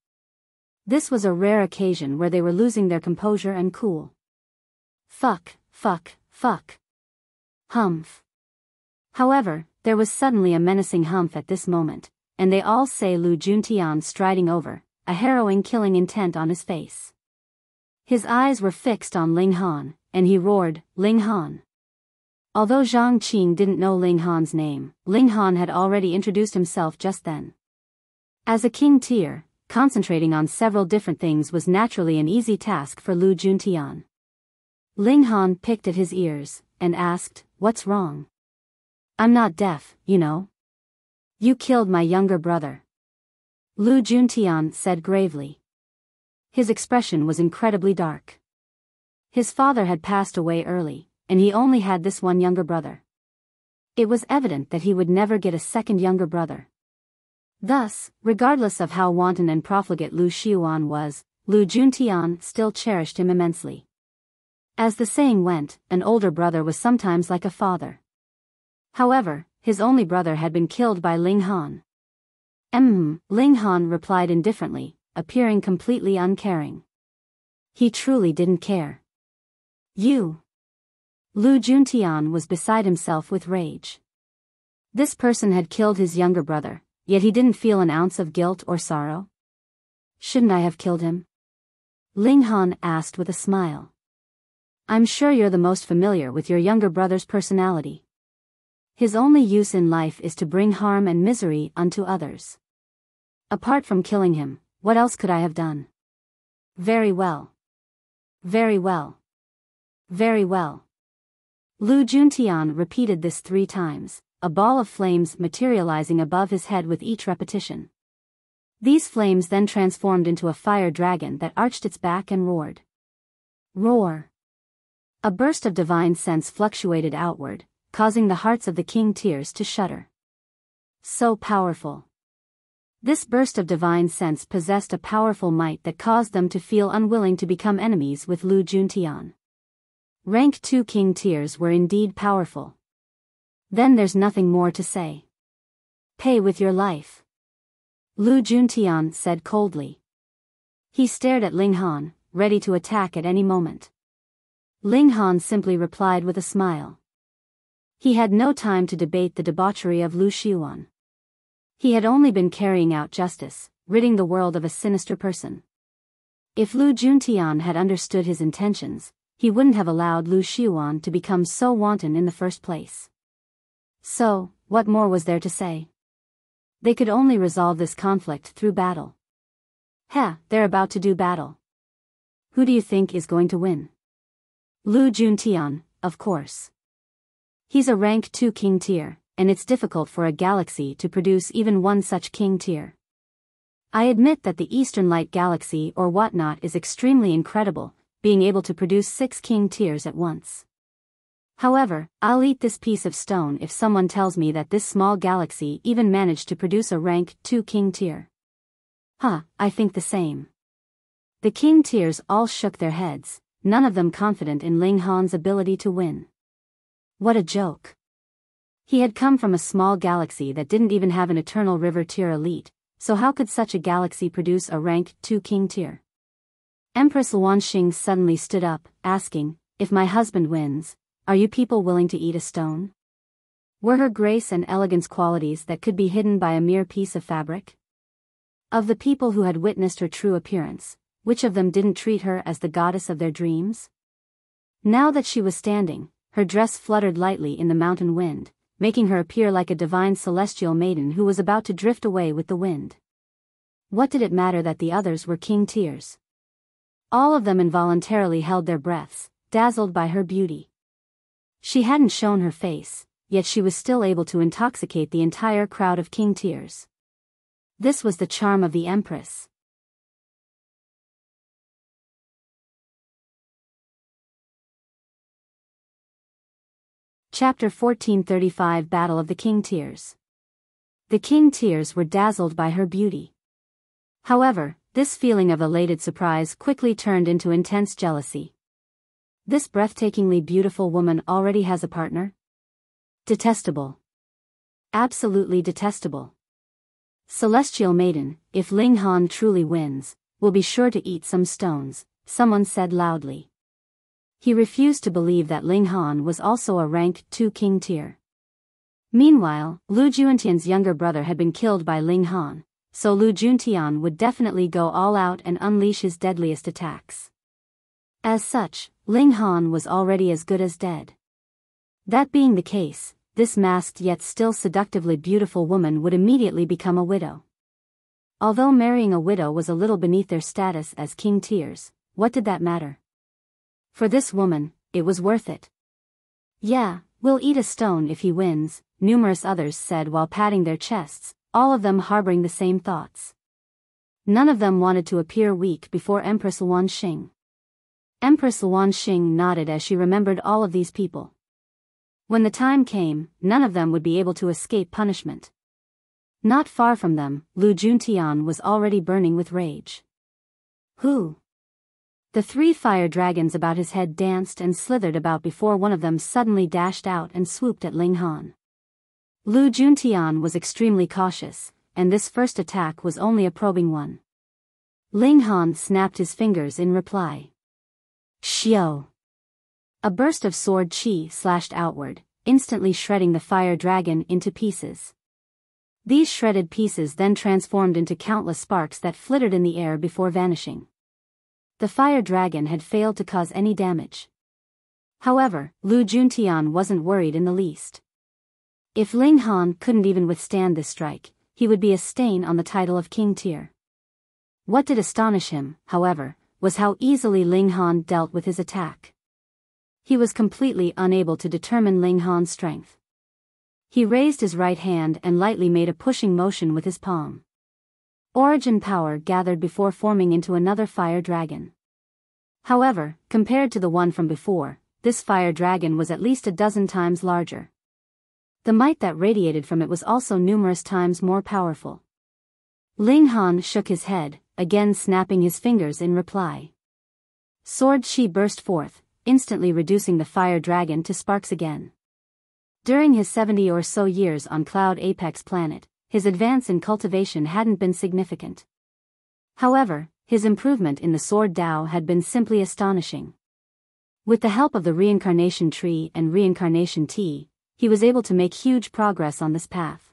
This was a rare occasion where they were losing their composure and cool. Fuck. Humph. However, there was suddenly a menacing humph at this moment, and they all say Lu Juntian striding over, a harrowing killing intent on his face. His eyes were fixed on Ling Han, and he roared, "Ling Han!" Although Zhang Qing didn't know Ling Han's name, Ling Han had already introduced himself just then. As a King Tyr, concentrating on several different things was naturally an easy task for Lu Juntian. Ling Han picked at his ears, and asked, "What's wrong?" "I'm not deaf, you know." "You killed my younger brother," Lu Juntian said gravely. His expression was incredibly dark. His father had passed away early, and he only had this one younger brother. It was evident that he would never get a second younger brother. Thus, regardless of how wanton and profligate Lu Xiuan was, Lu Juntian still cherished him immensely. As the saying went, an older brother was sometimes like a father. However, his only brother had been killed by Ling Han. Ling Han replied indifferently, appearing completely uncaring. He truly didn't care. You. Lu Juntian was beside himself with rage. This person had killed his younger brother, yet he didn't feel an ounce of guilt or sorrow. "Shouldn't I have killed him?" Ling Han asked with a smile. "I'm sure you're the most familiar with your younger brother's personality. His only use in life is to bring harm and misery unto others. Apart from killing him, what else could I have done?" Very well. Very well. Very well. Lu Juntian repeated this 3 times, a ball of flames materializing above his head with each repetition. These flames then transformed into a fire dragon that arched its back and roared. Roar! A burst of divine sense fluctuated outward, causing the hearts of the king tiers to shudder. So powerful. This burst of divine sense possessed a powerful might that caused them to feel unwilling to become enemies with Lu Juntian. Rank 2 king tiers were indeed powerful. Then there's nothing more to say. Pay with your life. Lu Juntian said coldly. He stared at Ling Han, ready to attack at any moment. Ling Han simply replied with a smile. He had no time to debate the debauchery of Lu Xiuan. He had only been carrying out justice, ridding the world of a sinister person. If Lu Juntian had understood his intentions, he wouldn't have allowed Lu Xiuan to become so wanton in the first place. So, what more was there to say? They could only resolve this conflict through battle. They're about to do battle. Who do you think is going to win? Lu Juntian, of course. He's a rank 2 king tier, and it's difficult for a galaxy to produce even one such king tier. I admit that the Eastern Light Galaxy or whatnot is extremely incredible, being able to produce 6 king tiers at once. However, I'll eat this piece of stone if someone tells me that this small galaxy even managed to produce a rank 2 king tier. I think the same. The king tiers all shook their heads, none of them confident in Ling Han's ability to win. What a joke. He had come from a small galaxy that didn't even have an Eternal River tier elite, so how could such a galaxy produce a rank 2 king tier? Empress Luanxing suddenly stood up, asking, "If my husband wins, are you people willing to eat a stone?" Were her grace and elegance qualities that could be hidden by a mere piece of fabric? Of the people who had witnessed her true appearance, which of them didn't treat her as the goddess of their dreams? Now that she was standing, her dress fluttered lightly in the mountain wind, making her appear like a divine celestial maiden who was about to drift away with the wind. What did it matter that the others were king tiers? All of them involuntarily held their breaths, dazzled by her beauty. She hadn't shown her face, yet she was still able to intoxicate the entire crowd of king tiers. This was the charm of the Empress. Chapter 1435 Battle of the King Tiers. The king tiers were dazzled by her beauty. However, this feeling of elated surprise quickly turned into intense jealousy. This breathtakingly beautiful woman already has a partner? Detestable. Absolutely detestable. Celestial Maiden, if Ling Han truly wins, will be sure to eat some stones, someone said loudly. He refused to believe that Ling Han was also a rank 2 king tier. Meanwhile, Lu Juntian's younger brother had been killed by Ling Han, so Lu Juntian would definitely go all out and unleash his deadliest attacks. As such, Ling Han was already as good as dead. That being the case, this masked yet still seductively beautiful woman would immediately become a widow. Although marrying a widow was a little beneath their status as king tiers, what did that matter? For this woman, it was worth it. "Yeah, we'll eat a stone if he wins," numerous others said while patting their chests, all of them harboring the same thoughts. None of them wanted to appear weak before Empress Luanxing. Empress Luanxing nodded as she remembered all of these people. When the time came, none of them would be able to escape punishment. Not far from them, Lu Juntian was already burning with rage. Who? The 3 fire dragons about his head danced and slithered about before one of them suddenly dashed out and swooped at Ling Han. Lu Juntian was extremely cautious, and this first attack was only a probing one. Ling Han snapped his fingers in reply. Xiao! A burst of sword chi slashed outward, instantly shredding the fire dragon into pieces. These shredded pieces then transformed into countless sparks that flittered in the air before vanishing. The fire dragon had failed to cause any damage. However, Lu Juntian wasn't worried in the least. If Ling Han couldn't even withstand this strike, he would be a stain on the title of king tier. What did astonish him, however, was how easily Ling Han dealt with his attack. He was completely unable to determine Ling Han's strength. He raised his right hand and lightly made a pushing motion with his palm. Origin power gathered before forming into another fire dragon. However, compared to the one from before, this fire dragon was at least a dozen times larger. The might that radiated from it was also numerous times more powerful. Ling Han shook his head, again snapping his fingers in reply. Sword Chi burst forth, instantly reducing the fire dragon to sparks again. During his 70 or so years on Cloud Apex planet, his advance in cultivation hadn't been significant. However, his improvement in the Sword Dao had been simply astonishing. With the help of the Reincarnation Tree and Reincarnation Tea, he was able to make huge progress on this path.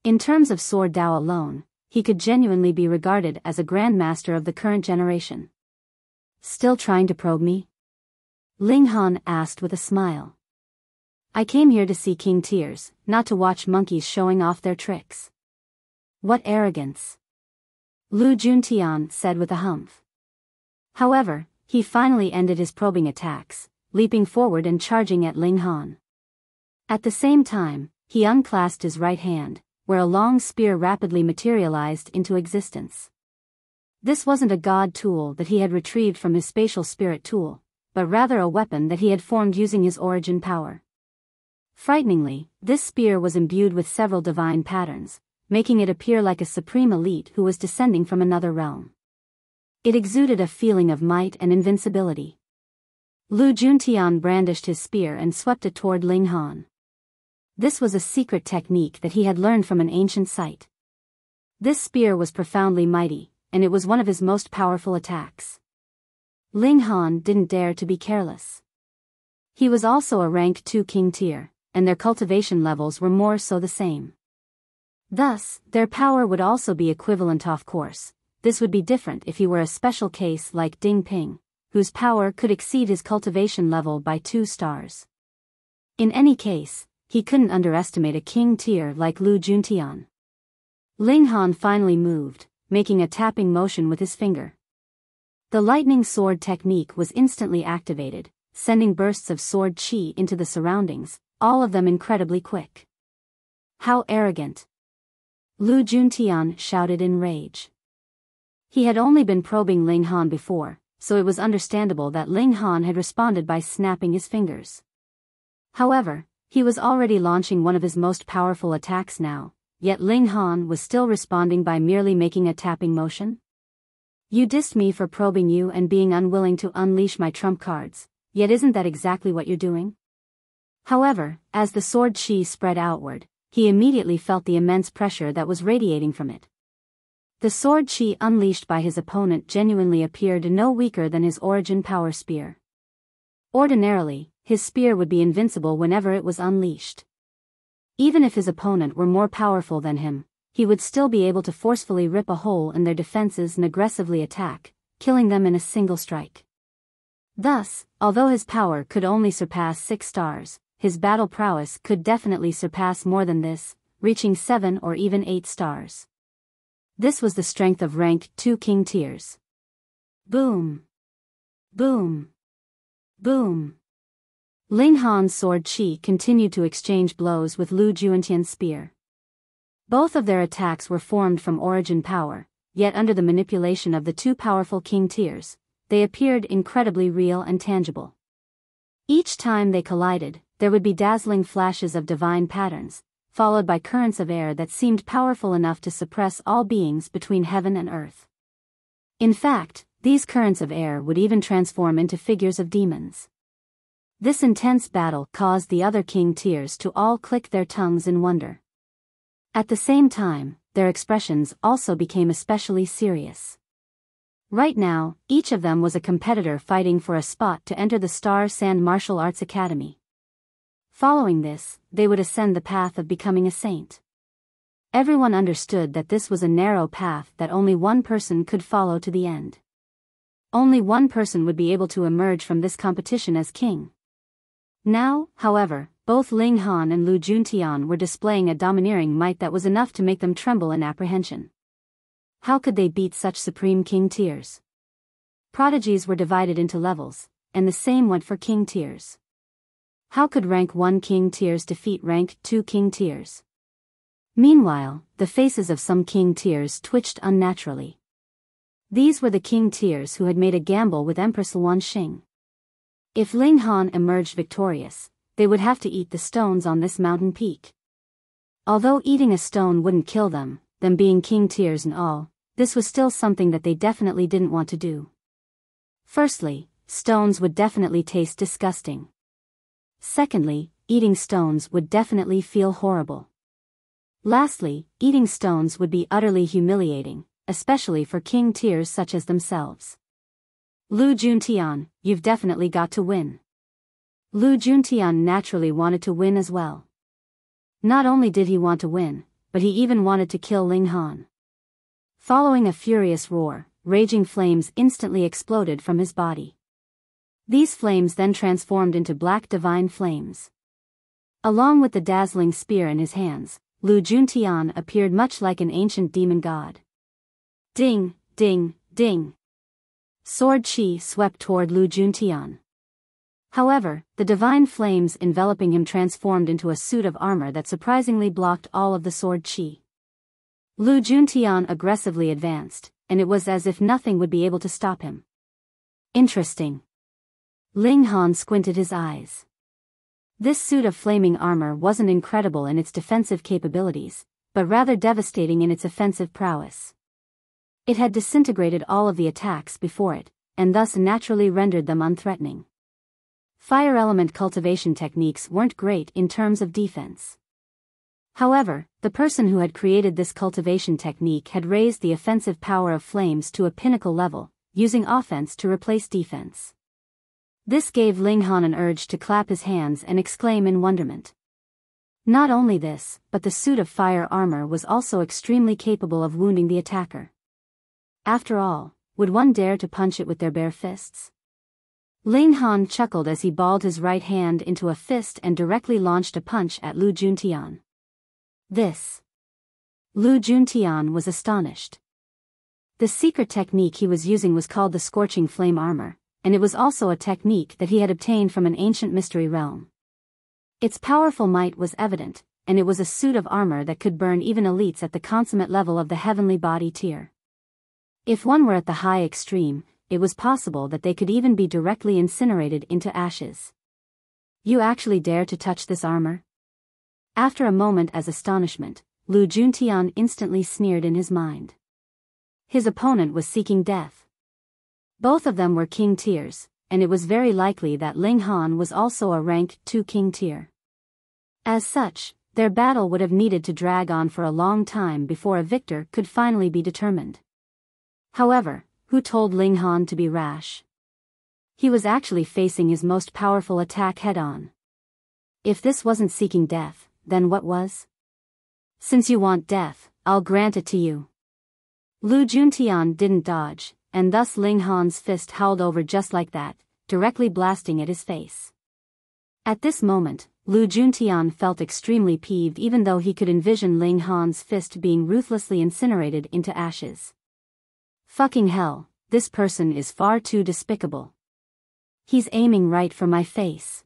In terms of Sword Dao alone, he could genuinely be regarded as a grandmaster of the current generation. Still trying to probe me? Ling Han asked with a smile. I came here to see King Tears, not to watch monkeys showing off their tricks. What arrogance! Lu Juntian said with a humph. However, he finally ended his probing attacks, leaping forward and charging at Ling Han. At the same time, he unclasped his right hand, where a long spear rapidly materialized into existence. This wasn't a god tool that he had retrieved from his spatial spirit tool, but rather a weapon that he had formed using his origin power. Frighteningly, this spear was imbued with several divine patterns, making it appear like a supreme elite who was descending from another realm. It exuded a feeling of might and invincibility. Lu Juntian brandished his spear and swept it toward Ling Han. This was a secret technique that he had learned from an ancient site. This spear was profoundly mighty, and it was one of his most powerful attacks. Ling Han didn't dare to be careless. He was also a rank 2 king tier, and their cultivation levels were more so the same. Thus, their power would also be equivalent. Of course, this would be different if he were a special case like Ding Ping, whose power could exceed his cultivation level by 2 stars. In any case, he couldn't underestimate a king tier like Lu Juntian. Ling Han finally moved, making a tapping motion with his finger. The lightning sword technique was instantly activated, sending bursts of sword chi into the surroundings, all of them incredibly quick. How arrogant! Lu Juntian shouted in rage. He had only been probing Ling Han before, so it was understandable that Ling Han had responded by snapping his fingers. However, he was already launching one of his most powerful attacks now, yet Ling Han was still responding by merely making a tapping motion? You dissed me for probing you and being unwilling to unleash my trump cards, yet isn't that exactly what you're doing? However, as the sword chi spread outward, he immediately felt the immense pressure that was radiating from it. The sword chi unleashed by his opponent genuinely appeared no weaker than his origin power spear. Ordinarily, his spear would be invincible whenever it was unleashed. Even if his opponent were more powerful than him, he would still be able to forcefully rip a hole in their defenses and aggressively attack, killing them in a single strike. Thus, although his power could only surpass 6 stars, his battle prowess could definitely surpass more than this, reaching 7 or even 8 stars. This was the strength of rank 2 king tiers. Boom! Boom! Boom! Ling Han's sword chi continued to exchange blows with Lu Juntian's spear. Both of their attacks were formed from origin power, yet under the manipulation of the 2 powerful king tiers, they appeared incredibly real and tangible. Each time they collided, there would be dazzling flashes of divine patterns, followed by currents of air that seemed powerful enough to suppress all beings between heaven and earth. In fact, these currents of air would even transform into figures of demons. This intense battle caused the other king tiers to all click their tongues in wonder. At the same time, their expressions also became especially serious. Right now, each of them was a competitor fighting for a spot to enter the Star Sand Martial Arts Academy. Following this, they would ascend the path of becoming a saint. Everyone understood that this was a narrow path that only one person could follow to the end. Only one person would be able to emerge from this competition as king. Now, however, both Ling Han and Lu Juntian were displaying a domineering might that was enough to make them tremble in apprehension. How could they beat such supreme king tiers? Prodigies were divided into levels, and the same went for king tiers. How could rank 1 king tiers defeat rank 2 king tiers? Meanwhile, the faces of some king tiers twitched unnaturally. These were the king tiers who had made a gamble with Empress Luanxing. If Ling Han emerged victorious, they would have to eat the stones on this mountain peak. Although eating a stone wouldn't kill them being king tiers and all, this was still something that they definitely didn't want to do. Firstly, stones would definitely taste disgusting. Secondly, eating stones would definitely feel horrible. Lastly, eating stones would be utterly humiliating, especially for king tiers such as themselves. Lu Juntian, you've definitely got to win. Lu Juntian naturally wanted to win as well. Not only did he want to win, but he even wanted to kill Ling Han. Following a furious roar, raging flames instantly exploded from his body. These flames then transformed into black divine flames. Along with the dazzling spear in his hands, Lu Juntian appeared much like an ancient demon god. Ding, ding, ding. Sword chi swept toward Lu Juntian. However, the divine flames enveloping him transformed into a suit of armor that surprisingly blocked all of the sword chi. Lu Juntian aggressively advanced, and it was as if nothing would be able to stop him. Interesting. Ling Han squinted his eyes. This suit of flaming armor wasn't incredible in its defensive capabilities, but rather devastating in its offensive prowess. It had disintegrated all of the attacks before it, and thus naturally rendered them unthreatening. Fire element cultivation techniques weren't great in terms of defense. However, the person who had created this cultivation technique had raised the offensive power of flames to a pinnacle level, using offense to replace defense. This gave Ling Han an urge to clap his hands and exclaim in wonderment. Not only this, but the suit of fire armor was also extremely capable of wounding the attacker. After all, would one dare to punch it with their bare fists? Ling Han chuckled as he balled his right hand into a fist and directly launched a punch at Lu Juntian. This. Lu Juntian was astonished. The secret technique he was using was called the Scorching Flame Armor, and it was also a technique that he had obtained from an ancient mystery realm. Its powerful might was evident, and it was a suit of armor that could burn even elites at the consummate level of the heavenly body tier. If one were at the high extreme, it was possible that they could even be directly incinerated into ashes. You actually dare to touch this armor? After a moment as astonishment, Lu Juntian instantly sneered in his mind. His opponent was seeking death. Both of them were king tiers, and it was very likely that Ling Han was also a rank 2 king tier. As such, their battle would have needed to drag on for a long time before a victor could finally be determined. However, who told Ling Han to be rash? He was actually facing his most powerful attack head-on. If this wasn't seeking death, then what was? Since you want death, I'll grant it to you. Lu Juntian didn't dodge, and thus Ling Han's fist howled over just like that, directly blasting at his face. At this moment, Lu Juntian felt extremely peeved even though he could envision Ling Han's fist being ruthlessly incinerated into ashes. Fucking hell, this person is far too despicable. He's aiming right for my face.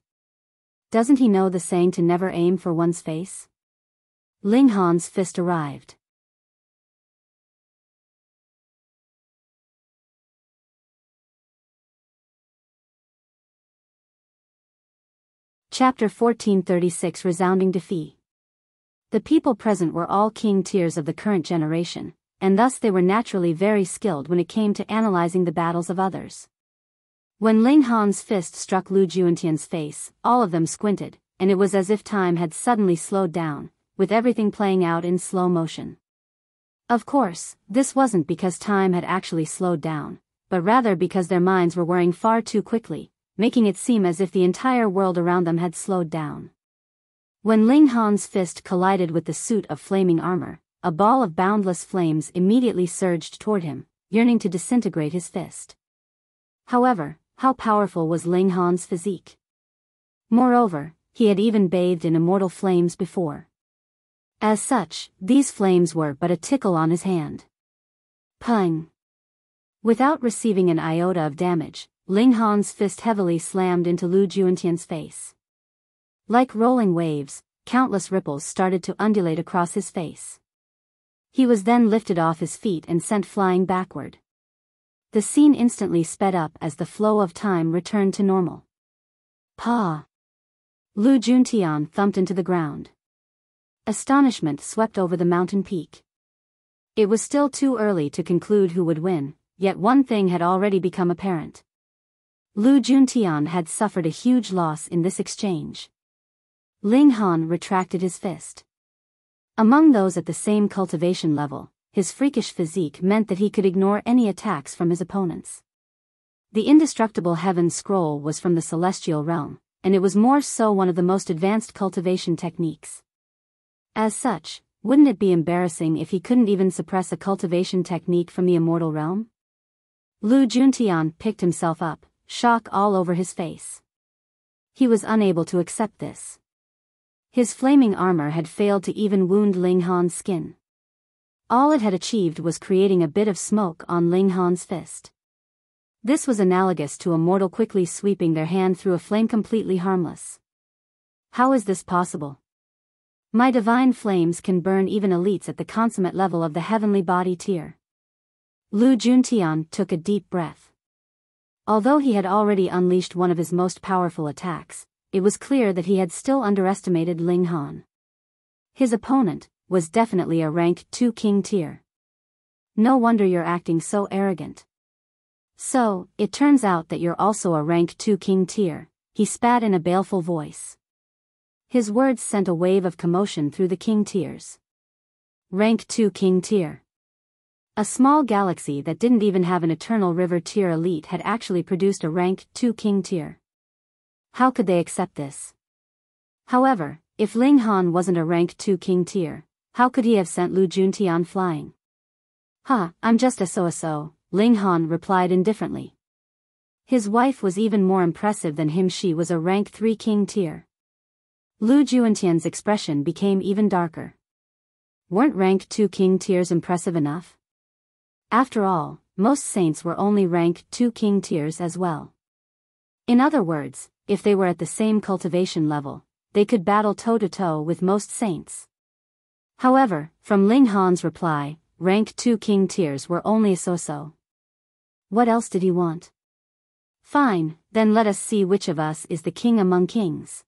Doesn't he know the saying to never aim for one's face? Ling Han's fist arrived. Chapter 1436 Resounding Defea. The people present were all king tiers of the current generation, and thus they were naturally very skilled when it came to analyzing the battles of others. When Ling Han's fist struck Lu Juntian's face, all of them squinted, and it was as if time had suddenly slowed down, with everything playing out in slow motion. Of course, this wasn't because time had actually slowed down, but rather because their minds were whirring far too quickly, making it seem as if the entire world around them had slowed down. When Ling Han's fist collided with the suit of flaming armor, a ball of boundless flames immediately surged toward him, yearning to disintegrate his fist. However, how powerful was Ling Han's physique? Moreover, he had even bathed in immortal flames before. As such, these flames were but a tickle on his hand. Pung! Without receiving an iota of damage, Ling Han's fist heavily slammed into Lu Juentian's face. Like rolling waves, countless ripples started to undulate across his face. He was then lifted off his feet and sent flying backward. The scene instantly sped up as the flow of time returned to normal. Pa! Lu Juntian thumped into the ground. Astonishment swept over the mountain peak. It was still too early to conclude who would win, yet one thing had already become apparent. Lu Juntian had suffered a huge loss in this exchange. Ling Han retracted his fist. Among those at the same cultivation level, his freakish physique meant that he could ignore any attacks from his opponents. The indestructible heaven scroll was from the celestial realm, and it was more so one of the most advanced cultivation techniques. As such, wouldn't it be embarrassing if he couldn't even suppress a cultivation technique from the immortal realm? Lu Juntian picked himself up, shock all over his face. He was unable to accept this. His flaming armor had failed to even wound Ling Han's skin. All it had achieved was creating a bit of smoke on Ling Han's fist. This was analogous to a mortal quickly sweeping their hand through a flame, completely harmless. How is this possible? My divine flames can burn even elites at the consummate level of the heavenly body tier. Lu Juntian took a deep breath. Although he had already unleashed one of his most powerful attacks, it was clear that he had still underestimated Ling Han. His opponent was definitely a rank 2 king tier. No wonder you're acting so arrogant. So, it turns out that you're also a rank 2 king tier, he spat in a baleful voice. His words sent a wave of commotion through the king tiers. Rank 2 king tier. A small galaxy that didn't even have an eternal river tier elite had actually produced a rank 2 king tier. How could they accept this? However, if Ling Han wasn't a rank 2 king tier, how could he have sent Lu Juntian flying? I'm just a so-so, Ling Han replied indifferently. His wife was even more impressive than him. She was a rank 3 king tier. Lu Juentian's expression became even darker. Weren't rank 2 king tiers impressive enough? After all, most saints were only rank 2 king tiers as well. In other words, if they were at the same cultivation level, they could battle toe-to-toe with most saints. However, from Ling Han's reply, rank 2 king tiers were only a so-so. What else did he want? Fine, then let us see which of us is the king among kings.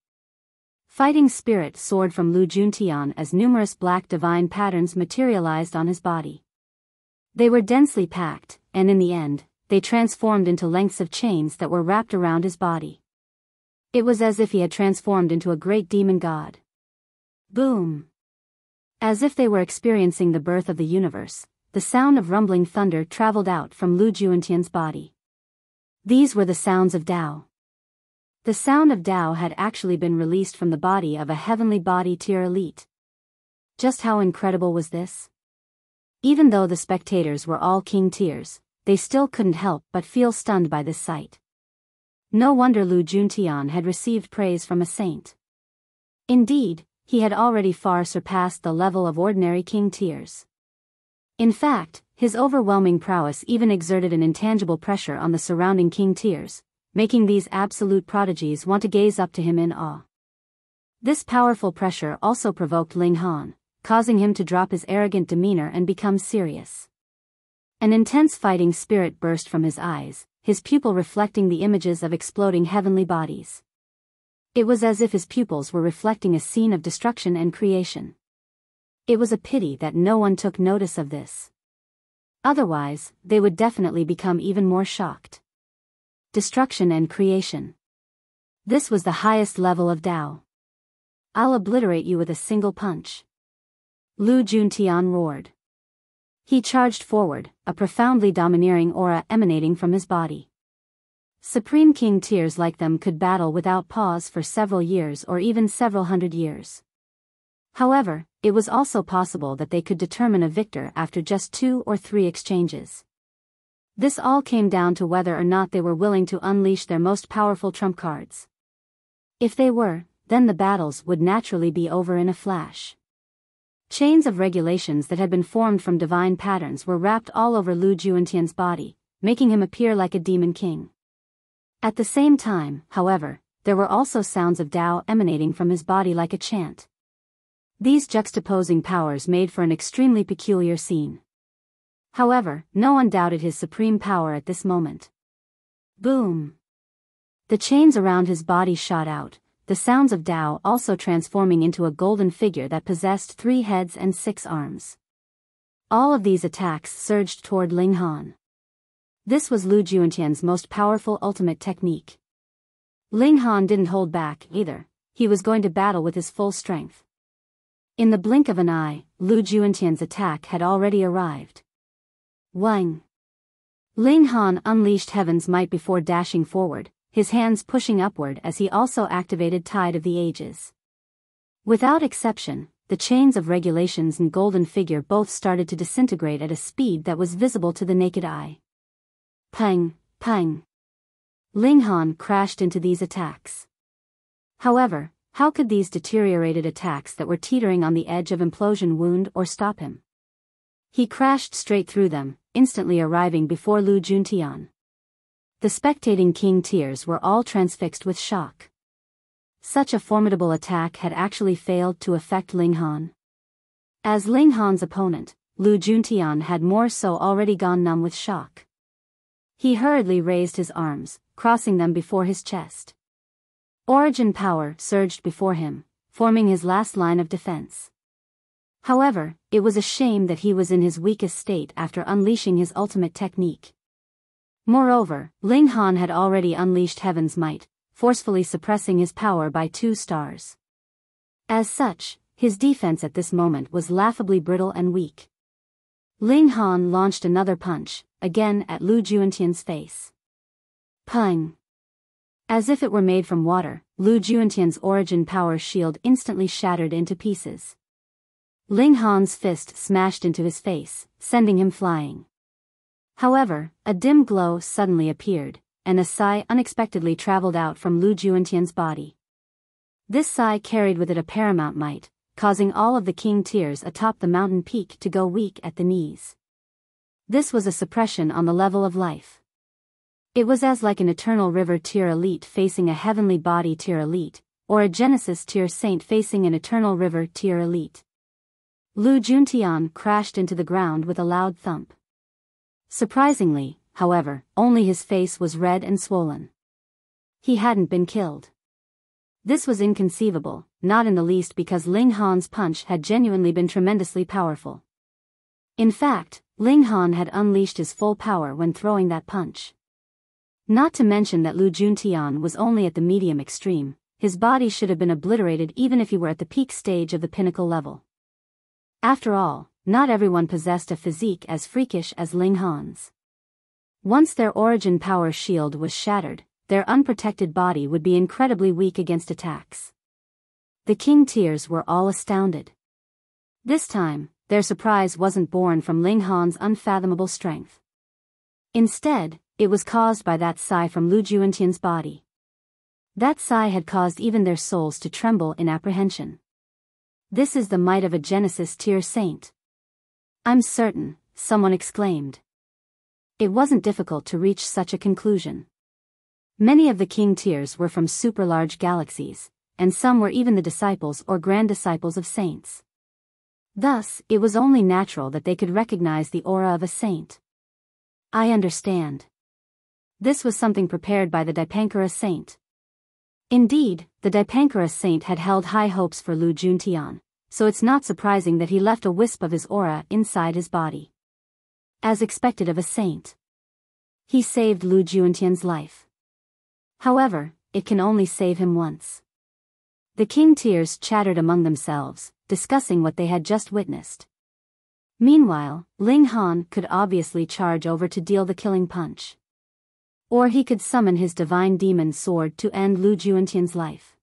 Fighting spirit soared from Lu Juntian as numerous black divine patterns materialized on his body. They were densely packed, and in the end, they transformed into lengths of chains that were wrapped around his body. It was as if he had transformed into a great demon god. Boom! As if they were experiencing the birth of the universe, the sound of rumbling thunder traveled out from Lu Juentian's body. These were the sounds of Dao. The sound of Dao had actually been released from the body of a heavenly body tier elite. Just how incredible was this? Even though the spectators were all king tiers, they still couldn't help but feel stunned by this sight. No wonder Lu Juntian had received praise from a saint. Indeed, he had already far surpassed the level of ordinary king tiers. In fact, his overwhelming prowess even exerted an intangible pressure on the surrounding king tiers, making these absolute prodigies want to gaze up to him in awe. This powerful pressure also provoked Ling Han, causing him to drop his arrogant demeanor and become serious. An intense fighting spirit burst from his eyes, his pupil reflecting the images of exploding heavenly bodies. It was as if his pupils were reflecting a scene of destruction and creation. It was a pity that no one took notice of this. Otherwise, they would definitely become even more shocked. Destruction and creation. This was the highest level of Dao. I'll obliterate you with a single punch. Lu Juntian roared. He charged forward, a profoundly domineering aura emanating from his body. Supreme king tiers like them could battle without pause for several years or even several hundred years. However, it was also possible that they could determine a victor after just 2 or 3 exchanges. This all came down to whether or not they were willing to unleash their most powerful trump cards. If they were, then the battles would naturally be over in a flash. Chains of regulations that had been formed from divine patterns were wrapped all over Lu Juentian's body, making him appear like a demon king. At the same time, however, there were also sounds of Dao emanating from his body like a chant. These juxtaposing powers made for an extremely peculiar scene. However, no one doubted his supreme power at this moment. Boom! The chains around his body shot out, the sounds of Dao also transforming into a golden figure that possessed 3 heads and 6 arms. All of these attacks surged toward Ling Han. This was Lu Juentian's most powerful ultimate technique. Ling Han didn't hold back, either. He was going to battle with his full strength. In the blink of an eye, Lu Juentian's attack had already arrived. Wang! Ling Han unleashed heaven's might before dashing forward, his hands pushing upward as he also activated Tide of the Ages. Without exception, the chains of regulations and golden figure both started to disintegrate at a speed that was visible to the naked eye. Pang, pang. Ling Han crashed into these attacks. However, how could these deteriorated attacks that were teetering on the edge of implosion wound or stop him? He crashed straight through them, instantly arriving before Lu Juntian. The spectating king tiers were all transfixed with shock. Such a formidable attack had actually failed to affect Ling Han. As Ling Han's opponent, Lu Juntian had more so already gone numb with shock. He hurriedly raised his arms, crossing them before his chest. Origin power surged before him, forming his last line of defense. However, it was a shame that he was in his weakest state after unleashing his ultimate technique. Moreover, Ling Han had already unleashed heaven's might, forcefully suppressing his power by 2 stars. As such, his defense at this moment was laughably brittle and weak. Ling Han launched another punch, again at Lu Juentian's face. Pang! As if it were made from water, Lu Juentian's origin power shield instantly shattered into pieces. Ling Han's fist smashed into his face, sending him flying. However, a dim glow suddenly appeared, and a sigh unexpectedly traveled out from Lu Juentian's body. This sigh carried with it a paramount might, causing all of the king tiers atop the mountain peak to go weak at the knees. This was a suppression on the level of life. It was as like an eternal river tier elite facing a heavenly body tier elite, or a Genesis tier saint facing an eternal river tier elite. Lu Juntian crashed into the ground with a loud thump. Surprisingly, however, only his face was red and swollen. He hadn't been killed. This was inconceivable, not in the least because Ling Han's punch had genuinely been tremendously powerful. In fact, Ling Han had unleashed his full power when throwing that punch. Not to mention that Lu Juntian was only at the medium extreme, his body should have been obliterated even if he were at the peak stage of the pinnacle level. After all, not everyone possessed a physique as freakish as Ling Han's. Once their origin power shield was shattered, their unprotected body would be incredibly weak against attacks. The king tiers were all astounded. This time, their surprise wasn't born from Ling Han's unfathomable strength. Instead, it was caused by that sigh from Lu Juentian's body. That sigh had caused even their souls to tremble in apprehension. This is the might of a Genesis tier saint. I'm certain, someone exclaimed. It wasn't difficult to reach such a conclusion. Many of the king tiers were from super-large galaxies, and some were even the disciples or grand disciples of saints. Thus, it was only natural that they could recognize the aura of a saint. I understand. This was something prepared by the Dipankara saint. Indeed, the Dipankara saint had held high hopes for Lu Juntian, so it's not surprising that he left a wisp of his aura inside his body. As expected of a saint. He saved Lu Juentian's life. However, it can only save him once. The king tiers chattered among themselves, discussing what they had just witnessed. Meanwhile, Ling Han could obviously charge over to deal the killing punch. Or he could summon his divine demon sword to end Lu Juentian's life.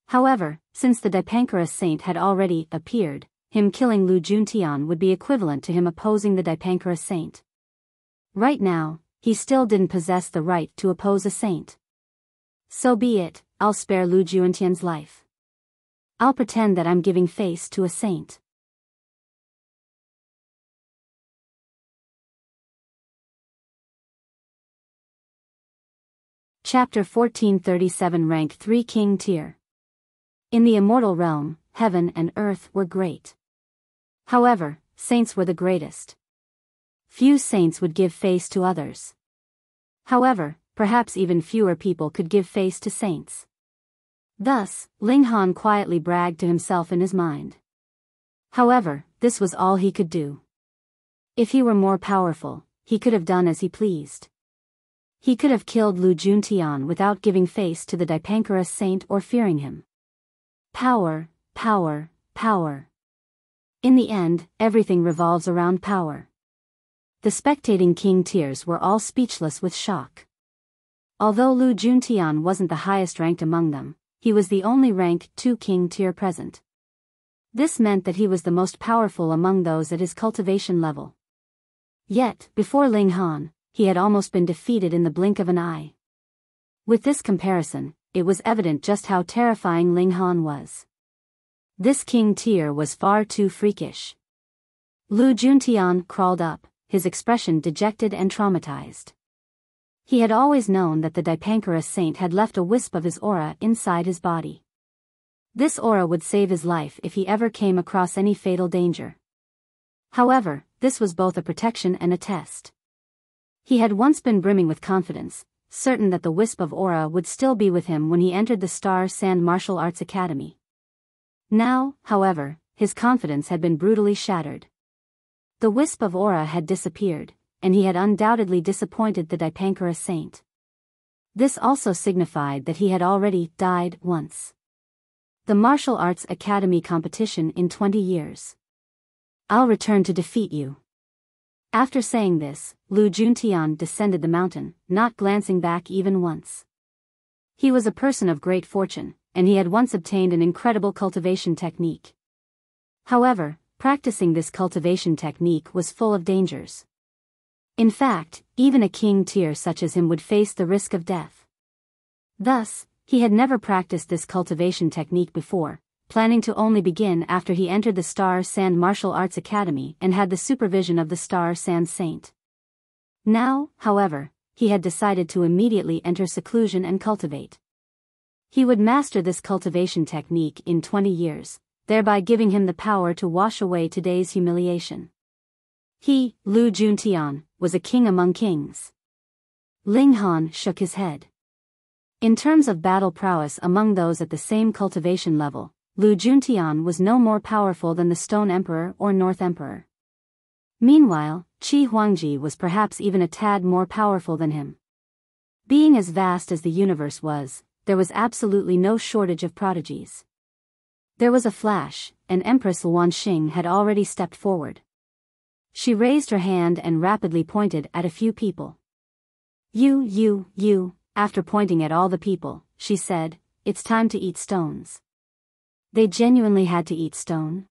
However, since the Dipankara saint had already appeared, him killing Lu Juntian would be equivalent to him opposing the Dipankara saint. Right now, he still didn't possess the right to oppose a saint. So be it, I'll spare Lu Juentian's life. I'll pretend that I'm giving face to a saint. Chapter 1437 Rank 3 King Tier. In the immortal realm, heaven and earth were great. However, saints were the greatest. Few saints would give face to others. However, perhaps even fewer people could give face to saints. Thus, Ling Han quietly bragged to himself in his mind. However, this was all he could do. If he were more powerful, he could have done as he pleased. He could have killed Lu Juntian without giving face to the Dipankarus saint or fearing him. Power, power, power. In the end, everything revolves around power. The spectating king tiers were all speechless with shock. Although Lu Juntian wasn't the highest ranked among them, he was the only rank 2 king tier present. This meant that he was the most powerful among those at his cultivation level. Yet, before Ling Han, he had almost been defeated in the blink of an eye. With this comparison, it was evident just how terrifying Ling Han was. This king tier was far too freakish. Lu Juntian crawled up, his expression dejected and traumatized. He had always known that the Dipankarus saint had left a wisp of his aura inside his body. This aura would save his life if he ever came across any fatal danger. However, this was both a protection and a test. He had once been brimming with confidence, certain that the wisp of aura would still be with him when he entered the Star Sand Martial Arts Academy. Now, however, his confidence had been brutally shattered. The wisp of aura had disappeared, and he had undoubtedly disappointed the Dipankarus saint. This also signified that he had already died once. The Martial Arts Academy competition in 20 years. I'll return to defeat you. After saying this, Lu Juntian descended the mountain, not glancing back even once. He was a person of great fortune, and he had once obtained an incredible cultivation technique. However, practicing this cultivation technique was full of dangers. In fact, even a king tier such as him would face the risk of death. Thus, he had never practiced this cultivation technique before, planning to only begin after he entered the Star Sand Martial Arts Academy and had the supervision of the Star Sand Saint. Now, however, he had decided to immediately enter seclusion and cultivate. He would master this cultivation technique in 20 years, thereby giving him the power to wash away today's humiliation. He, Lu Juntian, was a king among kings. Ling Han shook his head. In terms of battle prowess among those at the same cultivation level, Lu Juntian was no more powerful than the Stone Emperor or North Emperor. Meanwhile, Qi Huangji was perhaps even a tad more powerful than him. Being as vast as the universe was, there was absolutely no shortage of prodigies. There was a flash, and Empress Luanxing had already stepped forward. She raised her hand and rapidly pointed at a few people. You, after pointing at all the people, she said, "It's time to eat stones." They genuinely had to eat stone?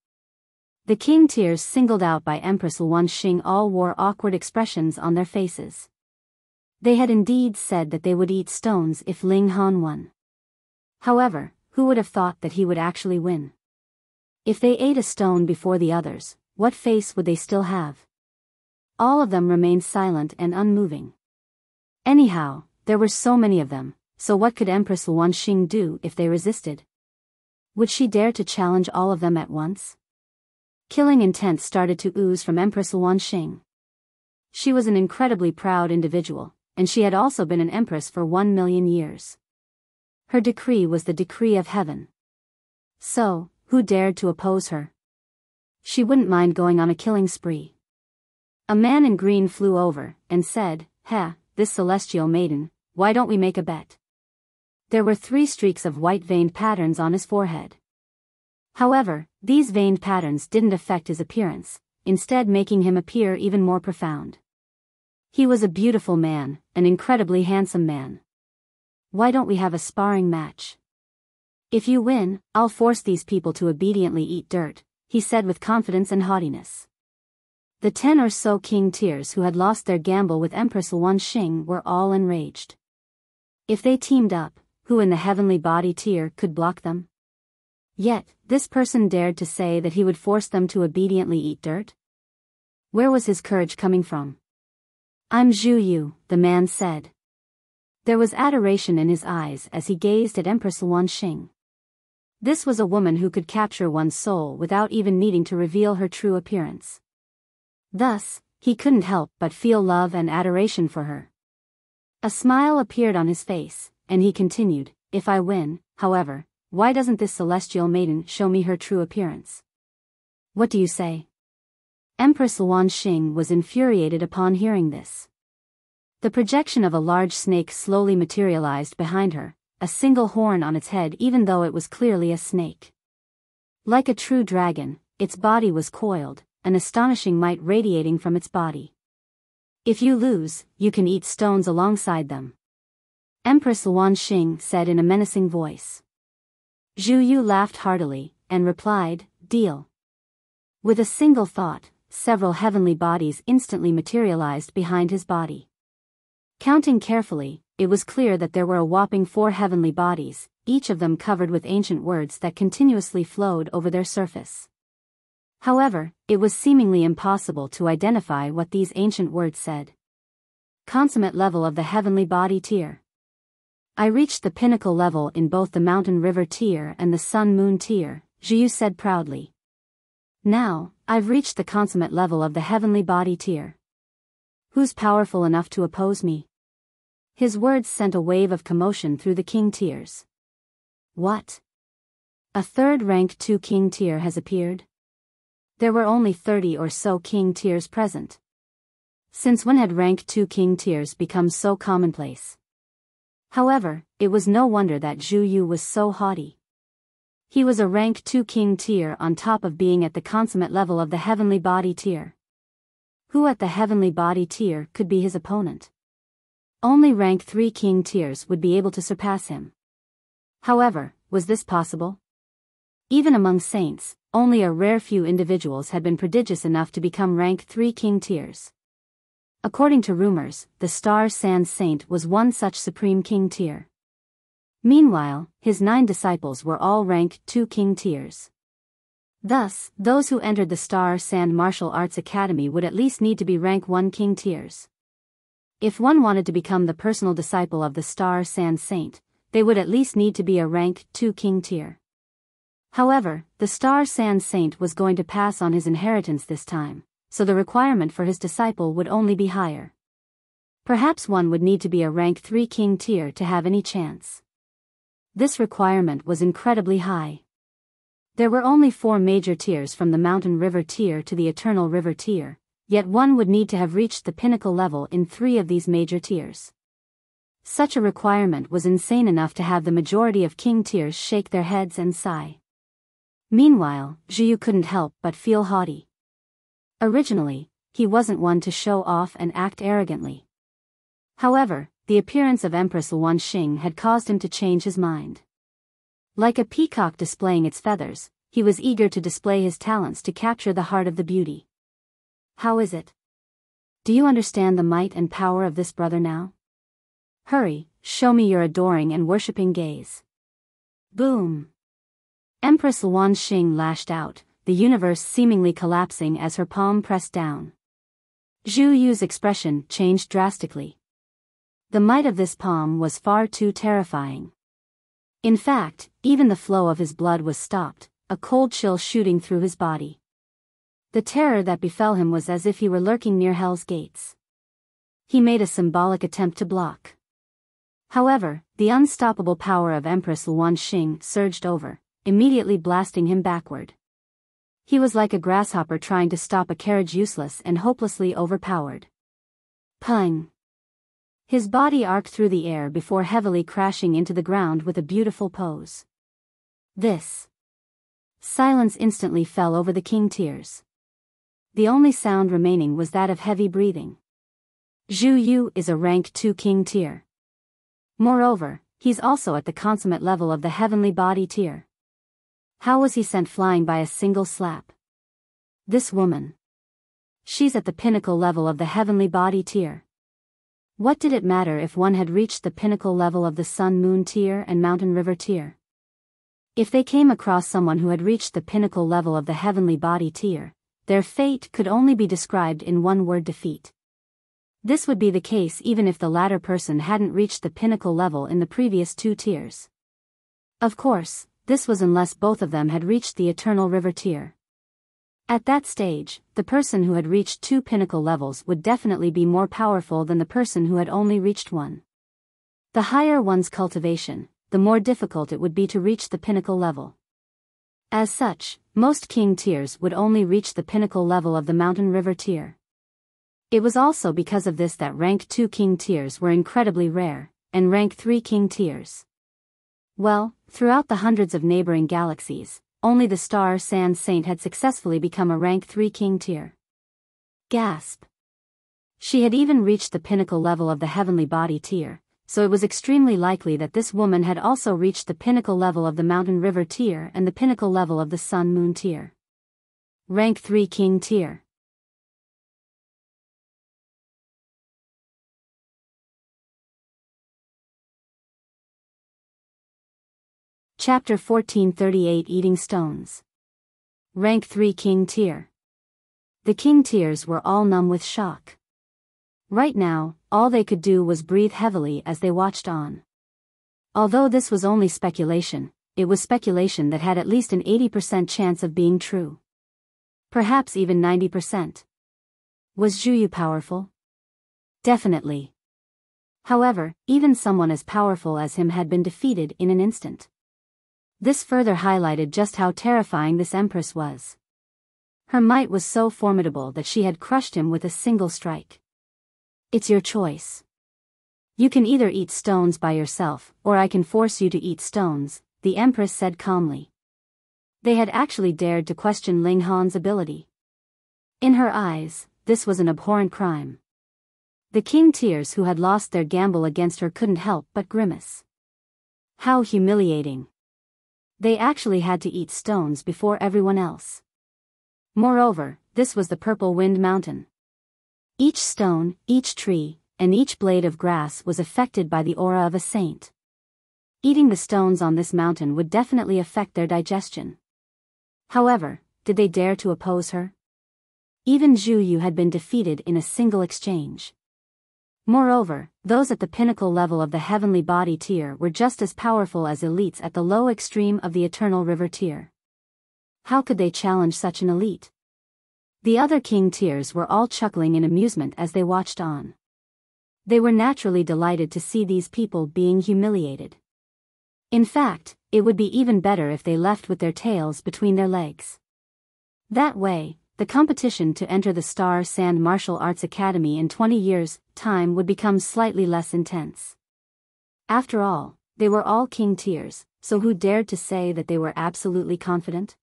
The king tiers singled out by Empress Luanxing all wore awkward expressions on their faces. They had indeed said that they would eat stones if Ling Han won. However, who would have thought that he would actually win? If they ate a stone before the others, what face would they still have? All of them remained silent and unmoving. Anyhow, there were so many of them, so what could Empress Luanxing do if they resisted? Would she dare to challenge all of them at once? Killing intent started to ooze from Empress Luanxing. She was an incredibly proud individual, and she had also been an empress for 1,000,000 years. Her decree was the decree of heaven. So, who dared to oppose her? She wouldn't mind going on a killing spree. A man in green flew over, and said, this celestial maiden, why don't we make a bet?" There were 3 streaks of white veined patterns on his forehead. However, these veined patterns didn't affect his appearance, instead making him appear even more profound. He was a beautiful man, an incredibly handsome man. "Why don't we have a sparring match? If you win, I'll force these people to obediently eat dirt," he said with confidence and haughtiness. The 10 or so king tiers who had lost their gamble with Empress Luanxing were all enraged. If they teamed up, who in the heavenly body tier could block them? Yet, this person dared to say that he would force them to obediently eat dirt? Where was his courage coming from? "I'm Zhu Yu," the man said. There was adoration in his eyes as he gazed at Empress Luanxing. This was a woman who could capture one's soul without even needing to reveal her true appearance. Thus, he couldn't help but feel love and adoration for her. A smile appeared on his face, and he continued, "If I win, however, why doesn't this celestial maiden show me her true appearance?" "What do you say?" Empress Luanxing was infuriated upon hearing this. The projection of a large snake slowly materialized behind her, a single horn on its head even though it was clearly a snake. Like a true dragon, its body was coiled, an astonishing might radiating from its body. "If you lose, you can eat stones alongside them," Empress Luanxing said in a menacing voice. Zhu Yu laughed heartily, and replied, "Deal." With a single thought, several heavenly bodies instantly materialized behind his body. Counting carefully, it was clear that there were a whopping 4 heavenly bodies, each of them covered with ancient words that continuously flowed over their surface. However, it was seemingly impossible to identify what these ancient words said. Consummate level of the heavenly body tier. "I reached the pinnacle level in both the mountain river tier and the sun moon tier," Zhu said proudly. "Now, I've reached the consummate level of the heavenly body tier. Who's powerful enough to oppose me?" His words sent a wave of commotion through the king tiers. What? A third rank 2 king tier has appeared? There were only 30 or so king tiers present. Since when had rank 2 king tiers become so commonplace? However, it was no wonder that Zhu Yu was so haughty. He was a rank 2 king tier on top of being at the consummate level of the heavenly body tier. Who at the heavenly body tier could be his opponent? Only rank 3 king tiers would be able to surpass him. However, was this possible? Even among saints, only a rare few individuals had been prodigious enough to become rank 3 king tiers. According to rumors, the Star Sand Saint was one such supreme king tier. Meanwhile, his 9 disciples were all rank 2 king tiers. Thus, those who entered the Star Sand Martial Arts Academy would at least need to be rank 1 king tiers. If one wanted to become the personal disciple of the Star Sand Saint, they would at least need to be a rank 2 king tier. However, the Star Sand Saint was going to pass on his inheritance this time, so the requirement for his disciple would only be higher. Perhaps one would need to be a rank 3 king tier to have any chance. This requirement was incredibly high. There were only 4 major tiers from the Mountain River tier to the Eternal River tier, yet one would need to have reached the pinnacle level in 3 of these major tiers. Such a requirement was insane enough to have the majority of king tiers shake their heads and sigh. Meanwhile, Zhu Yu couldn't help but feel haughty. Originally, he wasn't one to show off and act arrogantly. However, the appearance of Empress Luanxing had caused him to change his mind. Like a peacock displaying its feathers, he was eager to display his talents to capture the heart of the beauty. "How is it? Do you understand the might and power of this brother now? Hurry, show me your adoring and worshipping gaze." Boom! Empress Luanxing lashed out, the universe seemingly collapsing as her palm pressed down. Zhu Yu's expression changed drastically. The might of this palm was far too terrifying. In fact, even the flow of his blood was stopped, a cold chill shooting through his body. The terror that befell him was as if he were lurking near Hell's gates. He made a symbolic attempt to block. However, the unstoppable power of Empress Luanxing surged over, immediately blasting him backward. He was like a grasshopper trying to stop a carriage, useless and hopelessly overpowered. Pung! His body arced through the air before heavily crashing into the ground with a beautiful pose. This. Silence instantly fell over the king tiers. The only sound remaining was that of heavy breathing. Zhu Yu is a rank 2 king tier. Moreover, he's also at the consummate level of the heavenly body tier. How was he sent flying by a single slap? This woman. She's at the pinnacle level of the heavenly body tier. What did it matter if one had reached the pinnacle level of the Sun Moon tier and Mountain River tier? If they came across someone who had reached the pinnacle level of the heavenly body tier, their fate could only be described in one word: defeat. This would be the case even if the latter person hadn't reached the pinnacle level in the previous 2 tiers. Of course, this was unless both of them had reached the Eternal River tier. At that stage, the person who had reached 2 pinnacle levels would definitely be more powerful than the person who had only reached 1. The higher one's cultivation, the more difficult it would be to reach the pinnacle level. As such, most king tiers would only reach the pinnacle level of the Mountain River tier. It was also because of this that rank 2 king tiers were incredibly rare, and rank 3 king tiers. Well, throughout the hundreds of neighboring galaxies, only the Star Sand Saint had successfully become a rank 3 king tier. Gasp. She had even reached the pinnacle level of the Heavenly Body tier, so it was extremely likely that this woman had also reached the pinnacle level of the Mountain River tier and the pinnacle level of the Sun Moon tier. Rank 3 king tier. Chapter 1438 Eating Stones. Rank 3 King Tier. The King Tiers were all numb with shock. Right now, all they could do was breathe heavily as they watched on. Although this was only speculation, it was speculation that had at least an 80% chance of being true. Perhaps even 90%. Was Zhuyu powerful? Definitely. However, even someone as powerful as him had been defeated in an instant. This further highlighted just how terrifying this Empress was. Her might was so formidable that she had crushed him with a single strike. It's your choice. You can either eat stones by yourself, or I can force you to eat stones, the Empress said calmly. They had actually dared to question Ling Han's ability. In her eyes, this was an abhorrent crime. The King Tiers who had lost their gamble against her couldn't help but grimace. How humiliating. They actually had to eat stones before everyone else. Moreover, this was the Purple Wind Mountain. Each stone, each tree, and each blade of grass was affected by the aura of a saint. Eating the stones on this mountain would definitely affect their digestion. However, did they dare to oppose her? Even Zhu Yu had been defeated in a single exchange. Moreover, those at the pinnacle level of the Heavenly Body tier were just as powerful as elites at the low extreme of the Eternal River tier. How could they challenge such an elite? The other king tiers were all chuckling in amusement as they watched on. They were naturally delighted to see these people being humiliated. In fact, it would be even better if they left with their tails between their legs. That way, the competition to enter the Star Sand Martial Arts Academy in 20 years' time would become slightly less intense. After all, they were all king tiers, so who dared to say that they were absolutely confident?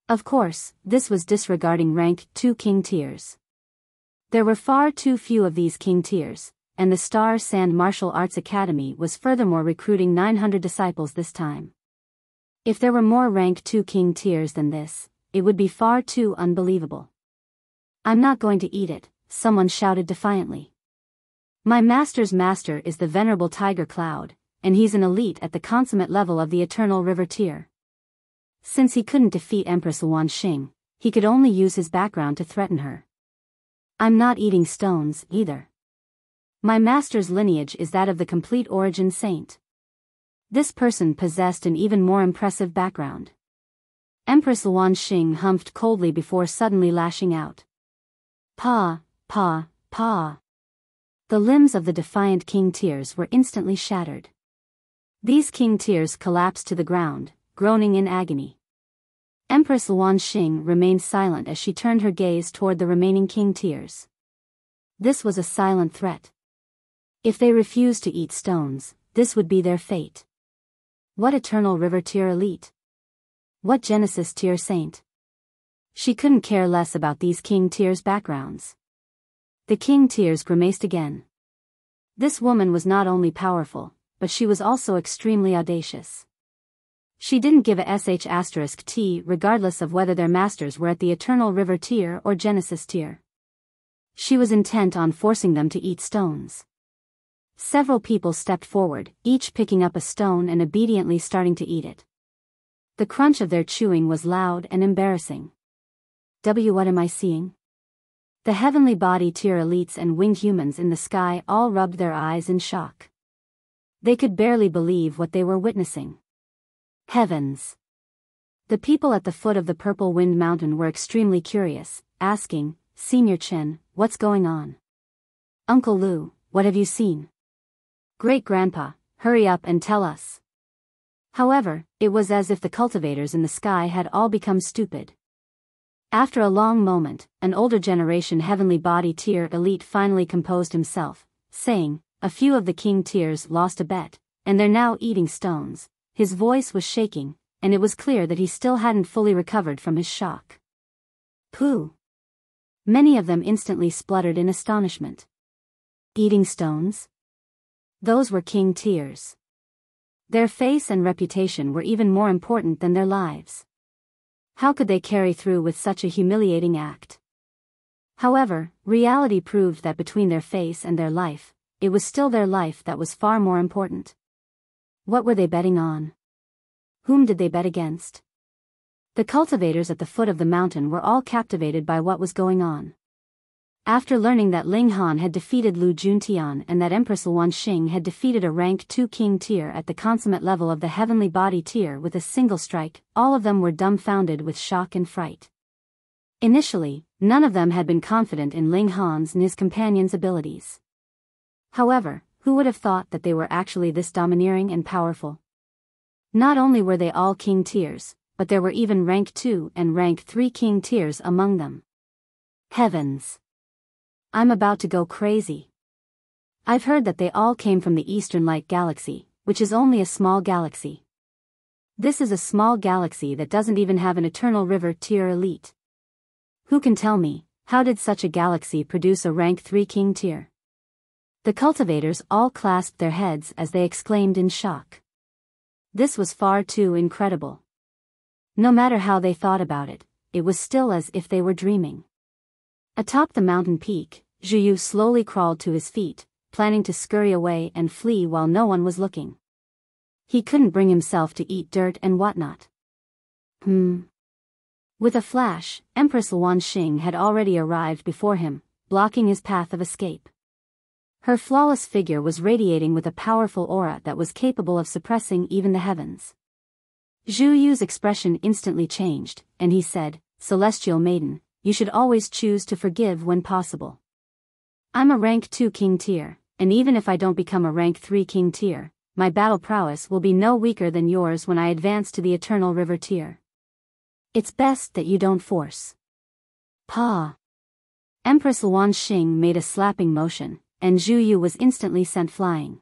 Of course, this was disregarding rank 2 king tiers. There were far too few of these king tiers, and the Star Sand Martial Arts Academy was furthermore recruiting 900 disciples this time. If there were more rank 2 king tiers than this, it would be far too unbelievable. I'm not going to eat it, someone shouted defiantly. My master's master is the Venerable Tiger Cloud, and he's an elite at the consummate level of the Eternal River tier. Since he couldn't defeat Empress Wanxing, he could only use his background to threaten her. I'm not eating stones, either. My master's lineage is that of the Complete Origin Saint. This person possessed an even more impressive background. Empress Wanxing humphed coldly before suddenly lashing out. Pa, pa, pa. The limbs of the defiant king tiers were instantly shattered. These king tiers collapsed to the ground, groaning in agony. Empress Wanxing remained silent as she turned her gaze toward the remaining king tiers. This was a silent threat. If they refused to eat stones, this would be their fate. What Eternal River tier elite? What Genesis tier saint? She couldn't care less about these king tiers' backgrounds. The king tiers grimaced again. This woman was not only powerful, but she was also extremely audacious. She didn't give a sh*t regardless of whether their masters were at the Eternal River tier or Genesis tier. She was intent on forcing them to eat stones. Several people stepped forward, each picking up a stone and obediently starting to eat it. The crunch of their chewing was loud and embarrassing. What am I seeing? The heavenly body tier elites and winged humans in the sky all rubbed their eyes in shock. They could barely believe what they were witnessing. Heavens! The people at the foot of the Purple Wind Mountain were extremely curious, asking, "Senior Chen, what's going on? Uncle Lu, what have you seen? Great-grandpa, hurry up and tell us." However, it was as if the cultivators in the sky had all become stupid. After a long moment, an older generation heavenly body tier elite finally composed himself, saying, "A few of the king tiers lost a bet, and they're now eating stones." His voice was shaking, and it was clear that he still hadn't fully recovered from his shock. Pooh! Many of them instantly spluttered in astonishment. Eating stones? Those were king tiers. Their face and reputation were even more important than their lives. How could they carry through with such a humiliating act? However, reality proved that between their face and their life, it was still their life that was far more important. What were they betting on? Whom did they bet against? The cultivators at the foot of the mountain were all captivated by what was going on. After learning that Ling Han had defeated Lu Juntian and that Empress Luan Xing had defeated a rank 2 king tier at the consummate level of the heavenly body tier with a single strike, all of them were dumbfounded with shock and fright. Initially, none of them had been confident in Ling Han's and his companion's abilities. However, who would have thought that they were actually this domineering and powerful? Not only were they all king tiers, but there were even rank 2 and rank 3 king tiers among them. Heavens! I'm about to go crazy. I've heard that they all came from the Eastern Light Galaxy, which is only a small galaxy. This is a small galaxy that doesn't even have an Eternal River tier elite. Who can tell me, how did such a galaxy produce a rank 3 king tier? The cultivators all clasped their heads as they exclaimed in shock. This was far too incredible. No matter how they thought about it, it was still as if they were dreaming. Atop the mountain peak, Zhu Yu slowly crawled to his feet, planning to scurry away and flee while no one was looking. He couldn't bring himself to eat dirt and whatnot. With a flash, Empress Luan Xing had already arrived before him, blocking his path of escape. Her flawless figure was radiating with a powerful aura that was capable of suppressing even the heavens. Zhu Yu's expression instantly changed, and he said, "Celestial Maiden, you should always choose to forgive when possible. I'm a rank 2 king tier, and even if I don't become a rank 3 king tier, my battle prowess will be no weaker than yours when I advance to the Eternal River tier. It's best that you don't force." Pa! Empress Luan Xing made a slapping motion, and Zhu Yu was instantly sent flying.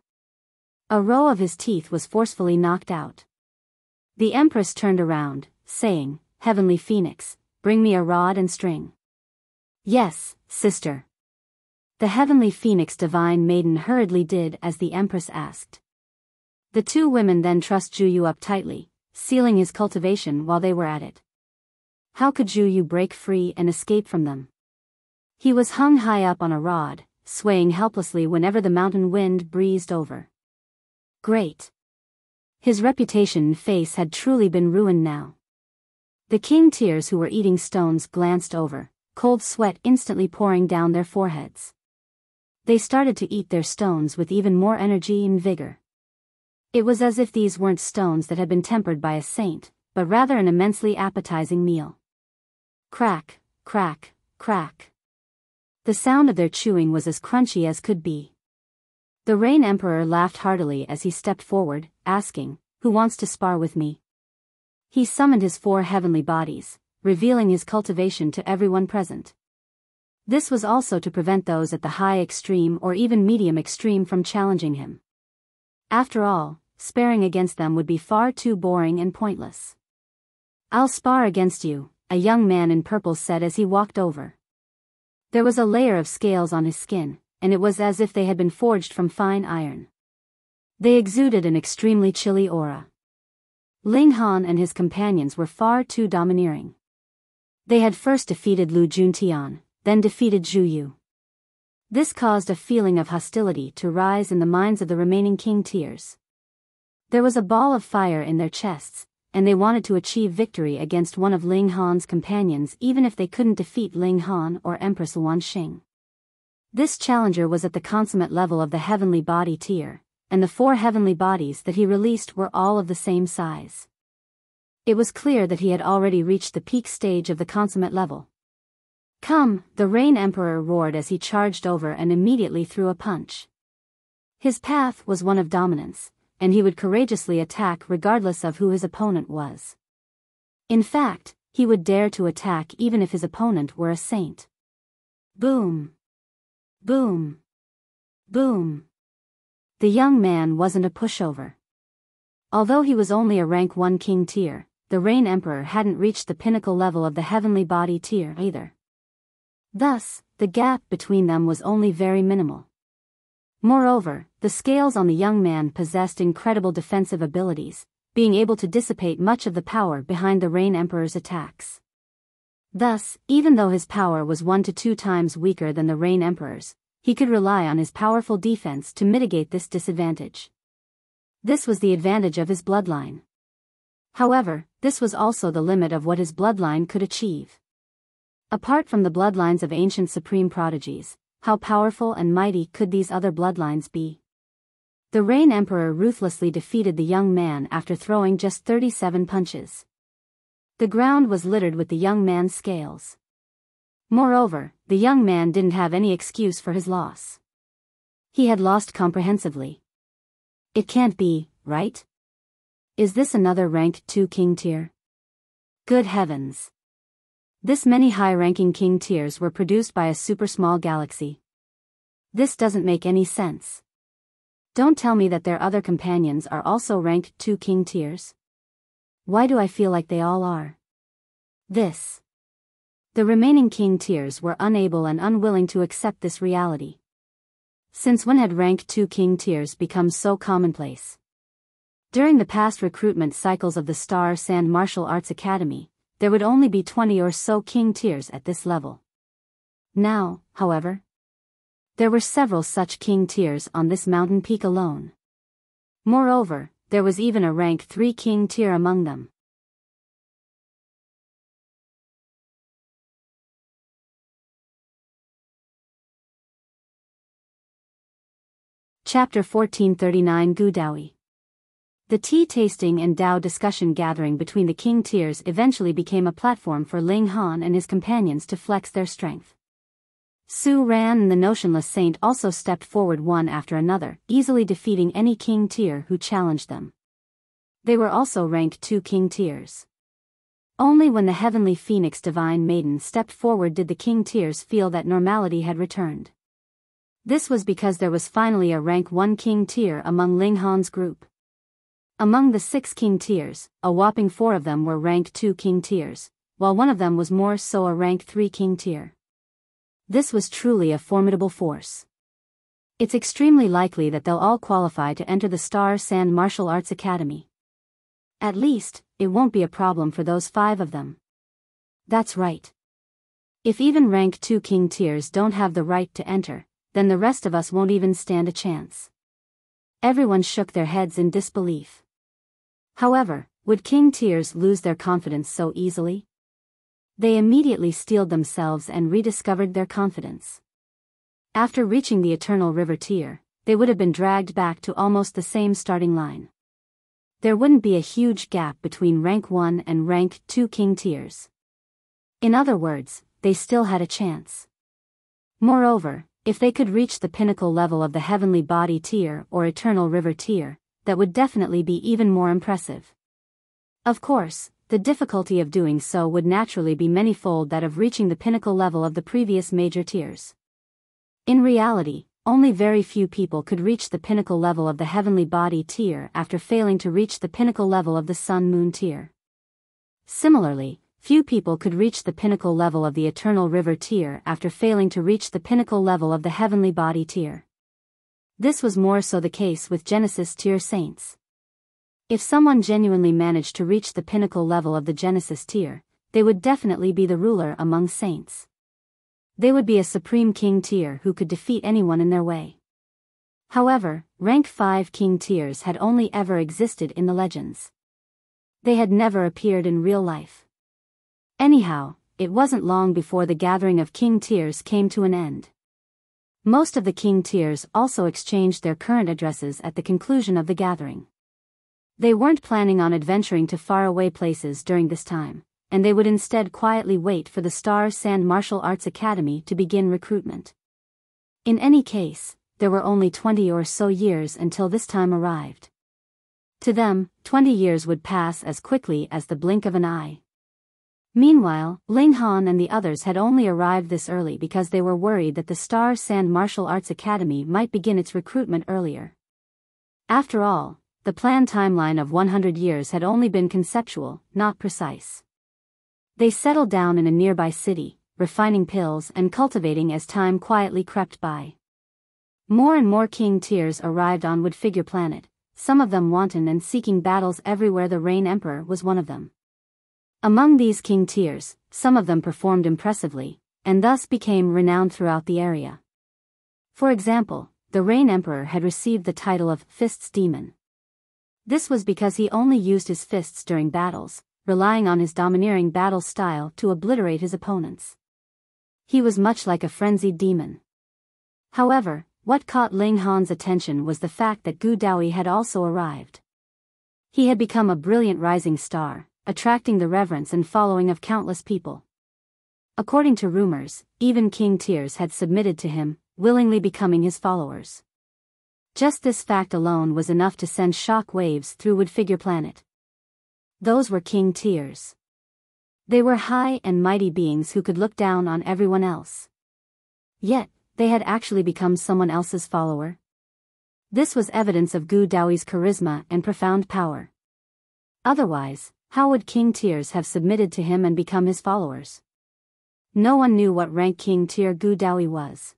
A row of his teeth was forcefully knocked out. The Empress turned around, saying, "Heavenly Phoenix, bring me a rod and string." "Yes, sister." The Heavenly Phoenix Divine Maiden hurriedly did as the Empress asked. The two women then trussed Zhu Yu up tightly, sealing his cultivation while they were at it. How could Zhu Yu break free and escape from them? He was hung high up on a rod, swaying helplessly whenever the mountain wind breezed over. Great! His reputation and face had truly been ruined now. The king tiers who were eating stones glanced over, cold sweat instantly pouring down their foreheads. They started to eat their stones with even more energy and vigor. It was as if these weren't stones that had been tempered by a saint, but rather an immensely appetizing meal. Crack, crack, crack. The sound of their chewing was as crunchy as could be. The Rain Emperor laughed heartily as he stepped forward, asking, "Who wants to spar with me?" He summoned his 4 heavenly bodies, revealing his cultivation to everyone present. This was also to prevent those at the high extreme or even medium extreme from challenging him. After all, sparring against them would be far too boring and pointless. "I'll spar against you," a young man in purple said as he walked over. There was a layer of scales on his skin, and it was as if they had been forged from fine iron. They exuded an extremely chilly aura. Ling Han and his companions were far too domineering. They had first defeated Lu Juntian, then defeated Zhu Yu. This caused a feeling of hostility to rise in the minds of the remaining king tiers. There was a ball of fire in their chests, and they wanted to achieve victory against one of Ling Han's companions even if they couldn't defeat Ling Han or Empress Wanxing. This challenger was at the consummate level of the heavenly body tier, and the 4 heavenly bodies that he released were all of the same size. It was clear that he had already reached the peak stage of the consummate level. "Come!" the Rain Emperor roared as he charged over and immediately threw a punch. His path was one of dominance, and he would courageously attack regardless of who his opponent was. In fact, he would dare to attack even if his opponent were a saint. Boom! Boom! Boom! The young man wasn't a pushover. Although he was only a rank 1 king tier, the Rain Emperor hadn't reached the pinnacle level of the heavenly body tier either. Thus, the gap between them was only very minimal. Moreover, the scales on the young man possessed incredible defensive abilities, being able to dissipate much of the power behind the Rain Emperor's attacks. Thus, even though his power was 1 to 2 times weaker than the Rain Emperor's, he could rely on his powerful defense to mitigate this disadvantage. This was the advantage of his bloodline. However, this was also the limit of what his bloodline could achieve. Apart from the bloodlines of ancient supreme prodigies, how powerful and mighty could these other bloodlines be? The Rain Emperor ruthlessly defeated the young man after throwing just 37 punches. The ground was littered with the young man's scales. Moreover, the young man didn't have any excuse for his loss. He had lost comprehensively. It can't be, right? Is this another rank 2 king tier? Good heavens! This many high-ranking king tiers were produced by a super small galaxy. This doesn't make any sense. Don't tell me that their other companions are also ranked 2 king tiers. Why do I feel like they all are? The remaining king tiers were unable and unwilling to accept this reality. Since when had rank 2 king tiers become so commonplace? During the past recruitment cycles of the Star Sand Martial Arts Academy, there would only be 20 or so king tiers at this level. Now, however, there were several such king tiers on this mountain peak alone. Moreover, there was even a rank 3 king tier among them. Chapter 1439 Gu Daoyi. The tea tasting and Dao discussion gathering between the king tiers eventually became a platform for Ling Han and his companions to flex their strength. Su Ran and the Notionless Saint also stepped forward one after another, easily defeating any king tier who challenged them. They were also ranked 2 king tiers. Only when the Heavenly Phoenix Divine Maiden stepped forward did the king tiers feel that normality had returned. This was because there was finally a rank 1 king tier among Ling Han's group. Among the 6 king tiers, a whopping 4 of them were rank 2 king tiers, while one of them was more so a rank 3 king tier. This was truly a formidable force. It's extremely likely that they'll all qualify to enter the Star Sand Martial Arts Academy. At least, it won't be a problem for those 5 of them. That's right. If even rank 2 king tiers don't have the right to enter, then the rest of us won't even stand a chance. Everyone shook their heads in disbelief. However, would king tiers lose their confidence so easily? They immediately steeled themselves and rediscovered their confidence. After reaching the Eternal River tier, they would have been dragged back to almost the same starting line. There wouldn't be a huge gap between rank 1 and rank 2 king tiers. In other words, they still had a chance. Moreover, if they could reach the pinnacle level of the Heavenly Body tier or Eternal River tier, that would definitely be even more impressive. Of course, the difficulty of doing so would naturally be manyfold that of reaching the pinnacle level of the previous major tiers. In reality, only very few people could reach the pinnacle level of the Heavenly Body tier after failing to reach the pinnacle level of the Sun Moon tier. Similarly, few people could reach the pinnacle level of the Eternal River tier after failing to reach the pinnacle level of the Heavenly Body tier. This was more so the case with Genesis tier saints. If someone genuinely managed to reach the pinnacle level of the Genesis tier, they would definitely be the ruler among saints. They would be a supreme king tier who could defeat anyone in their way. However, rank 5 king tiers had only ever existed in the legends. They had never appeared in real life. Anyhow, it wasn't long before the gathering of King Tiers came to an end. Most of the King Tiers also exchanged their current addresses at the conclusion of the gathering. They weren't planning on adventuring to faraway places during this time, and they would instead quietly wait for the Star Sand Martial Arts Academy to begin recruitment. In any case, there were only 20 or so years until this time arrived. To them, 20 years would pass as quickly as the blink of an eye. Meanwhile, Ling Han and the others had only arrived this early because they were worried that the Star Sand Martial Arts Academy might begin its recruitment earlier. After all, the planned timeline of 100 years had only been conceptual, not precise. They settled down in a nearby city, refining pills and cultivating as time quietly crept by. More and more King Tiers arrived on Wood Figure Planet, some of them wanton and seeking battles everywhere. The Rain Emperor was one of them. Among these King Tiers, some of them performed impressively, and thus became renowned throughout the area. For example, the Rain Emperor had received the title of Fists Demon. This was because he only used his fists during battles, relying on his domineering battle style to obliterate his opponents. He was much like a frenzied demon. However, what caught Ling Han's attention was the fact that Gu Daoyi had also arrived. He had become a brilliant rising star, attracting the reverence and following of countless people. According to rumors, even King Tiers had submitted to him, willingly becoming his followers. Just this fact alone was enough to send shock waves through Wood Figure Planet. Those were King Tiers. They were high and mighty beings who could look down on everyone else. Yet, they had actually become someone else's follower. This was evidence of Gu Daoyi's charisma and profound power. Otherwise, how would King Tiers have submitted to him and become his followers? No one knew what rank King Tier Gu Daoyi was.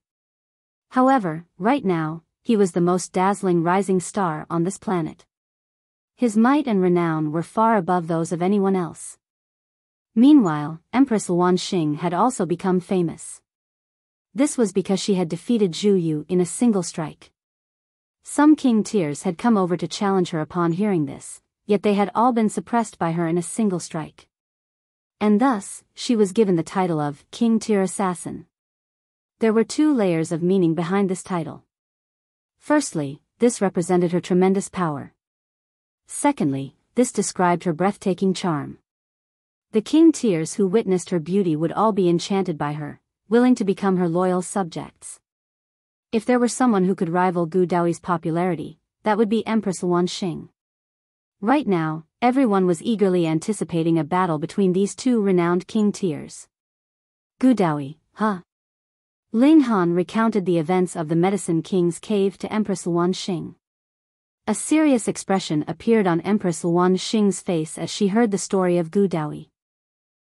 However, right now, he was the most dazzling rising star on this planet. His might and renown were far above those of anyone else. Meanwhile, Empress Luanxing had also become famous. This was because she had defeated Zhu Yu in a single strike. Some King Tiers had come over to challenge her upon hearing this, yet they had all been suppressed by her in a single strike. And thus, she was given the title of King Tier Assassin. There were two layers of meaning behind this title. Firstly, this represented her tremendous power. Secondly, this described her breathtaking charm. The King Tiers who witnessed her beauty would all be enchanted by her, willing to become her loyal subjects. If there were someone who could rival Gu Daoyi's popularity, that would be Empress Luanxing. Right now, everyone was eagerly anticipating a battle between these two renowned King Tiers. Gu Daoyi, huh? Ling Han recounted the events of the Medicine King's cave to Empress Luanxing. A serious expression appeared on Empress Luanxing's face as she heard the story of Gu Daoyi.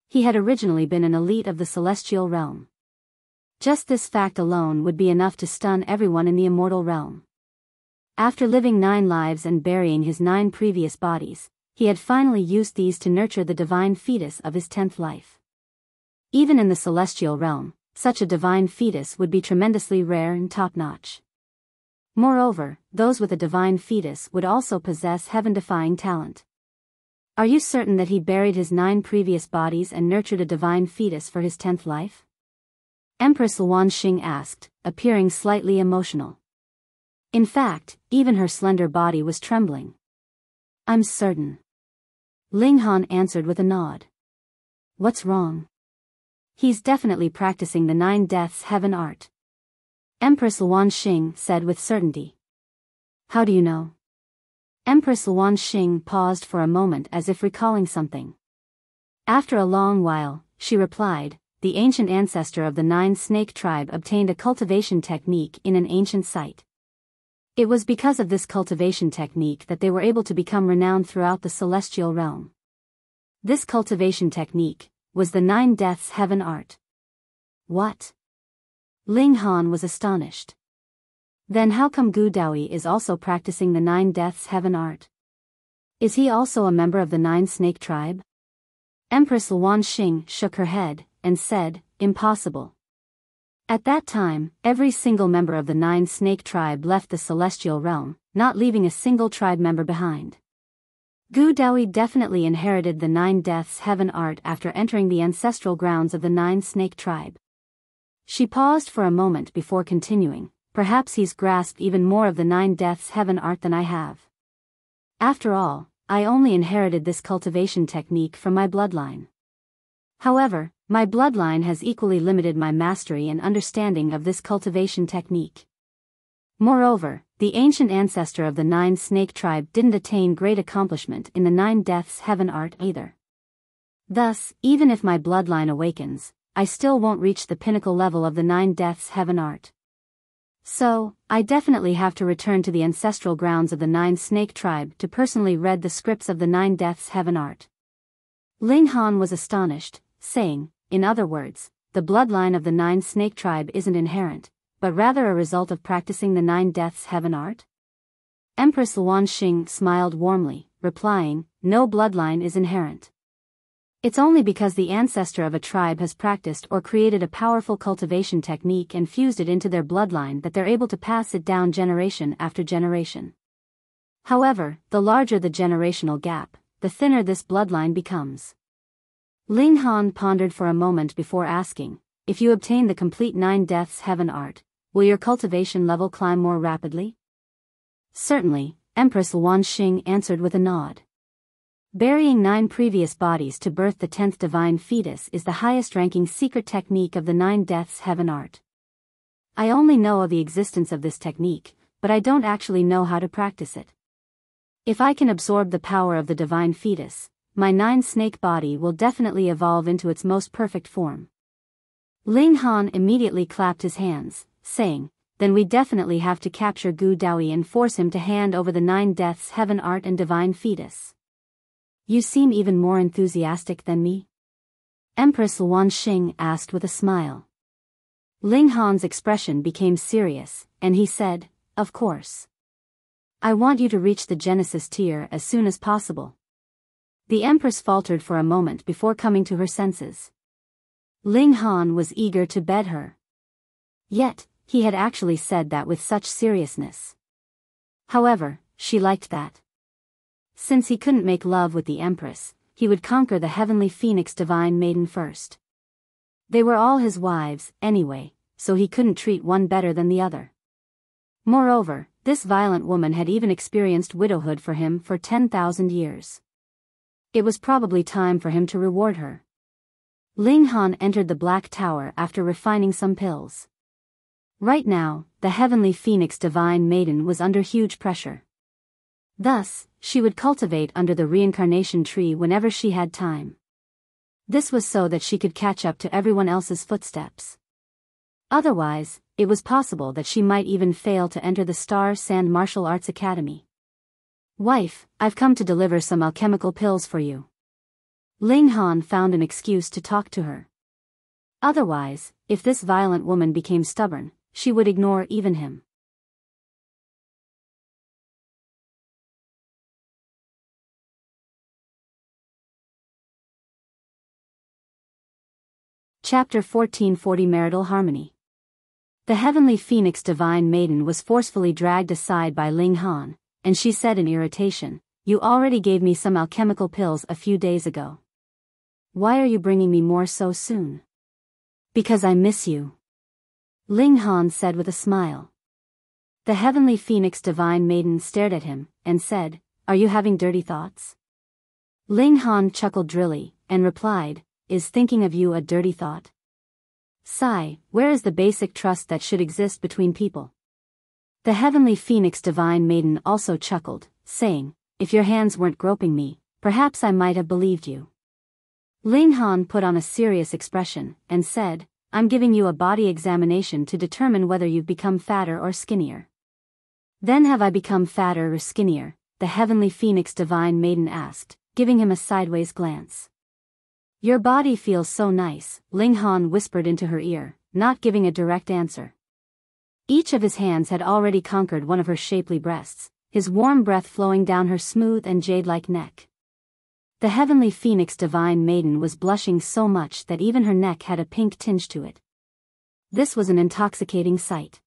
He had originally been an elite of the celestial realm. Just this fact alone would be enough to stun everyone in the immortal realm. After living 9 lives and burying his 9 previous bodies, he had finally used these to nurture the divine fetus of his 10th life. Even in the celestial realm, such a divine fetus would be tremendously rare and top-notch. Moreover, those with a divine fetus would also possess heaven-defying talent. Are you certain that he buried his 9 previous bodies and nurtured a divine fetus for his 10th life? Empress Luanxing asked, appearing slightly emotional. In fact, even her slender body was trembling. I'm certain. Ling Han answered with a nod. What's wrong? He's definitely practicing the 9 deaths heaven art. Empress Luanxing said with certainty. How do you know? Empress Luanxing paused for a moment as if recalling something. After a long while, she replied, the ancient ancestor of the 9 snake tribe obtained a cultivation technique in an ancient site. It was because of this cultivation technique that they were able to become renowned throughout the celestial realm. This cultivation technique was the 9 deaths heaven art. What? Ling Han was astonished. Then how come Gu Daoyi is also practicing the 9 deaths heaven art? Is he also a member of the 9 snake tribe? Empress Luanxing shook her head and said, impossible. At that time, every single member of the 9 snake tribe left the celestial realm, not leaving a single tribe member behind. Gu Daoyi definitely inherited the Nine Deaths Heaven art after entering the ancestral grounds of the Nine Snake tribe. She paused for a moment before continuing, perhaps he's grasped even more of the Nine Deaths Heaven art than I have. After all, I only inherited this cultivation technique from my bloodline. However, my bloodline has equally limited my mastery and understanding of this cultivation technique. Moreover, the ancient ancestor of the Nine Snake tribe didn't attain great accomplishment in the Nine Deaths Heaven art either. Thus, even if my bloodline awakens, I still won't reach the pinnacle level of the Nine Deaths Heaven art. So, I definitely have to return to the ancestral grounds of the Nine Snake tribe to personally read the scripts of the Nine Deaths Heaven art. Ling Han was astonished, saying, in other words, the bloodline of the Nine Snake tribe isn't inherent, but rather a result of practicing the Nine Deaths Heaven art? Empress Luanxing smiled warmly, replying, no bloodline is inherent. It's only because the ancestor of a tribe has practiced or created a powerful cultivation technique and fused it into their bloodline that they're able to pass it down generation after generation. However, the larger the generational gap, the thinner this bloodline becomes. Ling Han pondered for a moment before asking, if you obtain the complete Nine Deaths Heaven art, will your cultivation level climb more rapidly? Certainly, Empress Luanxing answered with a nod. Burying 9 previous bodies to birth the 10th divine fetus is the highest-ranking secret technique of the Nine Deaths Heaven art. I only know of the existence of this technique, but I don't actually know how to practice it. If I can absorb the power of the divine fetus, my 9-snake body will definitely evolve into its most perfect form. Ling Han immediately clapped his hands, saying, then we definitely have to capture Gu Daoyi and force him to hand over the Nine Deaths Heaven art and divine fetus. You seem even more enthusiastic than me? Empress Luanxing asked with a smile. Ling Han's expression became serious, and he said, of course. I want you to reach the Genesis tier as soon as possible. The Empress faltered for a moment before coming to her senses. Ling Han was eager to bed her. Yet, he had actually said that with such seriousness. However, she liked that. Since he couldn't make love with the Empress, he would conquer the heavenly phoenix divine maiden first. They were all his wives, anyway, so he couldn't treat one better than the other. Moreover, this violent woman had even experienced widowhood for him for 10,000 years. It was probably time for him to reward her. Ling Han entered the Black Tower after refining some pills. Right now, the heavenly phoenix divine maiden was under huge pressure. Thus, she would cultivate under the reincarnation tree whenever she had time. This was so that she could catch up to everyone else's footsteps. Otherwise, it was possible that she might even fail to enter the Star Sand Martial Arts Academy. Wife, I've come to deliver some alchemical pills for you. Ling Han found an excuse to talk to her. Otherwise, if this violent woman became stubborn, she would ignore even him. Chapter 1440 Marital Harmony. The heavenly phoenix divine maiden was forcefully dragged aside by Ling Han, and she said in irritation, "You already gave me some alchemical pills a few days ago. Why are you bringing me more so soon?" "Because I miss you," Ling Han said with a smile. The heavenly phoenix divine maiden stared at him, and said, "Are you having dirty thoughts?" Ling Han chuckled drily, and replied, "Is thinking of you a dirty thought? Sigh, where is the basic trust that should exist between people?" The heavenly phoenix divine maiden also chuckled, saying, "If your hands weren't groping me, perhaps I might have believed you." Ling Han put on a serious expression, and said, "I'm giving you a body examination to determine whether you've become fatter or skinnier." "Then have I become fatter or skinnier?" the heavenly phoenix divine maiden asked, giving him a sideways glance. "Your body feels so nice," Ling Han whispered into her ear, not giving a direct answer. Each of his hands had already conquered one of her shapely breasts, his warm breath flowing down her smooth and jade-like neck. The heavenly phoenix divine maiden was blushing so much that even her neck had a pink tinge to it. This was an intoxicating sight.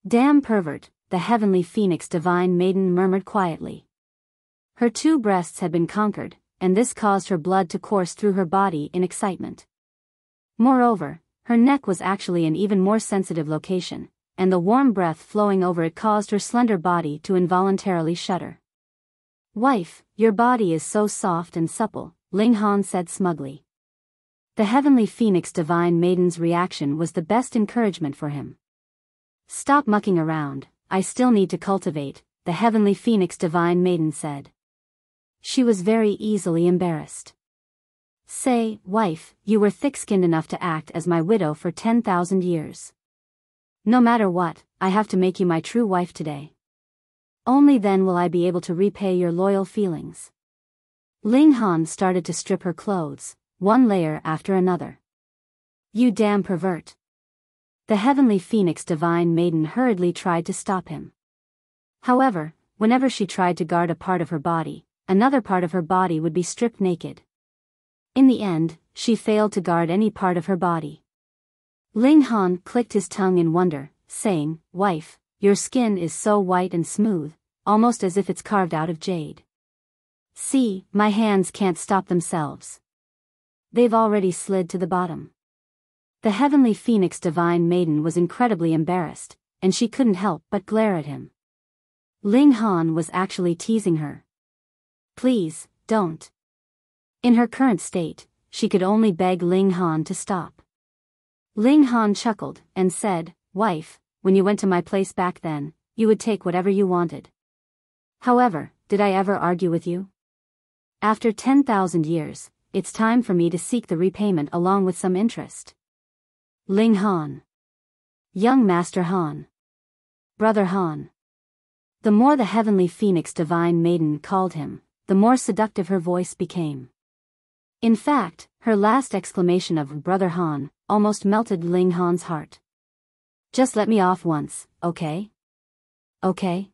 "Damn pervert," the heavenly phoenix divine maiden murmured quietly. Her 2 breasts had been conquered, and this caused her blood to course through her body in excitement. Moreover, her neck was actually an even more sensitive location, and the warm breath flowing over it caused her slender body to involuntarily shudder. "Wife, your body is so soft and supple," Ling Han said smugly. The heavenly phoenix divine maiden's reaction was the best encouragement for him. "Stop mucking around, I still need to cultivate," the heavenly phoenix divine maiden said. She was very easily embarrassed. "Say, wife, you were thick-skinned enough to act as my widow for 10,000 years. No matter what, I have to make you my true wife today. Only then will I be able to repay your loyal feelings." Ling Han started to strip her clothes, one layer after another. "You damn pervert." The heavenly phoenix divine maiden hurriedly tried to stop him. However, whenever she tried to guard a part of her body, another part of her body would be stripped naked. In the end, she failed to guard any part of her body. Ling Han clicked his tongue in wonder, saying, "Wife, your skin is so white and smooth, almost as if it's carved out of jade. See, my hands can't stop themselves. They've already slid to the bottom." The heavenly phoenix divine maiden was incredibly embarrassed, and she couldn't help but glare at him. Ling Han was actually teasing her. "Please, don't." In her current state, she could only beg Ling Han to stop. Ling Han chuckled and said, "Wife, when you went to my place back then, you would take whatever you wanted. However, did I ever argue with you? After 10,000 years, it's time for me to seek the repayment along with some interest." Ling Han. Young Master Han. Brother Han. The more the heavenly phoenix divine maiden called him, the more seductive her voice became. In fact, her last exclamation of "Brother Han" almost melted Ling Han's heart. "Just let me off once, okay? Okay?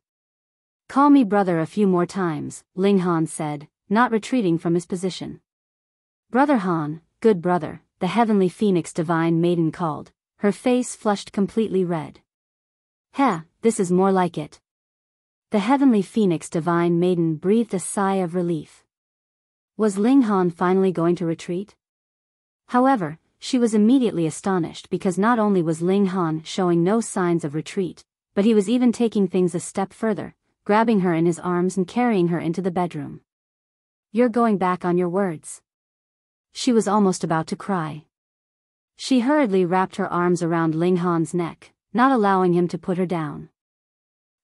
Call me brother a few more times," Ling Han said, not retreating from his position. "Brother Han, good brother," the heavenly phoenix divine maiden called, her face flushed completely red. "Heh, this is more like it." The heavenly phoenix divine maiden breathed a sigh of relief. Was Ling Han finally going to retreat? However, she was immediately astonished because not only was Ling Han showing no signs of retreat, but he was even taking things a step further, grabbing her in his arms and carrying her into the bedroom. "You're going back on your words." She was almost about to cry. She hurriedly wrapped her arms around Ling Han's neck, not allowing him to put her down.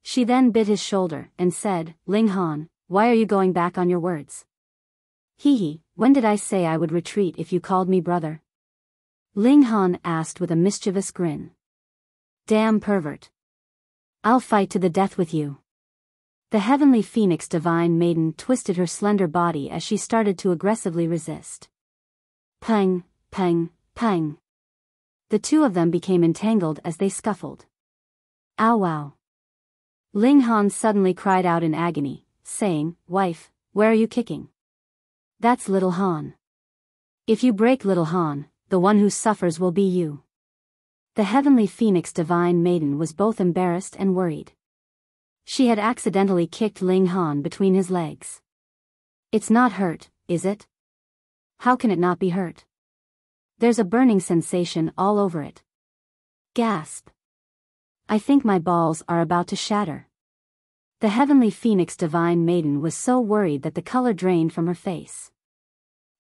She then bit his shoulder and said, "Ling Han, why are you going back on your words?" "Hee, when did I say I would retreat if you called me brother?" Ling Han asked with a mischievous grin. "Damn pervert. I'll fight to the death with you." The heavenly phoenix divine maiden twisted her slender body as she started to aggressively resist. Pang, pang, pang. The two of them became entangled as they scuffled. "Ow wow." Ling Han suddenly cried out in agony, saying, "Wife, where are you kicking? That's little Han. If you break little Han, the one who suffers will be you." The heavenly phoenix divine maiden was both embarrassed and worried. She had accidentally kicked Ling Han between his legs. "It's not hurt, is it?" "How can it not be hurt? There's a burning sensation all over it." Gasp. "I think my balls are about to shatter." The heavenly phoenix divine maiden was so worried that the color drained from her face.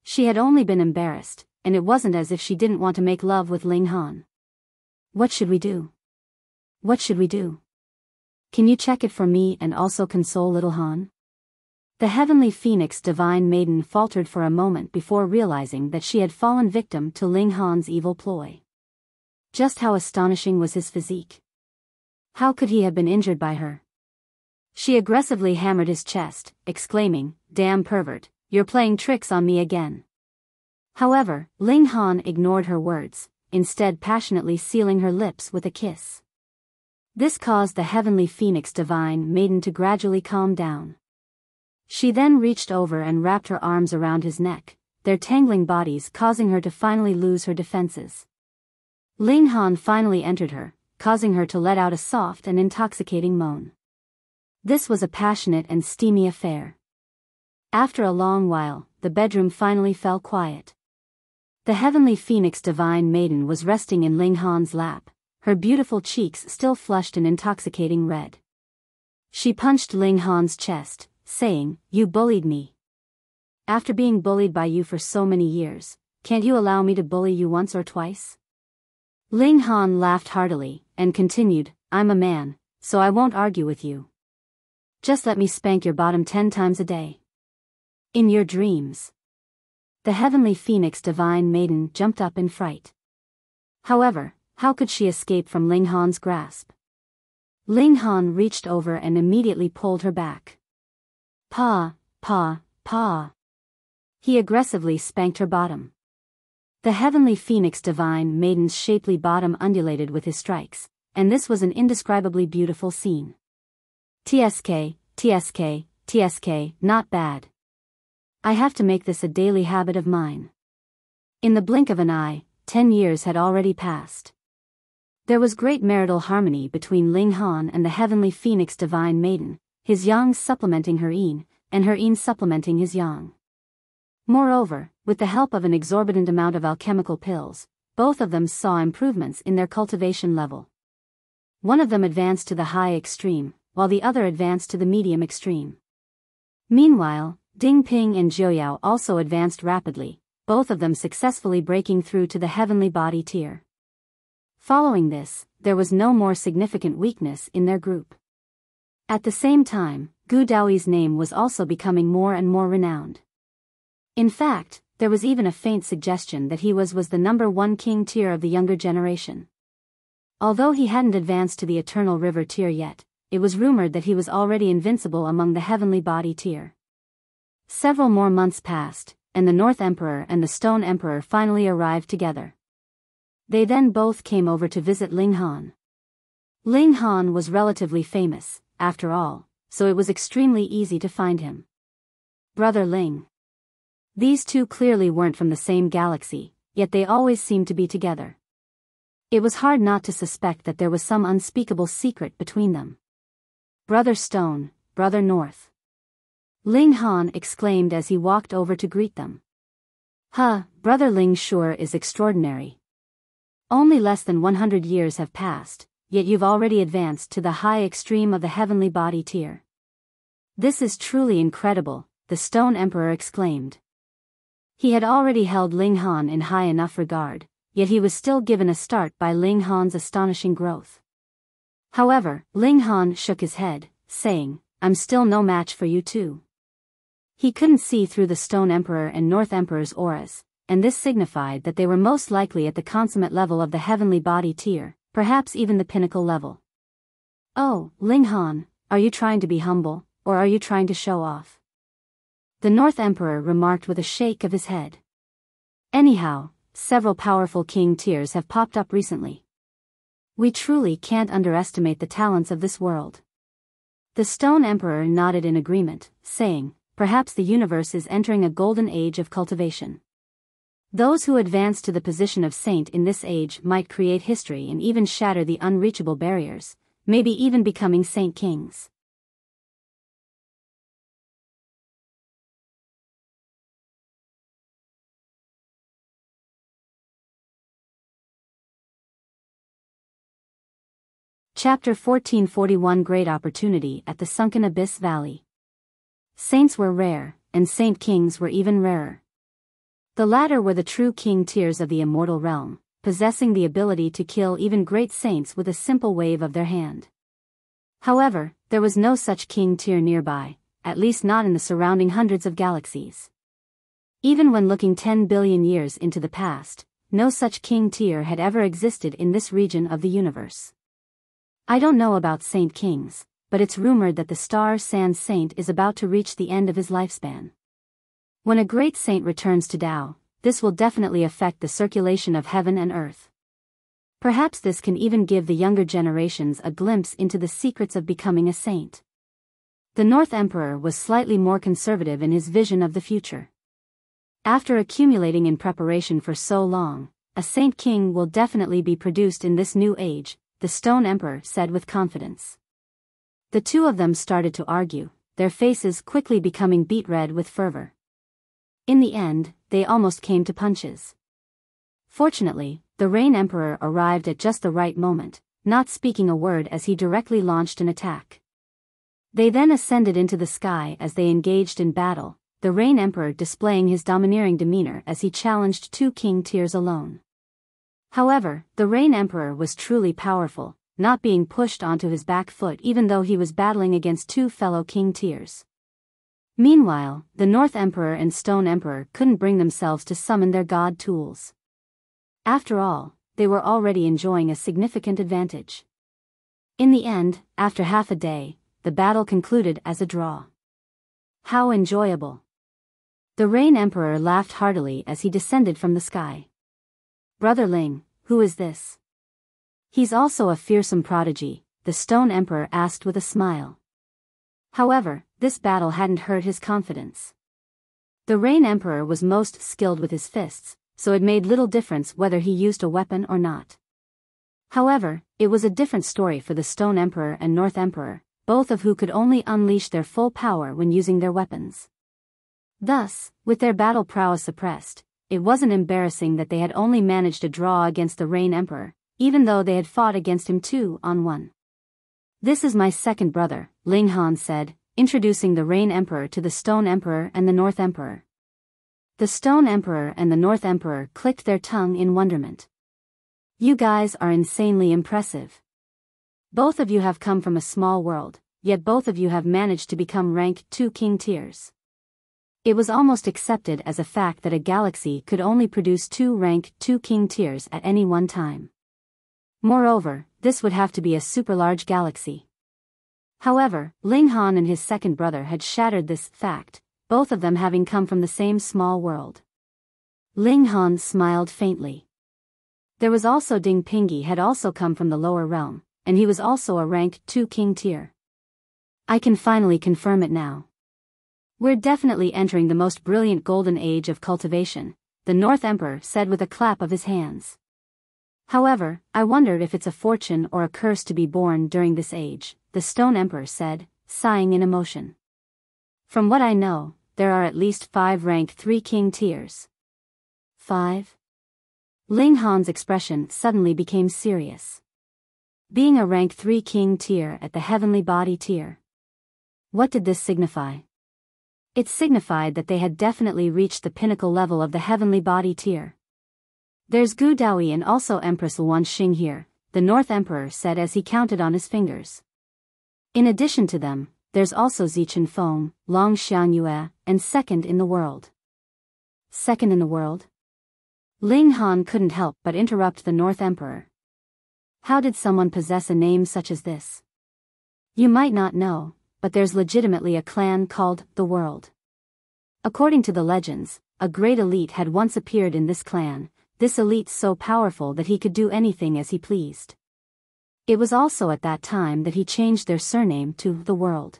She had only been embarrassed, and it wasn't as if she didn't want to make love with Ling Han. "What should we do? What should we do? Can you check it for me and also console little Han?" The heavenly phoenix divine maiden faltered for a moment before realizing that she had fallen victim to Ling Han's evil ploy. Just how astonishing was his physique? How could he have been injured by her? She aggressively hammered his chest, exclaiming, "Damn pervert, you're playing tricks on me again." However, Ling Han ignored her words, instead passionately sealing her lips with a kiss. This caused the heavenly phoenix divine maiden to gradually calm down. She then reached over and wrapped her arms around his neck, their tangling bodies causing her to finally lose her defenses. Ling Han finally entered her, causing her to let out a soft and intoxicating moan. This was a passionate and steamy affair. After a long while, the bedroom finally fell quiet. The heavenly phoenix divine maiden was resting in Ling Han's lap, her beautiful cheeks still flushed an intoxicating red. She punched Ling Han's chest, saying, "You bullied me. After being bullied by you for so many years, can't you allow me to bully you once or twice?" Ling Han laughed heartily, and continued, "I'm a man, so I won't argue with you. Just let me spank your bottom 10 times a day. In your dreams." The heavenly phoenix divine maiden jumped up in fright. However, how could she escape from Ling Han's grasp? Ling Han reached over and immediately pulled her back. "Pa, pa, pa." He aggressively spanked her bottom. The heavenly phoenix divine maiden's shapely bottom undulated with his strikes, and this was an indescribably beautiful scene. TSK, TSK, TSK, not bad. I have to make this a daily habit of mine. In the blink of an eye, 10 years had already passed. There was great marital harmony between Ling Han and the heavenly phoenix divine maiden, his yang supplementing her yin, and her yin supplementing his yang. Moreover, with the help of an exorbitant amount of alchemical pills, both of them saw improvements in their cultivation level. One of them advanced to the high extreme, while the other advanced to the medium extreme. Meanwhile, Ding Ping and Jiuyao also advanced rapidly, both of them successfully breaking through to the heavenly body tier. Following this, there was no more significant weakness in their group. At the same time, Gu Daoyi's name was also becoming more and more renowned. In fact, there was even a faint suggestion that he was the number 1 king tier of the younger generation. Although he hadn't advanced to the Eternal River tier yet, it was rumored that he was already invincible among the heavenly body tier. Several more months passed, and the North Emperor and the Stone Emperor finally arrived together. They then both came over to visit Ling Han. Ling Han was relatively famous, after all, so it was extremely easy to find him. Brother Ling. These two clearly weren't from the same galaxy, yet they always seemed to be together. It was hard not to suspect that there was some unspeakable secret between them. Brother Stone, Brother North. Ling Han exclaimed as he walked over to greet them. "Huh, Brother Ling sure is extraordinary. Only less than 100 years have passed, yet you've already advanced to the high extreme of the heavenly body tier. This is truly incredible," the Stone Emperor exclaimed. He had already held Ling Han in high enough regard, yet he was still given a start by Ling Han's astonishing growth. However, Ling Han shook his head, saying, "I'm still no match for you two." He couldn't see through the Stone Emperor and North Emperor's auras, and this signified that they were most likely at the consummate level of the heavenly body tier, perhaps even the pinnacle level. "Oh, Ling Han, are you trying to be humble, or are you trying to show off?" the North Emperor remarked with a shake of his head. "Anyhow, several powerful king tiers have popped up recently. We truly can't underestimate the talents of this world." The Stone Emperor nodded in agreement, saying, "Perhaps the universe is entering a golden age of cultivation. Those who advance to the position of saint in this age might create history and even shatter the unreachable barriers, maybe even becoming saint kings." Chapter 1441 Great Opportunity at the Sunken Abyss Valley. Saints were rare, and saint kings were even rarer. The latter were the true king tiers of the immortal realm, possessing the ability to kill even great saints with a simple wave of their hand. However, there was no such king tier nearby, at least not in the surrounding hundreds of galaxies. Even when looking 10 billion years into the past, no such king tier had ever existed in this region of the universe. I don't know about Saint Kings, but it's rumored that the Star Sand Saint is about to reach the end of his lifespan. When a great saint returns to Dao, this will definitely affect the circulation of heaven and earth. Perhaps this can even give the younger generations a glimpse into the secrets of becoming a saint. The North Emperor was slightly more conservative in his vision of the future. After accumulating in preparation for so long, a saint king will definitely be produced in this new age, the Stone Emperor said with confidence. The two of them started to argue, their faces quickly becoming beet red with fervor. In the end, they almost came to punches. Fortunately, the Rain Emperor arrived at just the right moment, not speaking a word as he directly launched an attack. They then ascended into the sky as they engaged in battle, the Rain Emperor displaying his domineering demeanor as he challenged 2 king tiers alone. However, the Rain Emperor was truly powerful, not being pushed onto his back foot even though he was battling against 2 fellow king tiers. Meanwhile, the North Emperor and Stone Emperor couldn't bring themselves to summon their god tools. After all, they were already enjoying a significant advantage. In the end, after half a day, the battle concluded as a draw. How enjoyable! The Rain Emperor laughed heartily as he descended from the sky. Brother Ling, who is this? He's also a fearsome prodigy, the Stone Emperor asked with a smile. However, this battle hadn't hurt his confidence. The Rain Emperor was most skilled with his fists, so it made little difference whether he used a weapon or not. However, it was a different story for the Stone Emperor and North Emperor, both of who could only unleash their full power when using their weapons. Thus, with their battle prowess suppressed, it wasn't embarrassing that they had only managed a draw against the Rain Emperor, even though they had fought against him 2-on-1. This is my second brother, Ling Han said, introducing the Rain Emperor to the Stone Emperor and the North Emperor. The Stone Emperor and the North Emperor clicked their tongue in wonderment. You guys are insanely impressive. Both of you have come from a small world, yet both of you have managed to become rank 2 king tiers. It was almost accepted as a fact that a galaxy could only produce 2 rank 2 king tiers at any one time. Moreover, this would have to be a super large galaxy. However, Ling Han and his second brother had shattered this fact, both of them having come from the same small world. Ling Han smiled faintly. There was also Ding Pingy had also come from the lower realm, and he was also a rank 2 king tier. I can finally confirm it now. We're definitely entering the most brilliant golden age of cultivation, the North Emperor said with a clap of his hands. However, I wonder if it's a fortune or a curse to be born during this age, the Stone Emperor said, sighing in emotion. From what I know, there are at least 5 rank 3 king tiers. 5? Ling Han's expression suddenly became serious. Being a rank 3 king tier at the heavenly body tier. What did this signify? It signified that they had definitely reached the pinnacle level of the heavenly body tier. There's Gu Daoyi and also Empress Luan Xing here, the North Emperor said as he counted on his fingers. In addition to them, there's also Zichen Feng, Long Xiangyue, and second in the world. Second in the world? Ling Han couldn't help but interrupt the North Emperor. How did someone possess a name such as this? You might not know, but there's legitimately a clan called the World. According to the legends, a great elite had once appeared in this clan, this elite so powerful that he could do anything as he pleased. It was also at that time that he changed their surname to the World.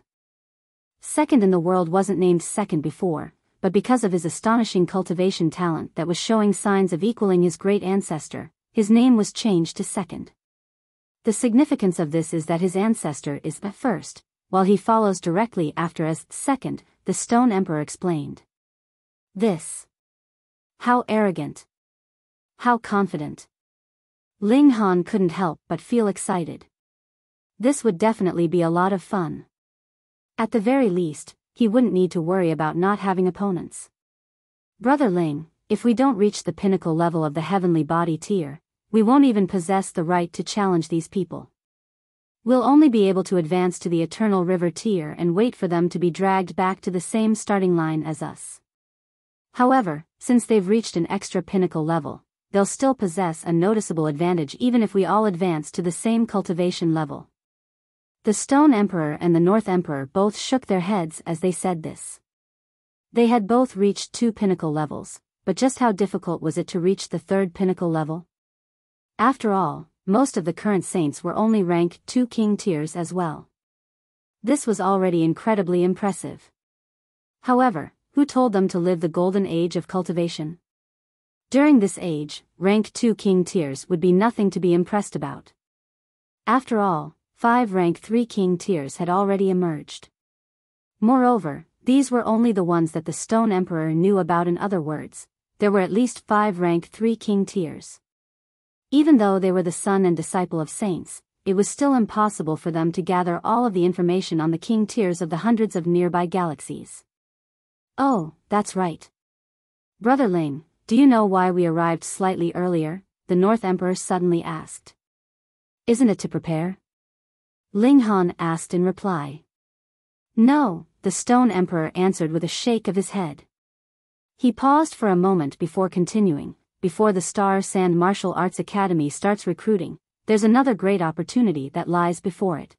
Second in the World wasn't named Second before, but because of his astonishing cultivation talent that was showing signs of equaling his great ancestor, his name was changed to Second. The significance of this is that his ancestor is the first, while he follows directly after as second, the Stone Emperor explained. This. How arrogant. How confident. Ling Han couldn't help but feel excited. This would definitely be a lot of fun. At the very least, he wouldn't need to worry about not having opponents. Brother Ling, if we don't reach the pinnacle level of the heavenly body tier, we won't even possess the right to challenge these people. We'll only be able to advance to the Eternal River tier and wait for them to be dragged back to the same starting line as us. However, since they've reached an extra pinnacle level, they'll still possess a noticeable advantage even if we all advance to the same cultivation level. The Stone Emperor and the North Emperor both shook their heads as they said this. They had both reached 2 pinnacle levels, but just how difficult was it to reach the 3rd pinnacle level? After all, most of the current saints were only rank 2 king tiers as well. This was already incredibly impressive. However, who told them to live the golden age of cultivation? During this age, rank 2 king tiers would be nothing to be impressed about. After all, 5 rank 3 king tiers had already emerged. Moreover, these were only the ones that the Stone Emperor knew about. In other words, there were at least 5 rank 3 king tiers. Even though they were the son and disciple of saints, it was still impossible for them to gather all of the information on the king tiers of the hundreds of nearby galaxies. Oh, that's right. Brother Ling, do you know why we arrived slightly earlier? The North Emperor suddenly asked. Isn't it to prepare? Ling Han asked in reply. No, the Stone Emperor answered with a shake of his head. He paused for a moment before continuing. Before the Star Sand Martial Arts Academy starts recruiting, there's another great opportunity that lies before it.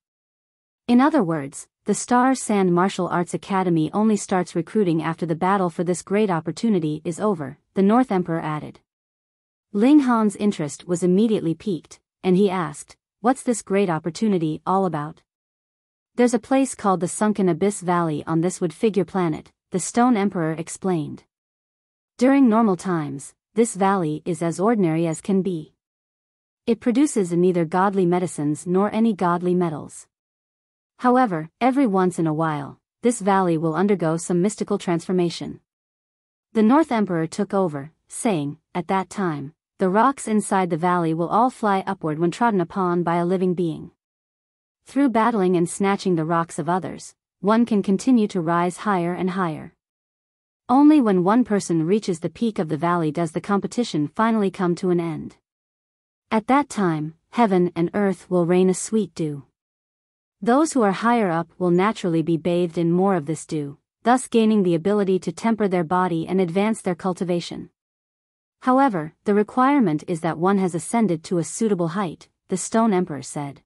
In other words, the Star Sand Martial Arts Academy only starts recruiting after the battle for this great opportunity is over, the North Emperor added. Ling Han's interest was immediately piqued, and he asked, what's this great opportunity all about? There's a place called the Sunken Abyss Valley on this wood-figure planet, the Stone Emperor explained. During normal times, this valley is as ordinary as can be. It produces neither godly medicines nor any godly metals. However, every once in a while, this valley will undergo some mystical transformation. The North Emperor took over, saying, at that time, the rocks inside the valley will all fly upward when trodden upon by a living being. Through battling and snatching the rocks of others, one can continue to rise higher and higher. Only when one person reaches the peak of the valley does the competition finally come to an end. At that time, heaven and earth will rain a sweet dew. Those who are higher up will naturally be bathed in more of this dew, thus gaining the ability to temper their body and advance their cultivation. However, the requirement is that one has ascended to a suitable height, the Stone Emperor said.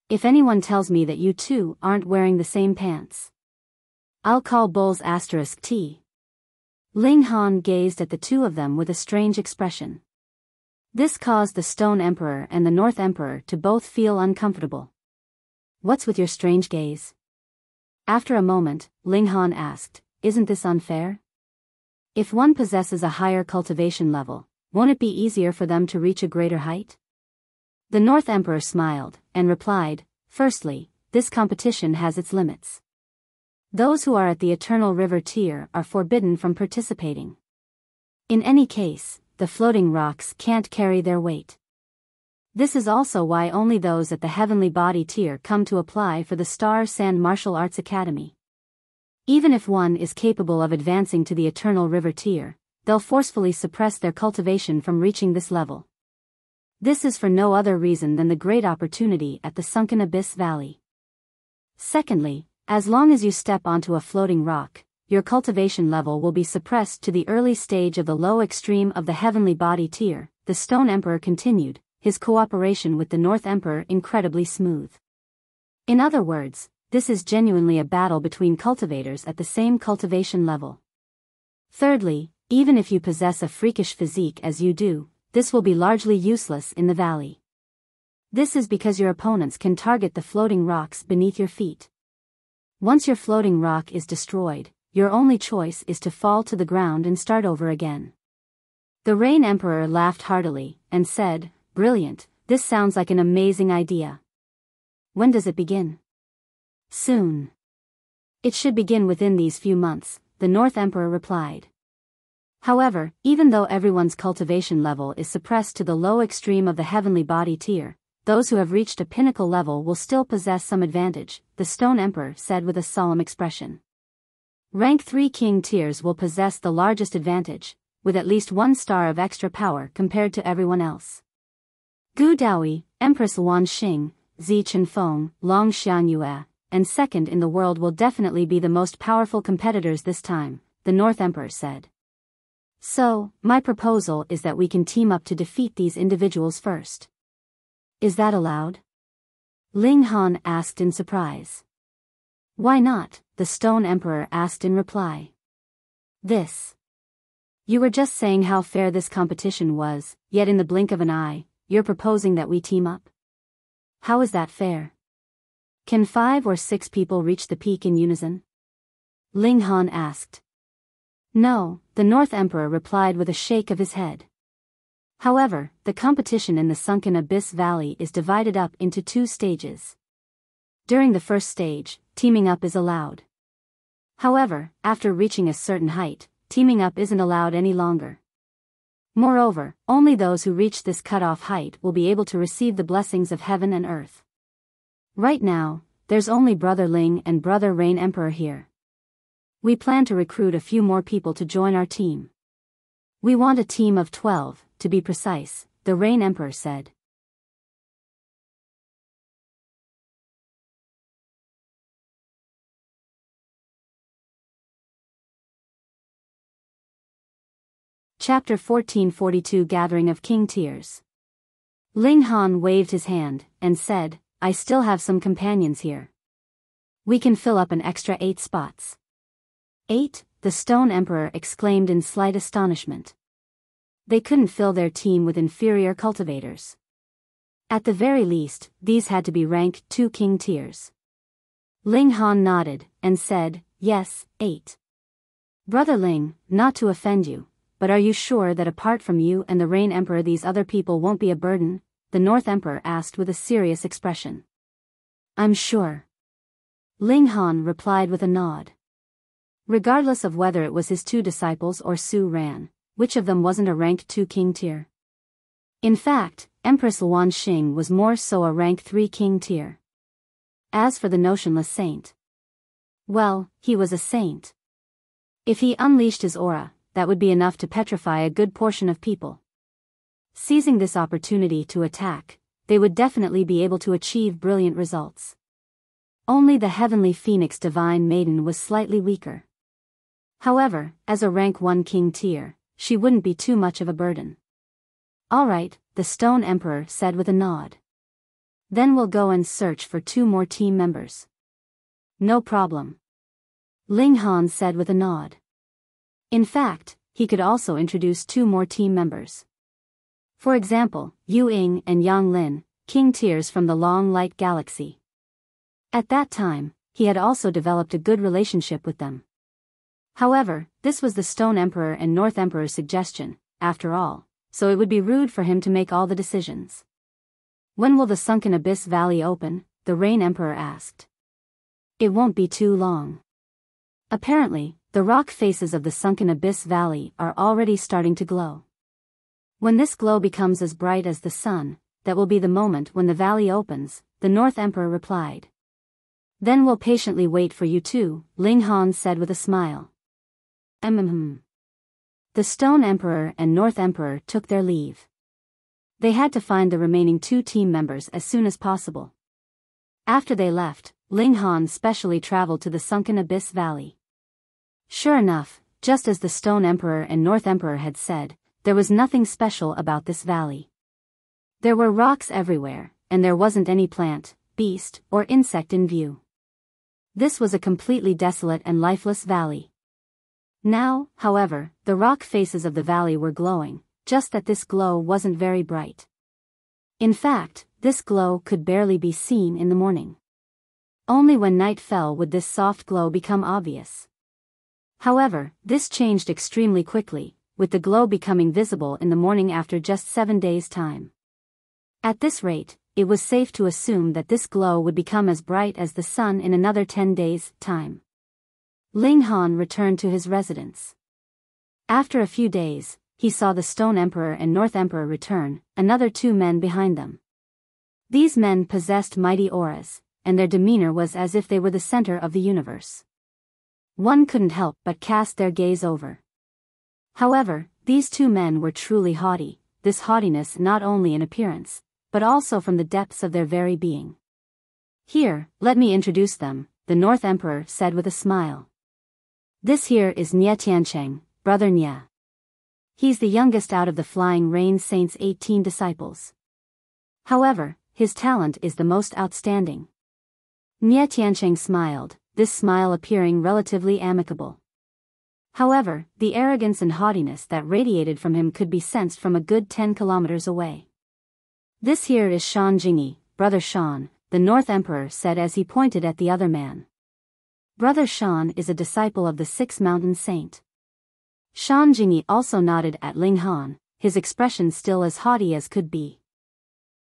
If anyone tells me that you two aren't wearing the same pants, I'll call bulls *T. Ling Han gazed at the two of them with a strange expression. This caused the Stone Emperor and the North Emperor to both feel uncomfortable. What's with your strange gaze? After a moment, Ling Han asked, isn't this unfair? If one possesses a higher cultivation level, won't it be easier for them to reach a greater height? The North Emperor smiled, and replied, firstly, this competition has its limits. Those who are at the Eternal River tier are forbidden from participating. In any case, the floating rocks can't carry their weight. This is also why only those at the Heavenly Body tier come to apply for the Star Sand Martial Arts Academy. Even if one is capable of advancing to the Eternal River tier, they'll forcefully suppress their cultivation from reaching this level. This is for no other reason than the great opportunity at the Sunken Abyss Valley. Secondly, as long as you step onto a floating rock, your cultivation level will be suppressed to the early stage of the low extreme of the Heavenly Body tier, the Stone Emperor continued, his cooperation with the North Emperor incredibly smooth. In other words, this is genuinely a battle between cultivators at the same cultivation level. Thirdly, even if you possess a freakish physique as you do, this will be largely useless in the valley. This is because your opponents can target the floating rocks beneath your feet. Once your floating rock is destroyed, your only choice is to fall to the ground and start over again. The Rain Emperor laughed heartily, and said, brilliant, this sounds like an amazing idea. When does it begin? Soon. It should begin within these few months, the North Emperor replied. However, even though everyone's cultivation level is suppressed to the low extreme of the Heavenly Body tier, those who have reached a pinnacle level will still possess some advantage, the Stone Emperor said with a solemn expression. Rank 3 king tiers will possess the largest advantage, with at least 1 star of extra power compared to everyone else. Gu Daoyi, Empress Wan Xing, Zi Chenfeng, Long Xianyue, and second in the world will definitely be the most powerful competitors this time, the North Emperor said. So, my proposal is that we can team up to defeat these individuals first. Is that allowed? Ling Han asked in surprise. Why not? The Stone Emperor asked in reply. This. You were just saying how fair this competition was, yet in the blink of an eye, you're proposing that we team up? How is that fair? Can 5 or 6 people reach the peak in unison? Ling Han asked. No, the North Emperor replied with a shake of his head. However, the competition in the Sunken Abyss Valley is divided up into 2 stages. During the first stage, teaming up is allowed. However, after reaching a certain height, teaming up isn't allowed any longer. Moreover, only those who reach this cut-off height will be able to receive the blessings of heaven and earth. Right now, there's only Brother Ling and Brother Rain Emperor here. We plan to recruit a few more people to join our team. We want a team of 12, to be precise, the Rain Emperor said. Chapter 1442 Gathering of King Tears. Ling Han waved his hand, and said, I still have some companions here. We can fill up an extra 8 spots. 8? The Stone Emperor exclaimed in slight astonishment. They couldn't fill their team with inferior cultivators. At the very least, these had to be rank 2 King Tiers. Ling Han nodded, and said, yes, 8. Brother Ling, not to offend you, but are you sure that apart from you and the Rain Emperor these other people won't be a burden? The North Emperor asked with a serious expression. I'm sure. Ling Han replied with a nod. Regardless of whether it was his 2 disciples or Su Ran, which of them wasn't a rank 2 King Tier? In fact, Empress Luan Xing was more so a rank 3 King Tier. As for the notionless saint, well, he was a saint. If he unleashed his aura, that would be enough to petrify a good portion of people. Seizing this opportunity to attack, they would definitely be able to achieve brilliant results. Only the heavenly phoenix divine maiden was slightly weaker. However, as a rank 1 King Tier, she wouldn't be too much of a burden. Alright, the Stone Emperor said with a nod. Then we'll go and search for 2 more team members. No problem. Ling Han said with a nod. In fact, he could also introduce 2 more team members. For example, Yu Ying and Yang Lin, King Tiers from the Long Light Galaxy. At that time, he had also developed a good relationship with them. However, this was the Stone Emperor and North Emperor's suggestion, after all, so it would be rude for him to make all the decisions. When will the Sunken Abyss Valley open? The Rain Emperor asked. It won't be too long. Apparently, the rock faces of the Sunken Abyss Valley are already starting to glow. When this glow becomes as bright as the sun, that will be the moment when the valley opens, the North Emperor replied. Then we'll patiently wait for you too, Ling Han said with a smile. The Stone Emperor and North Emperor took their leave. They had to find the remaining 2 team members as soon as possible. After they left, Ling Han specially traveled to the Sunken Abyss Valley. Sure enough, just as the Stone Emperor and North Emperor had said, there was nothing special about this valley. There were rocks everywhere, and there wasn't any plant, beast, or insect in view. This was a completely desolate and lifeless valley. Now, however, the rock faces of the valley were glowing, just that this glow wasn't very bright. In fact, this glow could barely be seen in the morning. Only when night fell would this soft glow become obvious. However, this changed extremely quickly, with the glow becoming visible in the morning after just 7 days' time. At this rate, it was safe to assume that this glow would become as bright as the sun in another 10 days' time. Ling Han returned to his residence. After a few days, he saw the Stone Emperor and North Emperor return, another 2 men behind them. These men possessed mighty auras, and their demeanor was as if they were the center of the universe. One couldn't help but cast their gaze over. However, these 2 men were truly haughty, this haughtiness not only in appearance, but also from the depths of their very being. Here, let me introduce them, the North Emperor said with a smile. This here is Nye Tiancheng, Brother Nye. He's the youngest out of the Flying Rain Saint's 18 disciples. However, his talent is the most outstanding. Nye Tiancheng smiled, this smile appearing relatively amicable. However, the arrogance and haughtiness that radiated from him could be sensed from a good 10 kilometers away. This here is Shan Jingyi, Brother Shan, the North Emperor said as he pointed at the other man. Brother Shan is a disciple of the 6 Mountain Saint. Shan Jingyi also nodded at Ling Han, his expression still as haughty as could be.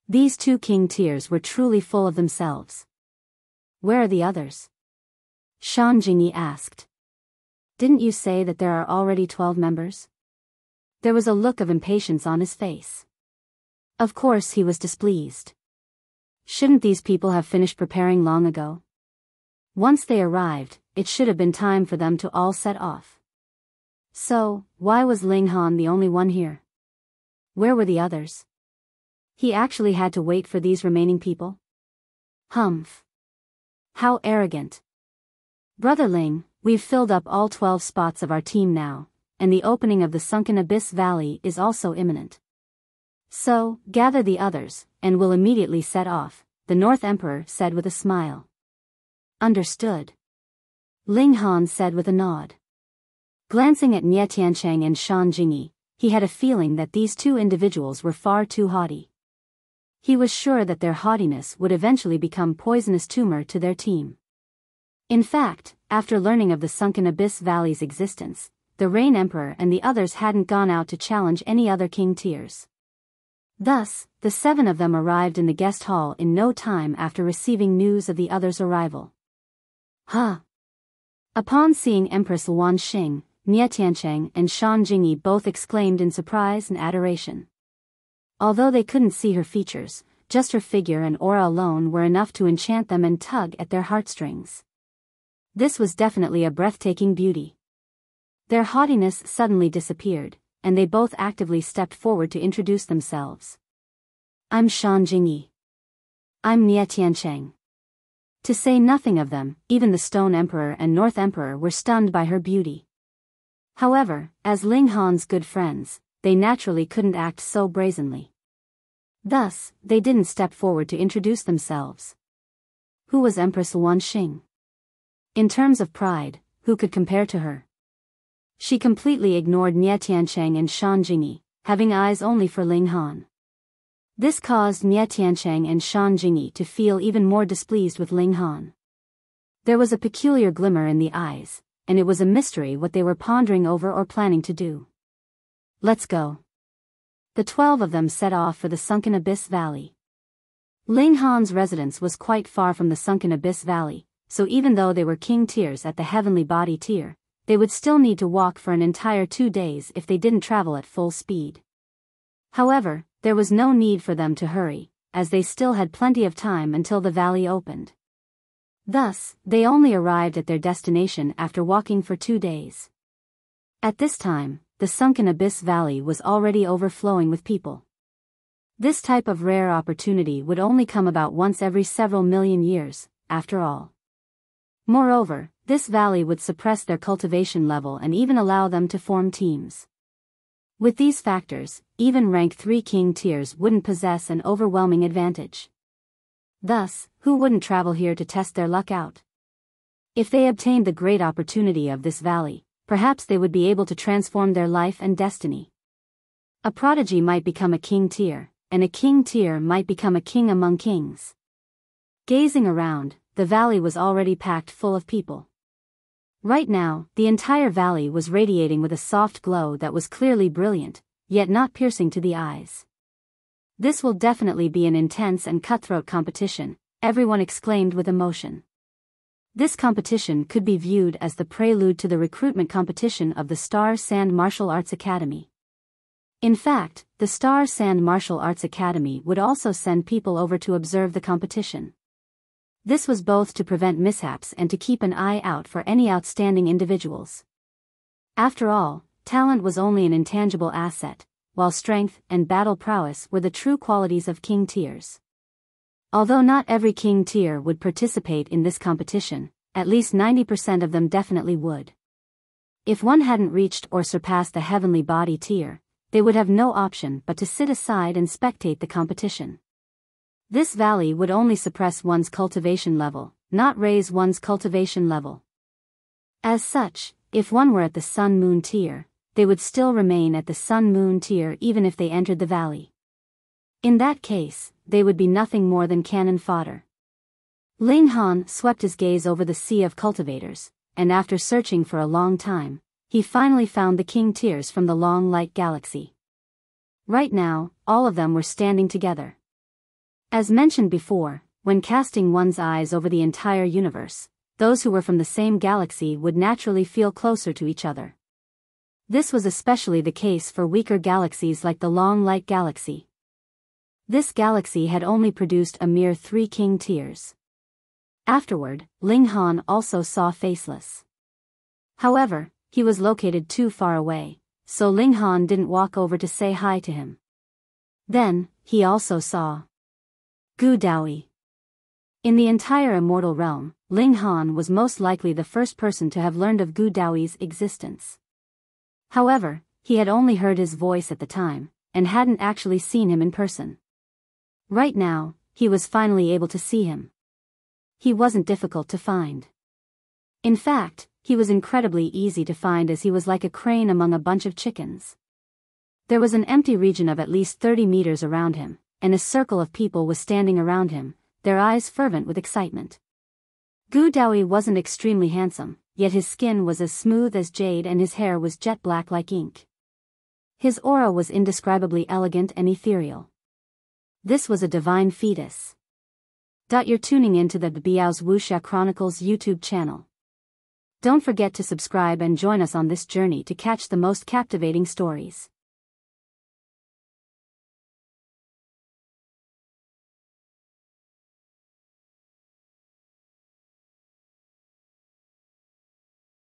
These 2 King Tiers were truly full of themselves. Where are the others? Shan Jingyi asked. Didn't you say that there are already 12 members? There was a look of impatience on his face. Of course he was displeased. Shouldn't these people have finished preparing long ago? Once they arrived, it should have been time for them to all set off. So, why was Ling Han the only one here? Where were the others? He actually had to wait for these remaining people? Humph. How arrogant. Brother Ling, we've filled up all 12 spots of our team now, and the opening of the Sunken Abyss Valley is also imminent. So, gather the others, and we'll immediately set off, the North Emperor said with a smile. Understood. Ling Han said with a nod. Glancing at Nie Tiancheng and Shan Jingyi, he had a feeling that these two individuals were far too haughty. He was sure that their haughtiness would eventually become poisonous tumor to their team. In fact, after learning of the Sunken Abyss Valley's existence, the Rain Emperor and the others hadn't gone out to challenge any other king tiers. Thus, the 7 of them arrived in the guest hall in no time after receiving news of the others' arrival. Huh! Upon seeing Empress Luan Xing, Nie Tiancheng and Shan Jingyi both exclaimed in surprise and adoration. Although they couldn't see her features, just her figure and aura alone were enough to enchant them and tug at their heartstrings. This was definitely a breathtaking beauty. Their haughtiness suddenly disappeared, and they both actively stepped forward to introduce themselves. I'm Shan Jingyi. I'm Nie Tiancheng. To say nothing of them, even the Stone Emperor and North Emperor were stunned by her beauty. However, as Ling Han's good friends, they naturally couldn't act so brazenly. Thus, they didn't step forward to introduce themselves. Who was Empress Luan Xing? In terms of pride, who could compare to her? She completely ignored Nie Tiancheng and Shan Jingyi, having eyes only for Ling Han. This caused Nie Tiancheng and Shan Jingyi to feel even more displeased with Ling Han. There was a peculiar glimmer in the eyes, and it was a mystery what they were pondering over or planning to do. Let's go. The 12 of them set off for the Sunken Abyss Valley. Ling Han's residence was quite far from the Sunken Abyss Valley, so even though they were king tiers at the heavenly body tier, they would still need to walk for an entire 2 days if they didn't travel at full speed. However, there was no need for them to hurry, as they still had plenty of time until the valley opened. Thus, they only arrived at their destination after walking for 2 days. At this time, the Sunken Abyss Valley was already overflowing with people. This type of rare opportunity would only come about once every several million years, after all. Moreover, this valley would suppress their cultivation level and even allow them to form teams. With these factors, even rank 3 king tiers wouldn't possess an overwhelming advantage. Thus, who wouldn't travel here to test their luck out? If they obtained the great opportunity of this valley, perhaps they would be able to transform their life and destiny. A prodigy might become a king tier, and a king tier might become a king among kings. Gazing around, the valley was already packed full of people. Right now, the entire valley was radiating with a soft glow that was clearly brilliant, yet not piercing to the eyes. This will definitely be an intense and cutthroat competition, everyone exclaimed with emotion. This competition could be viewed as the prelude to the recruitment competition of the Star Sand Martial Arts Academy. In fact, the Star Sand Martial Arts Academy would also send people over to observe the competition. This was both to prevent mishaps and to keep an eye out for any outstanding individuals. After all, talent was only an intangible asset, while strength and battle prowess were the true qualities of king tiers. Although not every king tier would participate in this competition, at least 90% of them definitely would. If one hadn't reached or surpassed the heavenly body tier, they would have no option but to sit aside and spectate the competition. This valley would only suppress one's cultivation level, not raise one's cultivation level. As such, if one were at the Sun-Moon tier, they would still remain at the Sun-Moon tier even if they entered the valley. In that case, they would be nothing more than cannon fodder. Ling Han swept his gaze over the sea of cultivators, and after searching for a long time, he finally found the king tiers from the long light galaxy. Right now, all of them were standing together. As mentioned before, when casting one's eyes over the entire universe, those who were from the same galaxy would naturally feel closer to each other. This was especially the case for weaker galaxies like the Long Light Galaxy. This galaxy had only produced a mere 3 king tiers. Afterward, Ling Han also saw Faceless. However, he was located too far away, so Ling Han didn't walk over to say hi to him. Then, he also saw Gu Daoyi. In the entire immortal realm, Ling Han was most likely the first person to have learned of Gu Daoyi's existence. However, he had only heard his voice at the time, and hadn't actually seen him in person. Right now, he was finally able to see him. He wasn't difficult to find. In fact, he was incredibly easy to find as he was like a crane among a bunch of chickens. There was an empty region of at least 30 meters around him, and a circle of people was standing around him, their eyes fervent with excitement. Gu Daoyi wasn't extremely handsome, yet his skin was as smooth as jade and his hair was jet black like ink. His aura was indescribably elegant and ethereal. This was a divine fetus. You're tuning into the Biyao's Wuxia Chronicles YouTube channel. Don't forget to subscribe and join us on this journey to catch the most captivating stories.